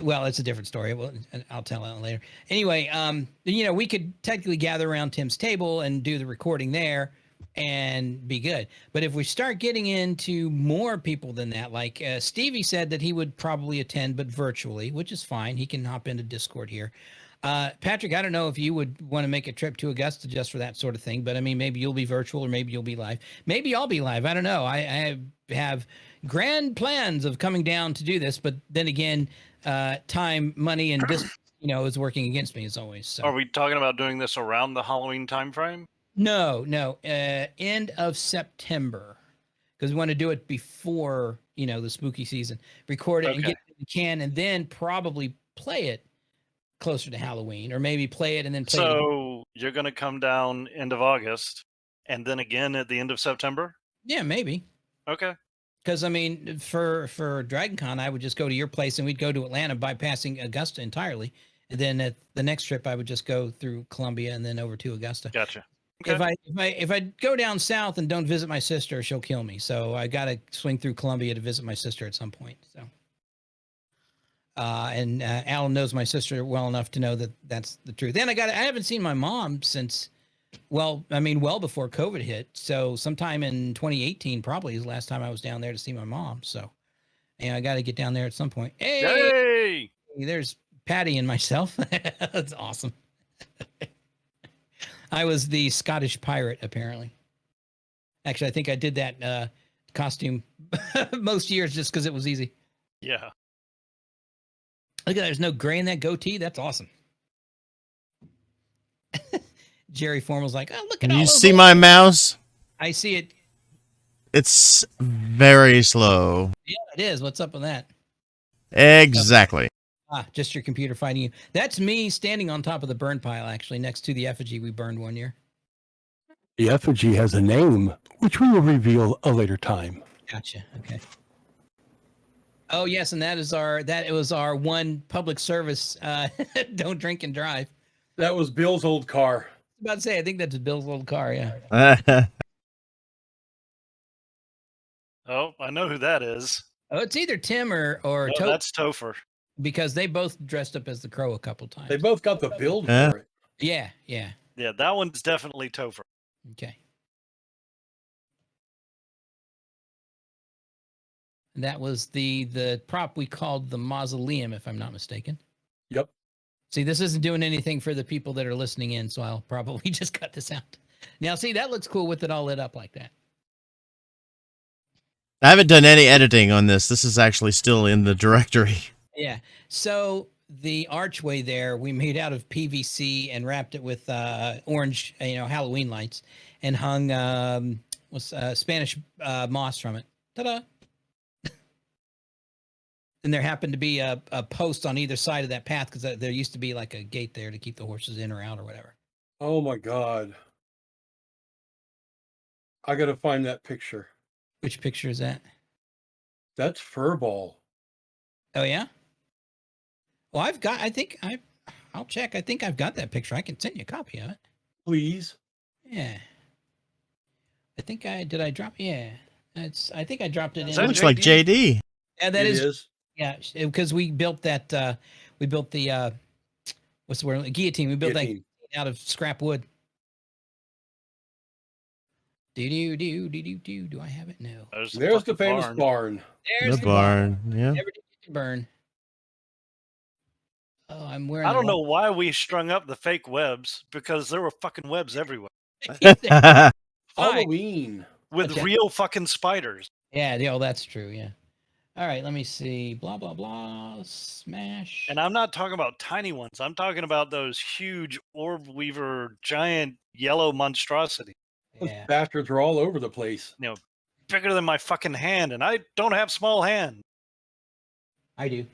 [SPEAKER 4] Well, it's a different story. Well, I'll tell it later. Anyway, we could technically gather around Tim's table and do the recording there and be good. But if we start getting into more people than that, like Stevie said that he would probably attend, but virtually, which is fine. He can hop into Discord here. Patrick, I don't know if you would want to make a trip to Augusta just for that sort of thing, but I mean, maybe you'll be virtual or maybe you'll be live. Maybe I'll be live. I don't know. I have grand plans of coming down to do this, but then again, time, money, and distance, is working against me as always. So.
[SPEAKER 2] Are we talking about doing this around the Halloween time frame?
[SPEAKER 4] No. End of September, because we want to do it before, the spooky season. Record it and get it in the can, and then probably play it closer to Halloween, or maybe play it and then play it again.
[SPEAKER 2] So you're going to come down end of August and then again at the end of September?
[SPEAKER 4] Yeah, maybe.
[SPEAKER 2] Okay.
[SPEAKER 4] Because I mean, for Dragon Con, I would just go to your place and we'd go to Atlanta bypassing Augusta entirely, and then at the next trip I would just go through Columbia and then over to Augusta.
[SPEAKER 2] Gotcha. Okay.
[SPEAKER 4] If I go down south and don't visit my sister, she'll kill me. So I got to swing through Columbia to visit my sister at some point. So. And Alan knows my sister well enough to know that that's the truth. And I haven't seen my mom since, well before COVID hit. So sometime in 2018 probably is the last time I was down there to see my mom. So, I got to get down there at some point. Hey, there's Patty and myself. That's awesome. I was the Scottish pirate, apparently. Actually, I think I did that costume most years just because it was easy.
[SPEAKER 2] Yeah.
[SPEAKER 4] Look at that. There's no gray in that goatee. That's awesome. Jerry Formal's like, oh, look at
[SPEAKER 3] Can
[SPEAKER 4] all
[SPEAKER 3] you
[SPEAKER 4] those
[SPEAKER 3] see
[SPEAKER 4] little-
[SPEAKER 3] my mouse?
[SPEAKER 4] I see it.
[SPEAKER 3] It's very slow.
[SPEAKER 4] Yeah, it is. What's up with that?
[SPEAKER 3] Exactly.
[SPEAKER 4] Just your computer fighting you. That's me standing on top of the burn pile, actually, next to the effigy we burned one year.
[SPEAKER 1] The effigy has a name, which we will reveal a later time.
[SPEAKER 4] Gotcha. Okay. Oh yes, and it was our one public service. Don't drink and drive.
[SPEAKER 1] That was Bill's old car.
[SPEAKER 4] I was about to say, I think that's Bill's old car. Yeah.
[SPEAKER 2] Oh, I know who that is.
[SPEAKER 4] Oh, it's either Tim or
[SPEAKER 2] No,
[SPEAKER 4] Topher,
[SPEAKER 2] that's Topher.
[SPEAKER 4] because they both dressed up as the Crow a couple times.
[SPEAKER 1] They both got the build
[SPEAKER 3] Yeah.
[SPEAKER 1] for it.
[SPEAKER 4] Yeah. Yeah.
[SPEAKER 2] Yeah, that one's definitely Topher.
[SPEAKER 4] Okay. And that was the prop we called the mausoleum, if I'm not mistaken.
[SPEAKER 1] Yep.
[SPEAKER 4] See, this isn't doing anything for the people that are listening in, so I'll probably just cut this out. Now, see, that looks cool with it all lit up like that.
[SPEAKER 3] I haven't done any editing on this. This is actually still in the directory.
[SPEAKER 4] Yeah. So the archway there, we made out of PVC and wrapped it with orange, Halloween lights, and hung Spanish moss from it. Ta-da! And there happened to be a post on either side of that path because there used to be like a gate there to keep the horses in or out or whatever.
[SPEAKER 1] Oh my God. I gotta find that picture.
[SPEAKER 4] Which picture is that?
[SPEAKER 1] That's Furball.
[SPEAKER 4] Oh yeah. Well, I'll check. I think I've got that picture. I can send you a copy of it.
[SPEAKER 1] Please.
[SPEAKER 4] Yeah. Did I drop? Yeah. I think I dropped it in.
[SPEAKER 2] that
[SPEAKER 3] Looks like JD.
[SPEAKER 4] Yeah, that
[SPEAKER 1] It
[SPEAKER 4] is. Yeah, because we built that. We built the what's the word? Guillotine. We built
[SPEAKER 1] Guillotine.
[SPEAKER 4] that out of scrap wood. Do. Do I have it? No.
[SPEAKER 1] There's the
[SPEAKER 2] fucking
[SPEAKER 1] famous
[SPEAKER 2] barn.
[SPEAKER 1] barn.
[SPEAKER 4] There's
[SPEAKER 3] The barn. Yeah.
[SPEAKER 4] Never did get to burn. Oh, I'm wearing.
[SPEAKER 2] I don't know why we strung up the fake webs because there were fucking webs everywhere
[SPEAKER 4] Fine.
[SPEAKER 1] Halloween.
[SPEAKER 2] with
[SPEAKER 4] Okay.
[SPEAKER 2] real fucking spiders.
[SPEAKER 4] Yeah, that's true. Yeah. All right, let me see. Blah blah blah. Smash.
[SPEAKER 2] And I'm not talking about tiny ones. I'm talking about those huge orb weaver, giant yellow monstrosity,
[SPEAKER 1] Those
[SPEAKER 4] Yeah.
[SPEAKER 1] bastards are all over the place.
[SPEAKER 2] bigger than my fucking hand, and I don't have small hand.
[SPEAKER 4] I do.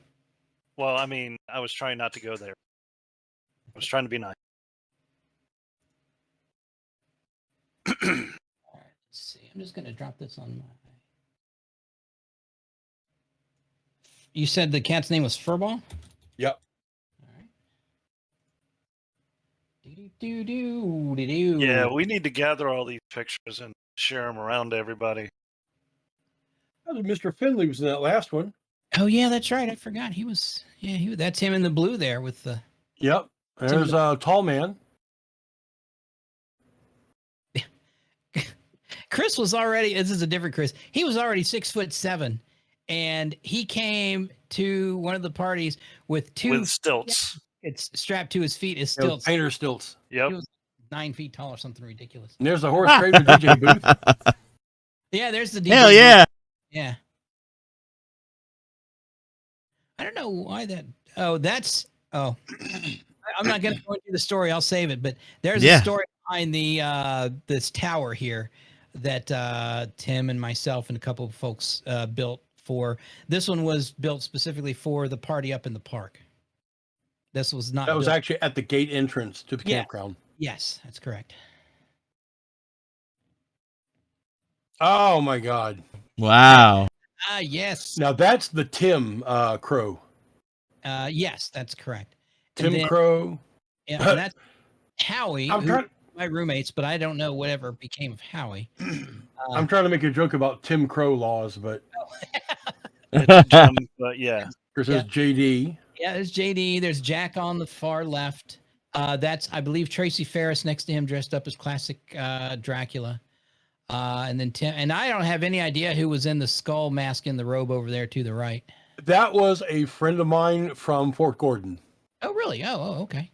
[SPEAKER 2] Well, I mean, I was trying not to go there. I was trying to be nice.
[SPEAKER 4] All right, let's see. I'm just gonna drop this on my. You said the cat's name was Furball?
[SPEAKER 1] Yep.
[SPEAKER 4] All right. Do.
[SPEAKER 2] Yeah, we need to gather all these pictures and share them around to everybody.
[SPEAKER 1] Mr. Finley was in that last one.
[SPEAKER 4] Oh yeah, that's right. I forgot he was. Yeah, that's him in the blue there with the.
[SPEAKER 1] Yep. There's a tall man.
[SPEAKER 4] Chris was already. This is a different Chris. He was already 6'7", and he came to one of the parties with two.
[SPEAKER 2] With stilts.
[SPEAKER 4] It's strapped to his feet as
[SPEAKER 1] Those
[SPEAKER 4] stilts.
[SPEAKER 1] painter stilts.
[SPEAKER 2] Yep.
[SPEAKER 4] He was 9 feet tall or something ridiculous.
[SPEAKER 1] And there's the horse trading the DJ booth.
[SPEAKER 4] Yeah, there's the DJ.
[SPEAKER 3] Hell yeah.
[SPEAKER 4] Yeah. I don't know why that. Oh, that's. Oh, I'm not going to go into the story. I'll save it. But there's a story behind the this tower here that Tim and myself and a couple of folks built for. This one was built specifically for the party up in the park. This was not.
[SPEAKER 1] That was
[SPEAKER 4] built-
[SPEAKER 1] actually at the gate entrance to the
[SPEAKER 4] Yeah.
[SPEAKER 1] campground.
[SPEAKER 4] Yes, that's correct.
[SPEAKER 1] Oh my God.
[SPEAKER 3] Wow.
[SPEAKER 4] Yes.
[SPEAKER 1] Now that's the Tim Crow.
[SPEAKER 4] Yes, that's correct. And
[SPEAKER 1] Tim
[SPEAKER 4] then-
[SPEAKER 1] Crow.
[SPEAKER 4] Yeah, and that's Howie.
[SPEAKER 1] I'm
[SPEAKER 4] who-
[SPEAKER 1] trying,
[SPEAKER 4] my roommates, but I don't know whatever became of Howie.
[SPEAKER 1] I'm trying to make a joke about Tim Crow laws, but
[SPEAKER 2] But yeah.
[SPEAKER 1] there's
[SPEAKER 4] Yeah.
[SPEAKER 1] JD.
[SPEAKER 4] Yeah, there's JD. There's Jack on the far left. That's, I believe, Tracy Ferris next to him, dressed up as classic Dracula. And then Tim. And I don't have any idea who was in the skull mask in the robe over there to the right.
[SPEAKER 1] That was a friend of mine from Fort Gordon.
[SPEAKER 4] Oh, really? Oh, okay.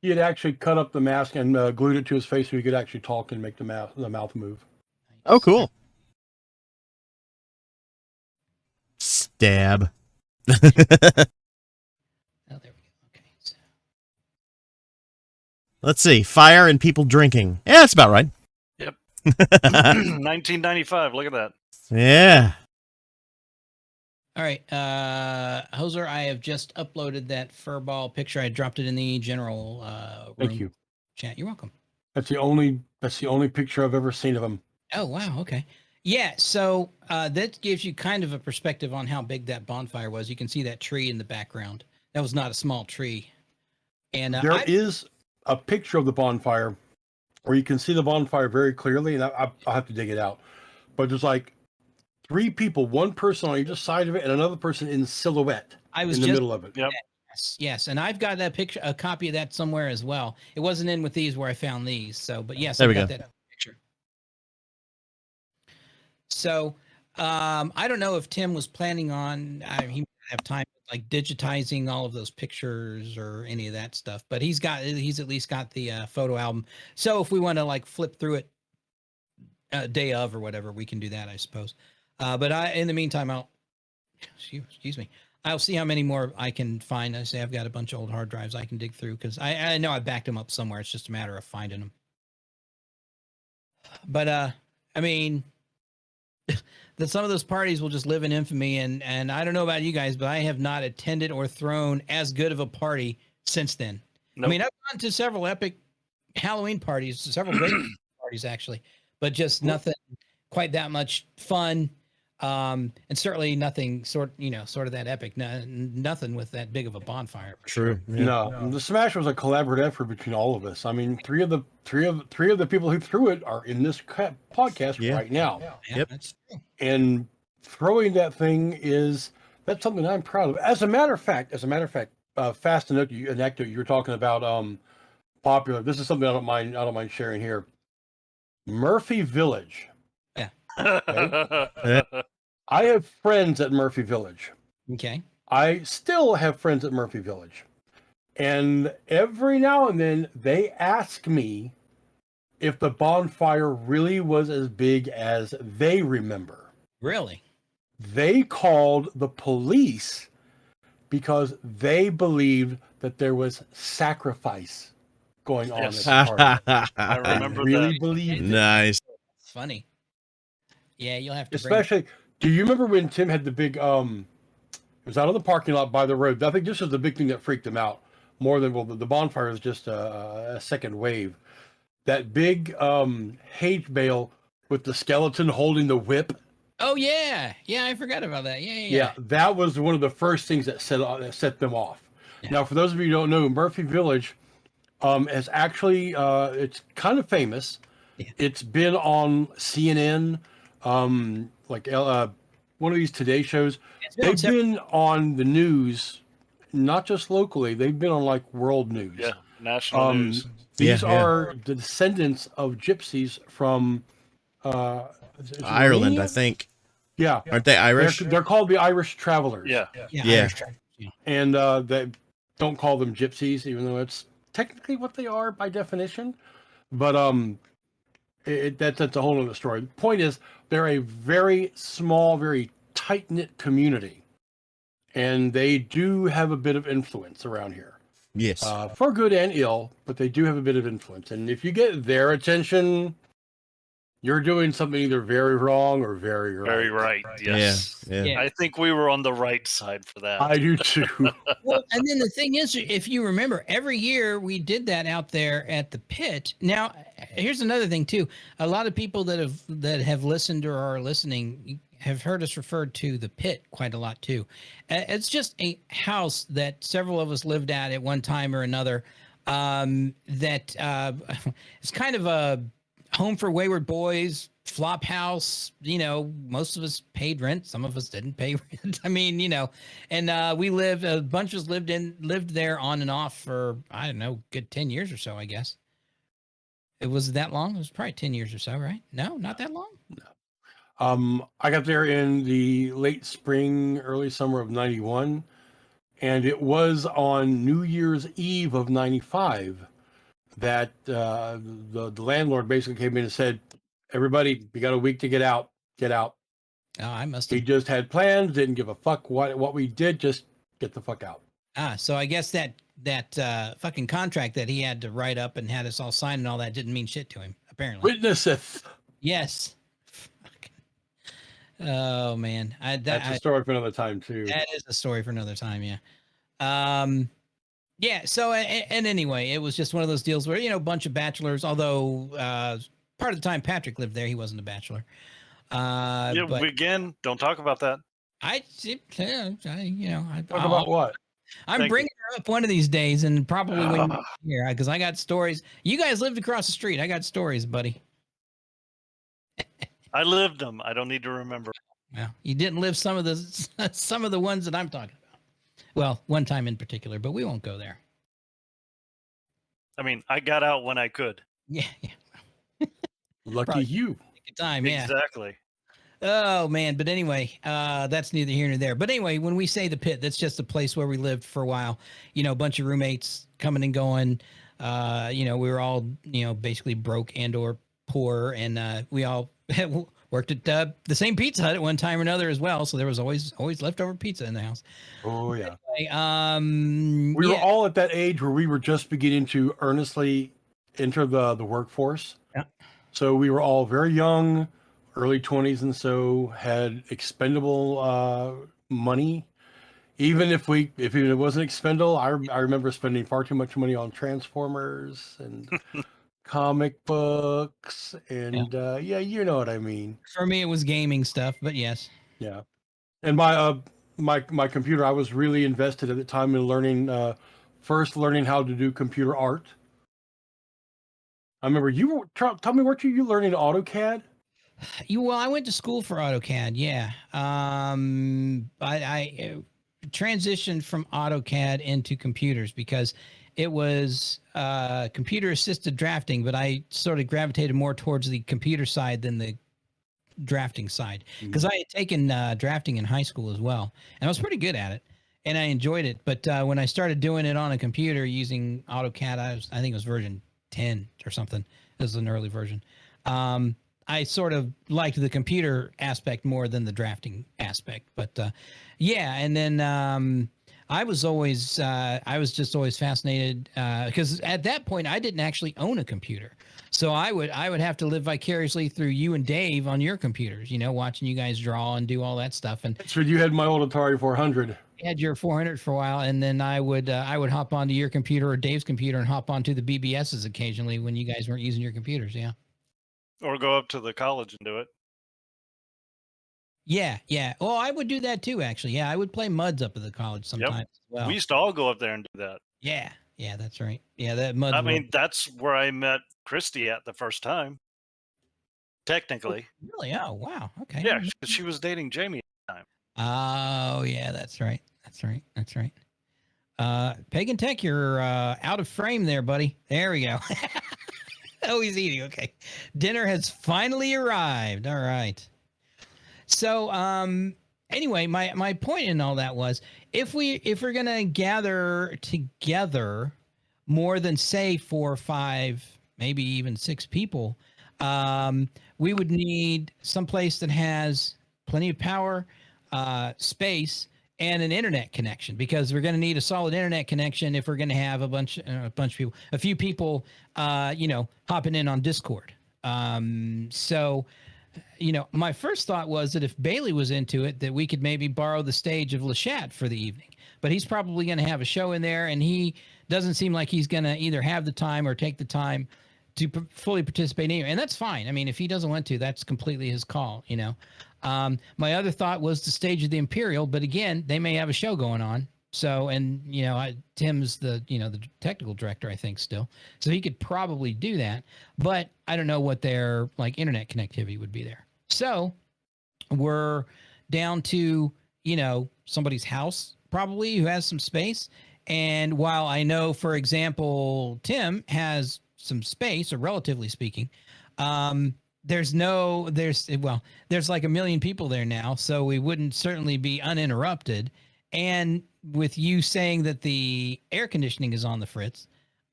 [SPEAKER 1] He had actually cut up the mask and glued it to his face so he could actually talk and make the mouth move.
[SPEAKER 3] Oh, cool. Stab.
[SPEAKER 4] Oh, there we go. Okay. So,
[SPEAKER 3] Let's see. Fire and people drinking. Yeah, that's about right.
[SPEAKER 2] Yep. 1995. Look at that.
[SPEAKER 3] Yeah.
[SPEAKER 4] all right, Hoser, I have just uploaded that furball picture. I dropped it in the general room
[SPEAKER 1] Thank you.
[SPEAKER 4] chat. You're welcome.
[SPEAKER 1] That's the only picture I've ever seen of him.
[SPEAKER 4] Oh, wow. Okay. Yeah. So that gives you kind of a perspective on how big that bonfire was. You can see that tree in the background. That was not a small tree. And
[SPEAKER 1] There is a picture of the bonfire where you can see the bonfire very clearly, and I'll have to dig it out. But there's like 3 people, one person on either side of it, and another person in silhouette
[SPEAKER 4] I was
[SPEAKER 1] in the
[SPEAKER 4] just
[SPEAKER 1] middle of it.
[SPEAKER 2] Yep.
[SPEAKER 4] Yes, and I've got that picture, a copy of that somewhere as well. It wasn't in with these where I found these. So, but yes,
[SPEAKER 3] There
[SPEAKER 4] I've
[SPEAKER 3] we
[SPEAKER 4] got
[SPEAKER 3] go.
[SPEAKER 4] that picture. So, I don't know if Tim was planning on. He might have time like digitizing all of those pictures or any of that stuff. But he's at least got the photo album. So if we want to like flip through it day of or whatever, we can do that, I suppose. But in the meantime, excuse me. I'll see how many more I can find. I say I've got a bunch of old hard drives I can dig through because I know I backed them up somewhere. It's just a matter of finding them. But I mean, some of those parties will just live in infamy, and I don't know about you guys, but I have not attended or thrown as good of a party since then.
[SPEAKER 2] Nope.
[SPEAKER 4] I mean, I've gone to several epic Halloween parties, several great parties actually, but just nothing quite that much fun. And certainly nothing sort of that epic. Nothing with that big of a bonfire. For
[SPEAKER 3] True.
[SPEAKER 4] Sure.
[SPEAKER 3] Yeah.
[SPEAKER 1] No, the Smash was a collaborative effort between all of us. I mean, three of the people who threw it are in this podcast
[SPEAKER 3] Yeah.
[SPEAKER 1] right now.
[SPEAKER 4] Yeah,
[SPEAKER 3] Yep.
[SPEAKER 4] that's true.
[SPEAKER 1] And throwing that thing that's something I'm proud of. As a matter of fact, fast anecdote you were talking about popular. This is something I don't mind sharing here. Murphy Village. I have friends at Murphy Village.
[SPEAKER 4] Okay.
[SPEAKER 1] I still have friends at Murphy Village. And every now and then they ask me if the bonfire really was as big as they remember.
[SPEAKER 4] Really?
[SPEAKER 1] They called the police because they believed that there was sacrifice going on
[SPEAKER 2] Yes.
[SPEAKER 1] at the party.
[SPEAKER 2] I
[SPEAKER 1] They
[SPEAKER 2] remember
[SPEAKER 1] really
[SPEAKER 2] that.
[SPEAKER 1] believed it.
[SPEAKER 3] Nice.
[SPEAKER 4] It's funny. Yeah, you'll have to
[SPEAKER 1] Especially, do you remember when Tim had the big, it was out on the parking lot by the road. I think this was the big thing that freaked him out more than, well, the bonfire is just a second wave. That big hate bale with the skeleton holding the whip.
[SPEAKER 4] Oh yeah, I forgot about that. Yeah.
[SPEAKER 1] Yeah, that was one of the first things that set them off.
[SPEAKER 4] Yeah.
[SPEAKER 1] Now, for those of you who don't know, Murphy Village has actually, it's kind of famous.
[SPEAKER 4] Yeah.
[SPEAKER 1] It's been on CNN, one of these Today shows. They've been on the news, not just locally. They've been on like world news.
[SPEAKER 2] Yeah, national news.
[SPEAKER 1] These
[SPEAKER 3] Yeah, yeah.
[SPEAKER 1] are the descendants of gypsies from is it
[SPEAKER 3] Ireland,
[SPEAKER 1] Romania?
[SPEAKER 3] I think.
[SPEAKER 1] Yeah,
[SPEAKER 3] Aren't they Irish?
[SPEAKER 1] they're called the Irish Travelers.
[SPEAKER 2] Yeah.
[SPEAKER 3] Yeah.
[SPEAKER 4] Irish trash, yeah.
[SPEAKER 1] And they don't call them gypsies, even though it's technically what they are by definition. But that's a whole other story. The point is, they're a very small, very tight-knit community, and they do have a bit of influence around here,
[SPEAKER 3] Yes.
[SPEAKER 1] for good and ill. But they do have a bit of influence, and if you get their attention, you're doing something either very wrong or very right.
[SPEAKER 2] Very right. Yes.
[SPEAKER 3] Yeah.
[SPEAKER 4] Yeah.
[SPEAKER 2] I think we were on the right side for that.
[SPEAKER 1] I do too.
[SPEAKER 4] Well, and then the thing is, if you remember, every year we did that out there at the pit. Now, here's another thing too. A lot of people that have listened or are listening have heard us referred to the pit quite a lot too. It's just a house that several of us lived at one time or another. That it's kind of a home for wayward boys, flop house. Most of us paid rent. Some of us didn't pay rent. I mean, and a bunch of us lived there on and off for, I don't know, good 10 years or so, I guess. It was that long? It was probably 10 years or so, right? No, not that long.
[SPEAKER 1] I got there in the late spring, early summer of '91, And it was on New Year's Eve of '95 that the landlord basically came in and said, "Everybody, you got a week to get out. Get out."
[SPEAKER 4] Oh, I must
[SPEAKER 1] He
[SPEAKER 4] have.
[SPEAKER 1] just had plans, didn't give a fuck what we did. Just get the fuck out.
[SPEAKER 4] So I guess that fucking contract that he had to write up and had us all sign and all that didn't mean shit to him, apparently.
[SPEAKER 1] Witnesseth.
[SPEAKER 4] Yes. Fucking- Oh man,
[SPEAKER 1] That's a story for another time too.
[SPEAKER 4] that is a story for another time. Yeah. Yeah. So and anyway, it was just one of those deals where a bunch of bachelors. Although part of the time Patrick lived there, he wasn't a bachelor.
[SPEAKER 2] Yeah,
[SPEAKER 4] But
[SPEAKER 2] again, don't talk about that.
[SPEAKER 1] Talk about what?
[SPEAKER 4] I'm
[SPEAKER 2] Thank
[SPEAKER 4] bringing her up one of these days, and probably when
[SPEAKER 2] Ah.
[SPEAKER 4] you're here, because I got stories. You guys lived across the street. I got stories, buddy.
[SPEAKER 2] I lived them. I don't need to remember.
[SPEAKER 4] Well, you didn't live some of the ones that I'm talking about. Well, one time in particular, but we won't go there.
[SPEAKER 2] I mean, I got out when I could.
[SPEAKER 4] Yeah.
[SPEAKER 1] Lucky
[SPEAKER 4] Probably.
[SPEAKER 1] you.
[SPEAKER 4] Good time. Yeah.
[SPEAKER 2] Exactly.
[SPEAKER 4] Oh man, but anyway, that's neither here nor there. But anyway, when we say the pit, that's just a place where we lived for a while. A bunch of roommates coming and going. We were all basically broke and or poor, and we all worked at the same Pizza Hut at one time or another as well. So there was always leftover pizza in the house.
[SPEAKER 1] Oh yeah.
[SPEAKER 4] Anyway,
[SPEAKER 1] We were all at that age where we were just beginning to earnestly enter the workforce.
[SPEAKER 4] Yeah.
[SPEAKER 1] So we were all very young, early 20s, and so had expendable money. Even if it wasn't expendable, I remember spending far too much money on Transformers and comic books, and you know what I mean.
[SPEAKER 4] For me, it was gaming stuff, but yes.
[SPEAKER 1] Yeah, and my computer, I was really invested at the time in learning how to do computer art. I remember tell me, weren't you learning AutoCAD?
[SPEAKER 4] I went to school for AutoCAD. Yeah. I transitioned from AutoCAD into computers because it was computer assisted drafting, but I sort of gravitated more towards the computer side than the drafting side because I had taken drafting in high school as well, and I was pretty good at it, and I enjoyed it. But when I started doing it on a computer using AutoCAD, I think it was version 10 or something. This is an early version. I sort of liked the computer aspect more than the drafting aspect. But and then I was just always fascinated because at that point I didn't actually own a computer. So I would have to live vicariously through you and Dave on your computers, watching you guys draw and do all that stuff. And
[SPEAKER 1] So you had my old Atari 400.
[SPEAKER 4] had your 400 for a while, and then I would hop onto your computer or Dave's computer and hop onto the BBSs occasionally when you guys weren't using your computers. Yeah.
[SPEAKER 2] Or go up to the college and do it.
[SPEAKER 4] Yeah. Well, I would do that too, actually. Yeah, I would play MUDs up at the college sometimes as well.
[SPEAKER 2] We used to all go up there and do that.
[SPEAKER 4] Yeah, that's right. Yeah, that MUDs.
[SPEAKER 2] I mean, that's where I met Christy at the first time. Technically.
[SPEAKER 4] Really? Oh, wow. Okay.
[SPEAKER 2] Yeah, she was dating Jamie at the time.
[SPEAKER 4] Oh, yeah, that's right. Pagan Tech, you're out of frame there, buddy. There we go. Oh, he's eating. Okay. Dinner has finally arrived. All right. So, anyway, my point in all that was if we're going to gather together more than say 4 or 5, maybe even 6 people, we would need some place that has plenty of power, space, and an internet connection, because we're going to need a solid internet connection if we're going to have a bunch of people, a few people, hopping in on Discord. So, my first thought was that if Bailey was into it, that we could maybe borrow the stage of Lachat for the evening. But he's probably going to have a show in there, and he doesn't seem like he's going to either have the time or take the time to fully participate anyway. And that's fine. I mean, if he doesn't want to, that's completely his call, My other thought was the stage of the Imperial, but again, they may have a show going on. So, and Tim's the technical director, I think, still, so he could probably do that. But I don't know what their internet connectivity would be there. So we're down to somebody's house probably who has some space. And while I know, for example, Tim has some space, or relatively speaking, there's like a million people there now, so we wouldn't certainly be uninterrupted. And with you saying that the air conditioning is on the fritz,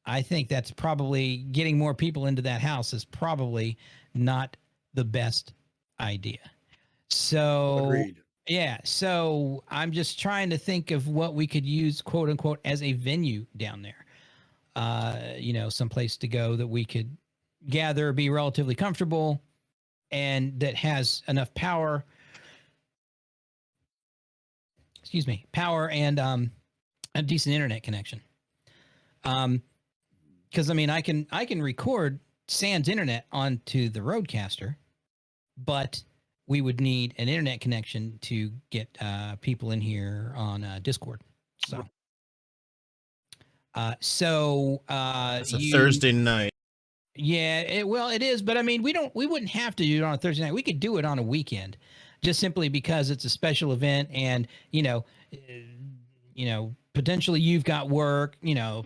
[SPEAKER 4] I think that's probably getting more people into that house is probably not the best idea. So,
[SPEAKER 1] Agreed.
[SPEAKER 4] yeah. So I'm just trying to think of what we could use, quote unquote, as a venue down there. Some place to go that we could gather, be relatively comfortable, and that has enough power. Excuse me, power and a decent internet connection. Because I mean, I can record sans internet onto the Roadcaster, but we would need an internet connection to get people in here on Discord. So,
[SPEAKER 3] It's a Thursday night.
[SPEAKER 4] Yeah, it is, but I mean, we wouldn't have to do it on a Thursday night. We could do it on a weekend, just simply because it's a special event, and potentially you've got work.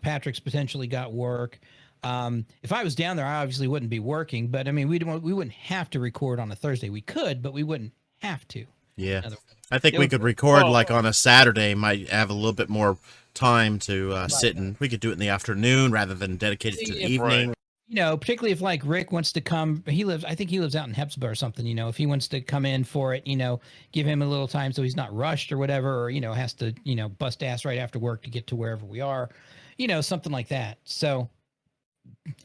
[SPEAKER 4] Patrick's potentially got work. If I was down there, I obviously wouldn't be working, but I mean, we wouldn't have to record on a Thursday. We could, but we wouldn't have to.
[SPEAKER 3] Yeah, I think we could record like on a Saturday. Might have a little bit more time to sit, and we could do it in the afternoon rather than dedicate it to the evening.
[SPEAKER 2] Right.
[SPEAKER 4] Particularly if like Rick wants to come, I think he lives out in Hepzibah or something, if he wants to come in for it, give him a little time so he's not rushed or whatever, or, has to, bust ass right after work to get to wherever we are, something like that. So,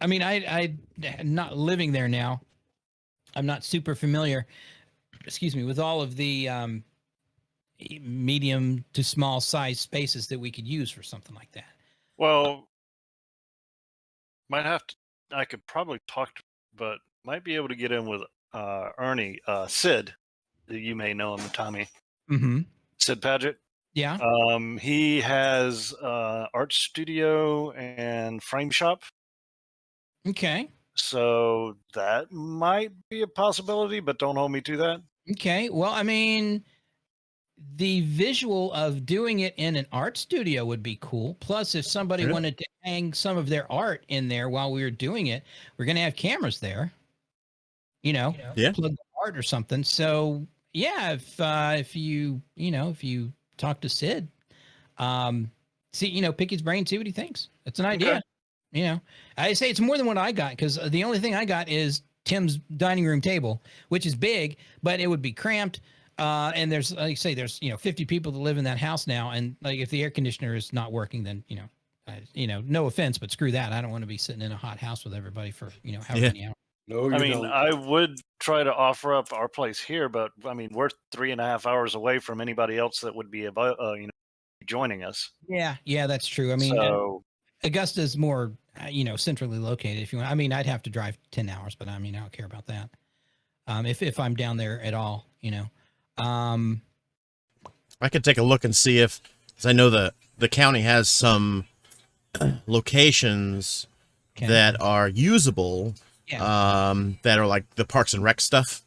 [SPEAKER 4] I mean, I'm not living there now. I'm not super familiar, with all of the medium to small size spaces that we could use for something like that.
[SPEAKER 2] Well, I could probably talk, but might be able to get in with Ernie, Sid, that you may know him, Tommy.
[SPEAKER 4] Mm-hmm.
[SPEAKER 2] Sid Paget.
[SPEAKER 4] Yeah.
[SPEAKER 2] He has art studio and frame shop.
[SPEAKER 4] Okay.
[SPEAKER 2] So that might be a possibility, but don't hold me to that.
[SPEAKER 4] Okay. Well, I mean, the visual of doing it in an art studio would be cool. Plus, if somebody wanted to hang some of their art in there while we were doing it, we're going to have cameras there, plug the art or something. So yeah, if you talk to Sid, pick his brain, see what he thinks. That's an idea. Okay. I say it's more than what I got, because the only thing I got is Tim's dining room table, which is big, but it would be cramped. And there's, like I say, there's 50 people that live in that house now, and like if the air conditioner is not working, then no offense, but screw that. I don't want to be sitting in a hot house with everybody for however many hours.
[SPEAKER 1] No,
[SPEAKER 2] I
[SPEAKER 1] you
[SPEAKER 2] mean,
[SPEAKER 1] don't.
[SPEAKER 2] I would try to offer up our place here, but I mean, we're 3.5 hours away from anybody else that would be about joining us.
[SPEAKER 4] Yeah, that's true. I mean, Augusta's more centrally located. If you want, I mean, I'd have to drive 10 hours, but I mean, I don't care about that. If I'm down there at all, I
[SPEAKER 3] could take a look and see if, because I know the county has some locations that are usable, that are like the Parks and Rec stuff.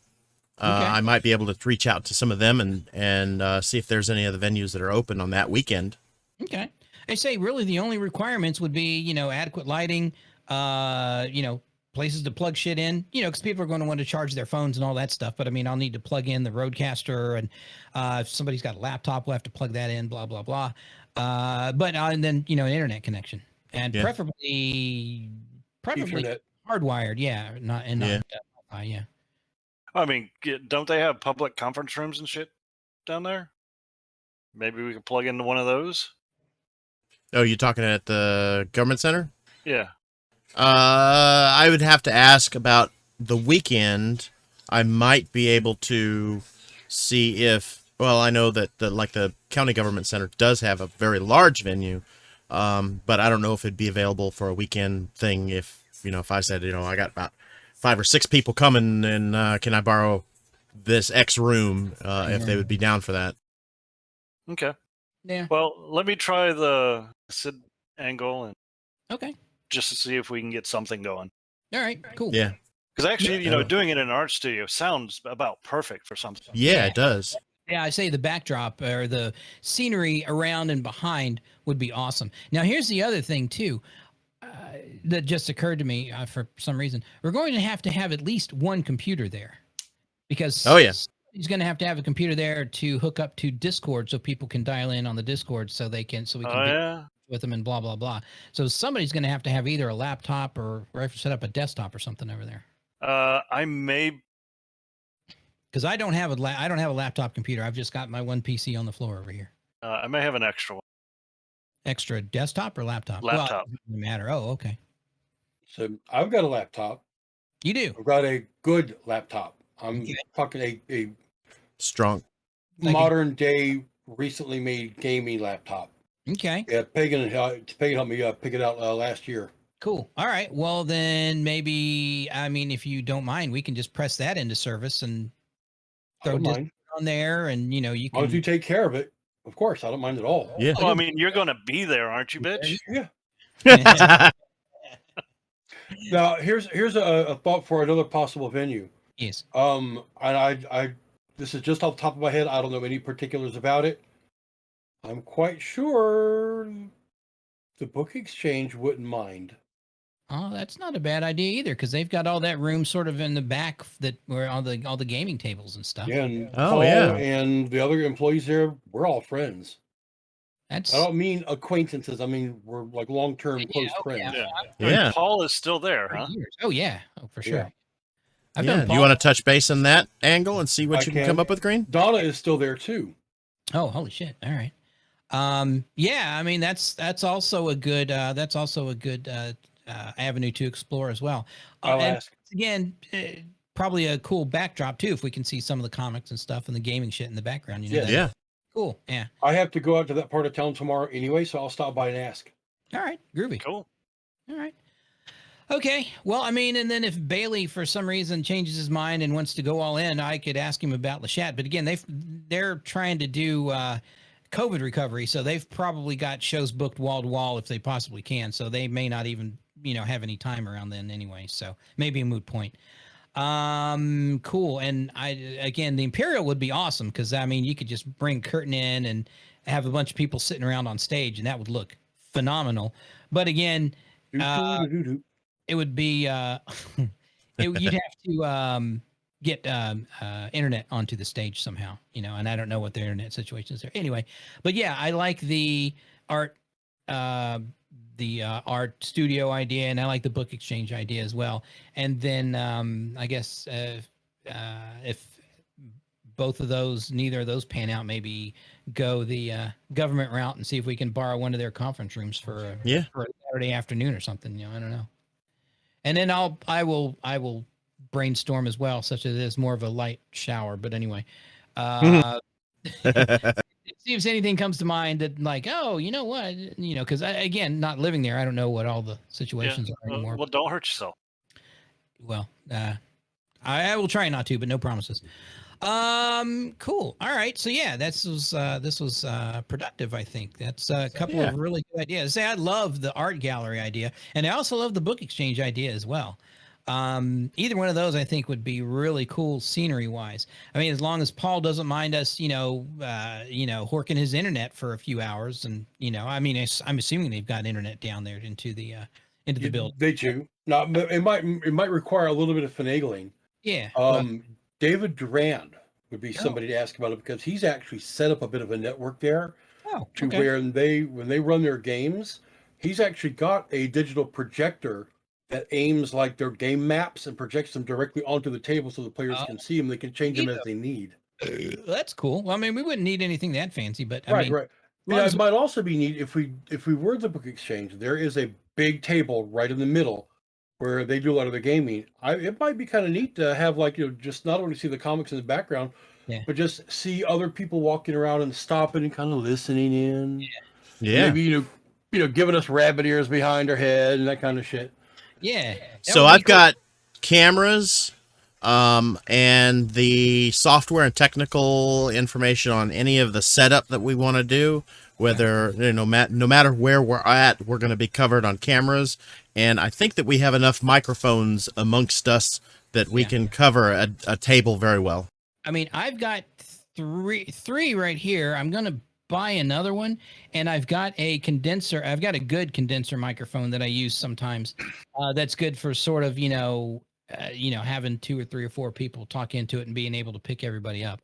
[SPEAKER 3] I might be able to reach out to some of them and see if there's any other venues that are open on that weekend.
[SPEAKER 4] Okay. I say really the only requirements would be, adequate lighting, places to plug shit in, because people are going to want to charge their phones and all that stuff. But I mean, I'll need to plug in the Roadcaster, and if somebody's got a laptop, we'll have to plug that in, blah, blah, blah. And then, an internet connection, and preferably
[SPEAKER 1] Ethernet.
[SPEAKER 4] hardwired. Yeah. Not yeah.
[SPEAKER 2] I mean, don't they have public conference rooms and shit down there? Maybe we could plug into one of those.
[SPEAKER 3] Oh, you talking at the government center?
[SPEAKER 2] Yeah.
[SPEAKER 3] I would have to ask about the weekend. I might be able to see if, well, I know that the county government center does have a very large venue, but I don't know if it'd be available for a weekend thing. If I said, I got about 5 or 6 people coming, and can I borrow this X room, if they would be down for that.
[SPEAKER 2] Okay.
[SPEAKER 4] Yeah.
[SPEAKER 2] Well, let me try the Sid angle and
[SPEAKER 4] okay,
[SPEAKER 2] just to see if we can get something going.
[SPEAKER 4] All right, cool.
[SPEAKER 3] Yeah.
[SPEAKER 2] Because actually, doing it in an art studio sounds about perfect for something.
[SPEAKER 3] Yeah, it does.
[SPEAKER 4] Yeah, I say the backdrop or the scenery around and behind would be awesome. Now, here's the other thing, too, that just occurred to me for some reason. We're going to have at least one computer there. Because He's going to have a computer there to hook up to Discord so people can dial in on the Discord so we can
[SPEAKER 2] Oh
[SPEAKER 4] get
[SPEAKER 2] yeah.
[SPEAKER 4] with them and blah blah blah. So somebody's going to have either a laptop or set up a desktop or something over there.
[SPEAKER 2] I may.
[SPEAKER 4] Because I don't have a laptop computer. I've just got my one PC on the floor over here.
[SPEAKER 2] I may have an extra one.
[SPEAKER 4] Extra desktop or laptop?
[SPEAKER 2] Laptop.
[SPEAKER 4] Well, it doesn't matter. Oh, okay.
[SPEAKER 1] So I've got a laptop.
[SPEAKER 4] You do.
[SPEAKER 1] I've got a good laptop. I'm
[SPEAKER 4] Okay.
[SPEAKER 1] talking a
[SPEAKER 3] Strong.
[SPEAKER 4] Like a-
[SPEAKER 1] modern day, recently made gaming laptop.
[SPEAKER 4] Okay.
[SPEAKER 1] Yeah, Pagan helped me pick it out last year.
[SPEAKER 4] Cool. All right. Well, then maybe, I mean, if you don't mind, we can just press that into service and
[SPEAKER 1] I
[SPEAKER 4] throw
[SPEAKER 1] don't
[SPEAKER 4] Discord
[SPEAKER 1] mind.
[SPEAKER 4] on there, and you
[SPEAKER 1] As long as you
[SPEAKER 4] can.
[SPEAKER 1] take care of it, of course, I don't mind at all.
[SPEAKER 3] Yeah.
[SPEAKER 2] Well, I mean, you're going to be there, aren't you, bitch?
[SPEAKER 1] Yeah. Now, here's a thought for another possible venue.
[SPEAKER 4] Yes.
[SPEAKER 1] And I this is just off the top of my head. I don't know any particulars about it. I'm quite sure the Book Exchange wouldn't mind.
[SPEAKER 4] Oh, that's not a bad idea either, because they've got all that room sort of in the back where all the gaming tables and stuff.
[SPEAKER 1] Yeah, and
[SPEAKER 3] Oh,
[SPEAKER 1] Paul
[SPEAKER 3] yeah.
[SPEAKER 1] and the other employees there, we're all friends.
[SPEAKER 4] That's
[SPEAKER 1] I don't mean acquaintances. I mean we're like long-term close friends.
[SPEAKER 2] Yeah.
[SPEAKER 3] Yeah.
[SPEAKER 2] Paul is still there,
[SPEAKER 4] for
[SPEAKER 2] huh?
[SPEAKER 4] years. Oh yeah. Oh, for sure.
[SPEAKER 1] Yeah.
[SPEAKER 4] I've
[SPEAKER 3] Yeah.
[SPEAKER 4] done
[SPEAKER 3] Do you
[SPEAKER 4] Paul-
[SPEAKER 3] want to touch base on that angle and see what
[SPEAKER 1] I
[SPEAKER 3] you can come
[SPEAKER 1] can.
[SPEAKER 3] up with, Green?
[SPEAKER 1] Donna is still there too.
[SPEAKER 4] Oh, holy shit! All right. Yeah. I mean, that's also a good avenue to explore as well.
[SPEAKER 1] I'll
[SPEAKER 4] And
[SPEAKER 1] ask.
[SPEAKER 4] again, probably a cool backdrop too if we can see some of the comics and stuff and the gaming shit in the background. You know.
[SPEAKER 1] Yeah.
[SPEAKER 4] That'd
[SPEAKER 3] Yeah.
[SPEAKER 4] be Cool. Yeah.
[SPEAKER 1] I have to go out to that part of town tomorrow anyway, so I'll stop by and ask.
[SPEAKER 4] All right. Groovy.
[SPEAKER 2] Cool.
[SPEAKER 4] All right. Okay. Well, I mean, and then if Bailey for some reason changes his mind and wants to go all in, I could ask him about Lachette. But again, they're trying to do COVID recovery, so they've probably got shows booked wall to wall if they possibly can. So they may not even have any time around then anyway. So maybe a moot point. Cool. And the Imperial would be awesome because I mean you could just bring Curtin in and have a bunch of people sitting around on stage, and that would look phenomenal. But again,
[SPEAKER 1] Doo-doo-doo-doo-doo.
[SPEAKER 4] it would be you'd have to get internet onto the stage somehow, and I don't know what the internet situation is there anyway. But yeah, I like the art art studio idea, and I like the book exchange idea as well. And then I guess if neither of those pan out, maybe go the government route and see if we can borrow one of their conference rooms for a Saturday afternoon or something. I don't know. And then I will brainstorm as well, such as it is more of a light shower. But anyway, see if anything comes to mind that like, oh, you know what, because again, not living there, I don't know what all the situations are anymore.
[SPEAKER 2] Well, don't hurt yourself.
[SPEAKER 4] Well, I will try not to, but no promises. Cool. All right. So yeah, this was productive. I think that's a couple of really good ideas. Say, I love the art gallery idea, and I also love the book exchange idea as well. Either one of those I think would be really cool scenery wise. I mean, as long as Paul doesn't mind us, horking his internet for a few hours, and I mean, I'm assuming they've got internet down there into the building.
[SPEAKER 1] They do. Now it might require a little bit of finagling.
[SPEAKER 4] Yeah.
[SPEAKER 1] David Durand would be somebody to ask about it because he's actually set up a bit of a network there to where when they run their games, he's actually got a digital projector that aims like their game maps and projects them directly onto the table so the players can see them. They can change them as they need.
[SPEAKER 4] That's cool. Well, I mean, we wouldn't need anything that fancy, but
[SPEAKER 1] Right. It
[SPEAKER 4] as
[SPEAKER 1] might also be neat if we were the book exchange. There is a big table right in the middle where they do a lot of the gaming. It might be kind of neat to have just not only see the comics in the background, but just see other people walking around and stopping and kind of listening in.
[SPEAKER 3] Yeah.
[SPEAKER 1] Maybe giving us rabbit ears behind our head and that kind of shit.
[SPEAKER 4] Yeah.
[SPEAKER 3] So I've got cameras and the software and technical information on any of the setup that we want to do, whether no matter where we're at, we're going to be covered on cameras. And I think that we have enough microphones amongst us that we can cover a table very well.
[SPEAKER 4] I mean, I've got three right here. I'm going to buy another one, and I've got a condenser. I've got a good condenser microphone that I use sometimes. That's good for sort of, having 2 or 3 or 4 people talk into it and being able to pick everybody up.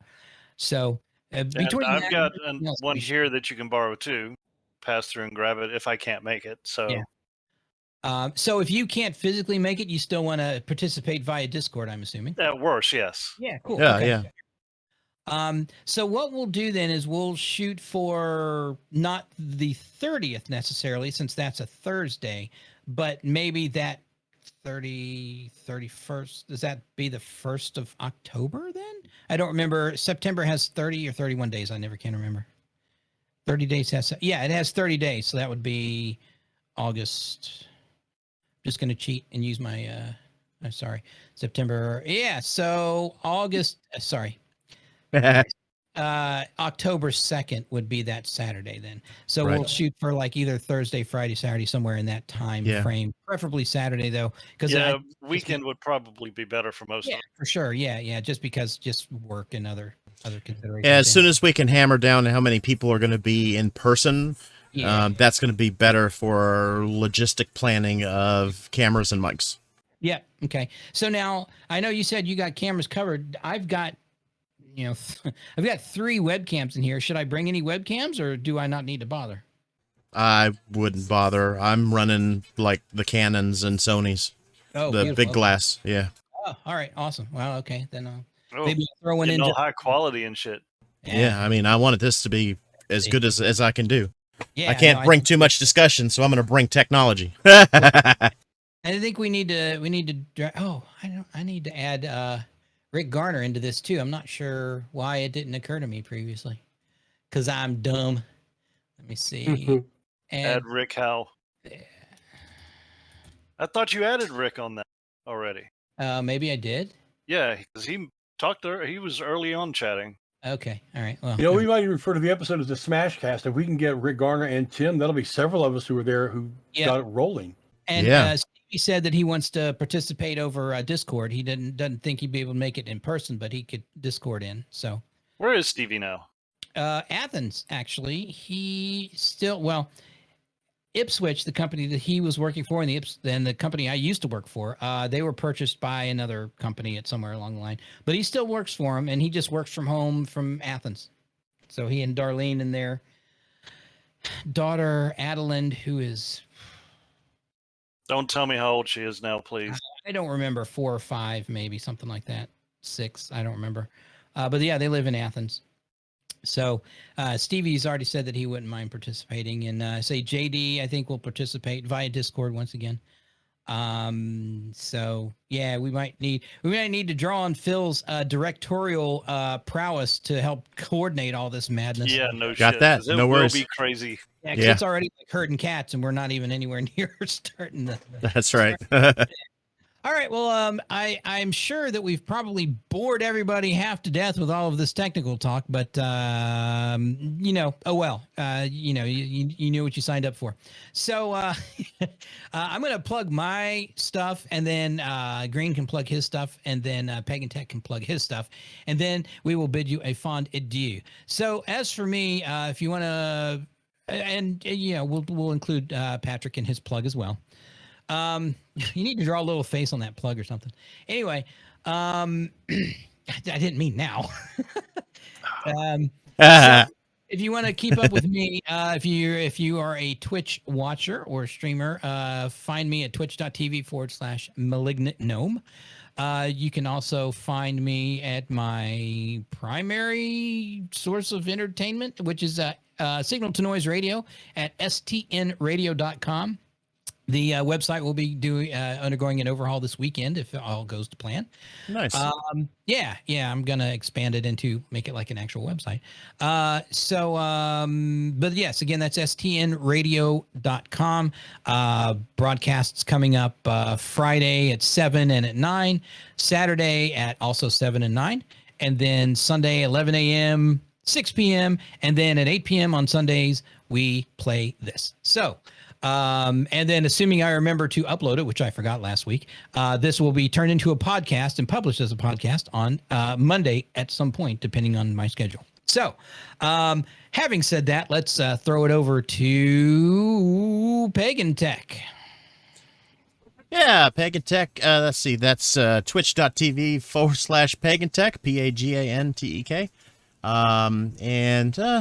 [SPEAKER 4] So between
[SPEAKER 2] and I've
[SPEAKER 4] that
[SPEAKER 2] got
[SPEAKER 4] and everything else,
[SPEAKER 2] one
[SPEAKER 4] we should-
[SPEAKER 2] here that you can borrow too. Pass through and grab it if I can't make it. So
[SPEAKER 4] Yeah. So if you can't physically make it, you still want to participate via Discord, I'm assuming.
[SPEAKER 2] at worst, yes.
[SPEAKER 4] Yeah, cool.
[SPEAKER 3] Yeah,
[SPEAKER 4] Okay.
[SPEAKER 3] yeah.
[SPEAKER 4] So what we'll do then is we'll shoot for not the 30th necessarily, since that's a Thursday, but maybe that 31st. Does that be the 1st of October then? I don't remember. September has 30 or 31 days. I never can remember. 30 days has, yeah, it has 30 days. So that would be August. Just going to cheat and use my, I'm sorry, September. Yeah. So August, sorry. October 2nd would be that Saturday then. So
[SPEAKER 3] Right.
[SPEAKER 4] we'll shoot for like either Thursday, Friday, Saturday, somewhere in that time
[SPEAKER 3] Yeah.
[SPEAKER 4] frame, preferably Saturday though. Because
[SPEAKER 2] Yeah, weekend would probably be better for most
[SPEAKER 4] yeah,
[SPEAKER 2] of
[SPEAKER 4] for sure. Yeah. Just because just work and other considerations.
[SPEAKER 3] Yeah, as soon as we can hammer down how many people are going to be in person,
[SPEAKER 4] Yeah.
[SPEAKER 3] that's going to be better for logistic planning of cameras and mics.
[SPEAKER 4] Yeah. Okay. So now I know you said you got cameras covered. I've got, I've got 3 webcams in here. Should I bring any webcams or do I not need to bother?
[SPEAKER 3] I wouldn't bother. I'm running like the Canons and Sonys,
[SPEAKER 4] Oh,
[SPEAKER 3] the
[SPEAKER 4] beautiful.
[SPEAKER 3] big glass. Yeah.
[SPEAKER 4] Oh, all right. Awesome. Well, okay. Then
[SPEAKER 2] Oh,
[SPEAKER 4] maybe I'll throw one in.
[SPEAKER 2] all high quality and shit.
[SPEAKER 3] Yeah. I mean, I wanted this to be as good as I can do.
[SPEAKER 4] Yeah,
[SPEAKER 3] I can't
[SPEAKER 4] no,
[SPEAKER 3] bring too much discussion, so I'm going to bring technology.
[SPEAKER 4] I think we need to. Oh, I need to add Rick Garner into this too. I'm not sure why it didn't occur to me previously, because I'm dumb. Let me see.
[SPEAKER 2] Add Rick Howe. I thought you added Rick on that already.
[SPEAKER 4] Maybe I did.
[SPEAKER 2] Yeah, because he talked there. He was early on chatting.
[SPEAKER 4] Okay. All right. Well,
[SPEAKER 1] We might refer to the episode as the Smash Cast. If we can get Rick Garner and Tim, that'll be several of us who were there who got it rolling.
[SPEAKER 4] And
[SPEAKER 3] Yeah.
[SPEAKER 4] Stevie said that he wants to participate over Discord. He doesn't think he'd be able to make it in person, but he could Discord in. So
[SPEAKER 2] Where is Stevie now?
[SPEAKER 4] Athens, actually. He still Ipswich, the company that he was working for, and the company I used to work for, they were purchased by another company at somewhere along the line. But he still works for him, and he just works from home from Athens. So he and Darlene and their daughter Adeline, who is,
[SPEAKER 2] Don't tell me how old she is now, please.
[SPEAKER 4] I don't remember, 4 or 5, maybe something like that. 6, I don't remember. But yeah, they live in Athens. So Stevie's already said that he wouldn't mind participating, and say JD, I think will participate via Discord once again. So yeah, we might need to draw on Phil's directorial prowess to help coordinate all this madness.
[SPEAKER 2] Yeah, no
[SPEAKER 3] Got
[SPEAKER 2] shit.
[SPEAKER 3] that.
[SPEAKER 2] 'cause It
[SPEAKER 3] No
[SPEAKER 2] will
[SPEAKER 3] worries.
[SPEAKER 2] be crazy.
[SPEAKER 4] Yeah, 'cause
[SPEAKER 3] Yeah.
[SPEAKER 4] it's already like herding cats, and we're not even anywhere near starting the.
[SPEAKER 3] That's right.
[SPEAKER 4] All right. Well, I'm sure that we've probably bored everybody half to death with all of this technical talk, but oh well. You knew what you signed up for. So I'm going to plug my stuff, and then Green can plug his stuff, and then Pagan Tech can plug his stuff, and then we will bid you a fond adieu. So as for me, if you want to, and we'll include Patrick in his plug as well. You need to draw a little face on that plug or something. Anyway, I didn't mean now. So if you want to keep up with me, if you are a Twitch watcher or streamer, find me at twitch.tv/malignant gnome. You can also find me at my primary source of entertainment, which is Signal to Noise Radio at stnradio.com. The website will be undergoing an overhaul this weekend if all goes to plan.
[SPEAKER 3] Nice.
[SPEAKER 4] Yeah, I'm gonna expand it make it like an actual website. But yes, again, that's stnradio.com. Broadcasts coming up Friday at 7 and at 9, Saturday at also 7 and 9, and then Sunday 11 a.m., 6 p.m., and then at 8 p.m. on Sundays we play this. So. And then assuming I remember to upload it, which I forgot last week, this will be turned into a podcast and published as a podcast on Monday at some point, depending on my schedule. So having said that, let's throw it over to Pagan Tech.
[SPEAKER 3] Yeah, Pagan Tech. Let's see. That's twitch.tv/Pagan Tech, PAGANTEK.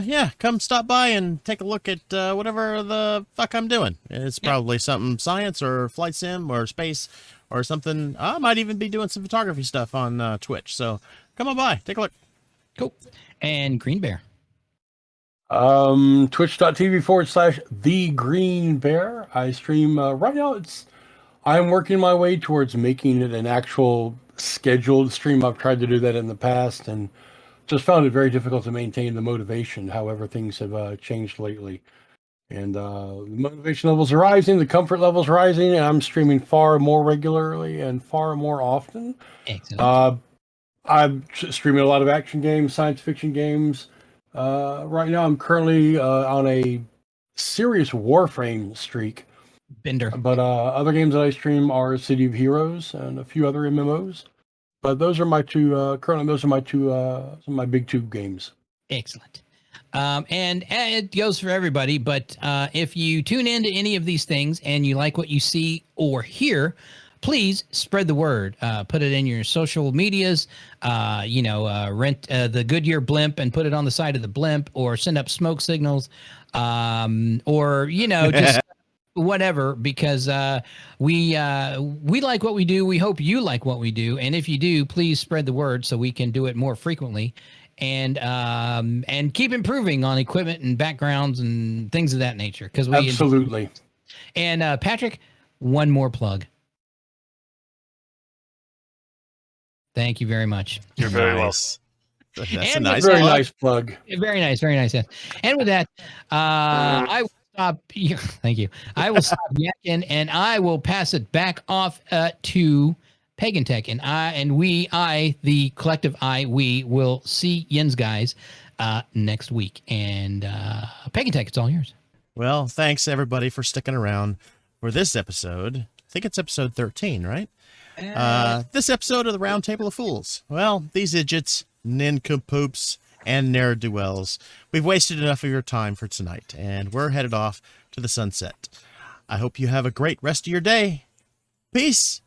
[SPEAKER 3] Yeah, come stop by and take a look at whatever the fuck I'm doing. It's probably something science or flight sim or space or something. I might even be doing some photography stuff on Twitch. So come on by, take a look.
[SPEAKER 4] Cool. And Green Bear.
[SPEAKER 1] Twitch.tv/The Green Bear. I stream right now. I'm working my way towards making it an actual scheduled stream. I've tried to do that in the past and just found it very difficult to maintain the motivation. However, things have changed lately, and the motivation levels are rising, the comfort levels rising, and I'm streaming far more regularly and far more often.
[SPEAKER 4] Excellent.
[SPEAKER 1] I'm streaming a lot of action games, science fiction games. Right now, I'm currently on a serious Warframe streak.
[SPEAKER 4] Bender.
[SPEAKER 1] But other games that I stream are City of Heroes and a few other MMOs. But those are my two. Currently, those are my two. Some of my big two games.
[SPEAKER 4] Excellent. And it goes for everybody, but if you tune into any of these things and you like what you see or hear, please spread the word. Put it in your social medias. Rent the Goodyear blimp and put it on the side of the blimp, or send up smoke signals, or just whatever. Because we like what we do. We hope you like what we do, and if you do, please spread the word so we can do it more frequently. And keep improving on equipment and backgrounds and things of that nature. Because we
[SPEAKER 1] absolutely.
[SPEAKER 4] And Patrick, one more plug. Thank you very much.
[SPEAKER 2] You're very welcome.
[SPEAKER 3] That's
[SPEAKER 4] And
[SPEAKER 3] a nice
[SPEAKER 1] Very
[SPEAKER 3] plug.
[SPEAKER 1] nice plug.
[SPEAKER 4] Very nice, very nice. Yes. And with that, I will stop. Thank you. I will stop yakking, and I will pass it back off to Pagan Tech, and the collective we will see Yins guys next week. And Pagan Tech, it's all yours.
[SPEAKER 3] Well, thanks everybody for sticking around for this episode. I think it's episode 13, right? This episode of the Round Table of Fools. Well, these idiots, nincompoops, and ne'er-do-wells, we've wasted enough of your time for tonight, and we're headed off to the sunset. I hope you have a great rest of your day. Peace.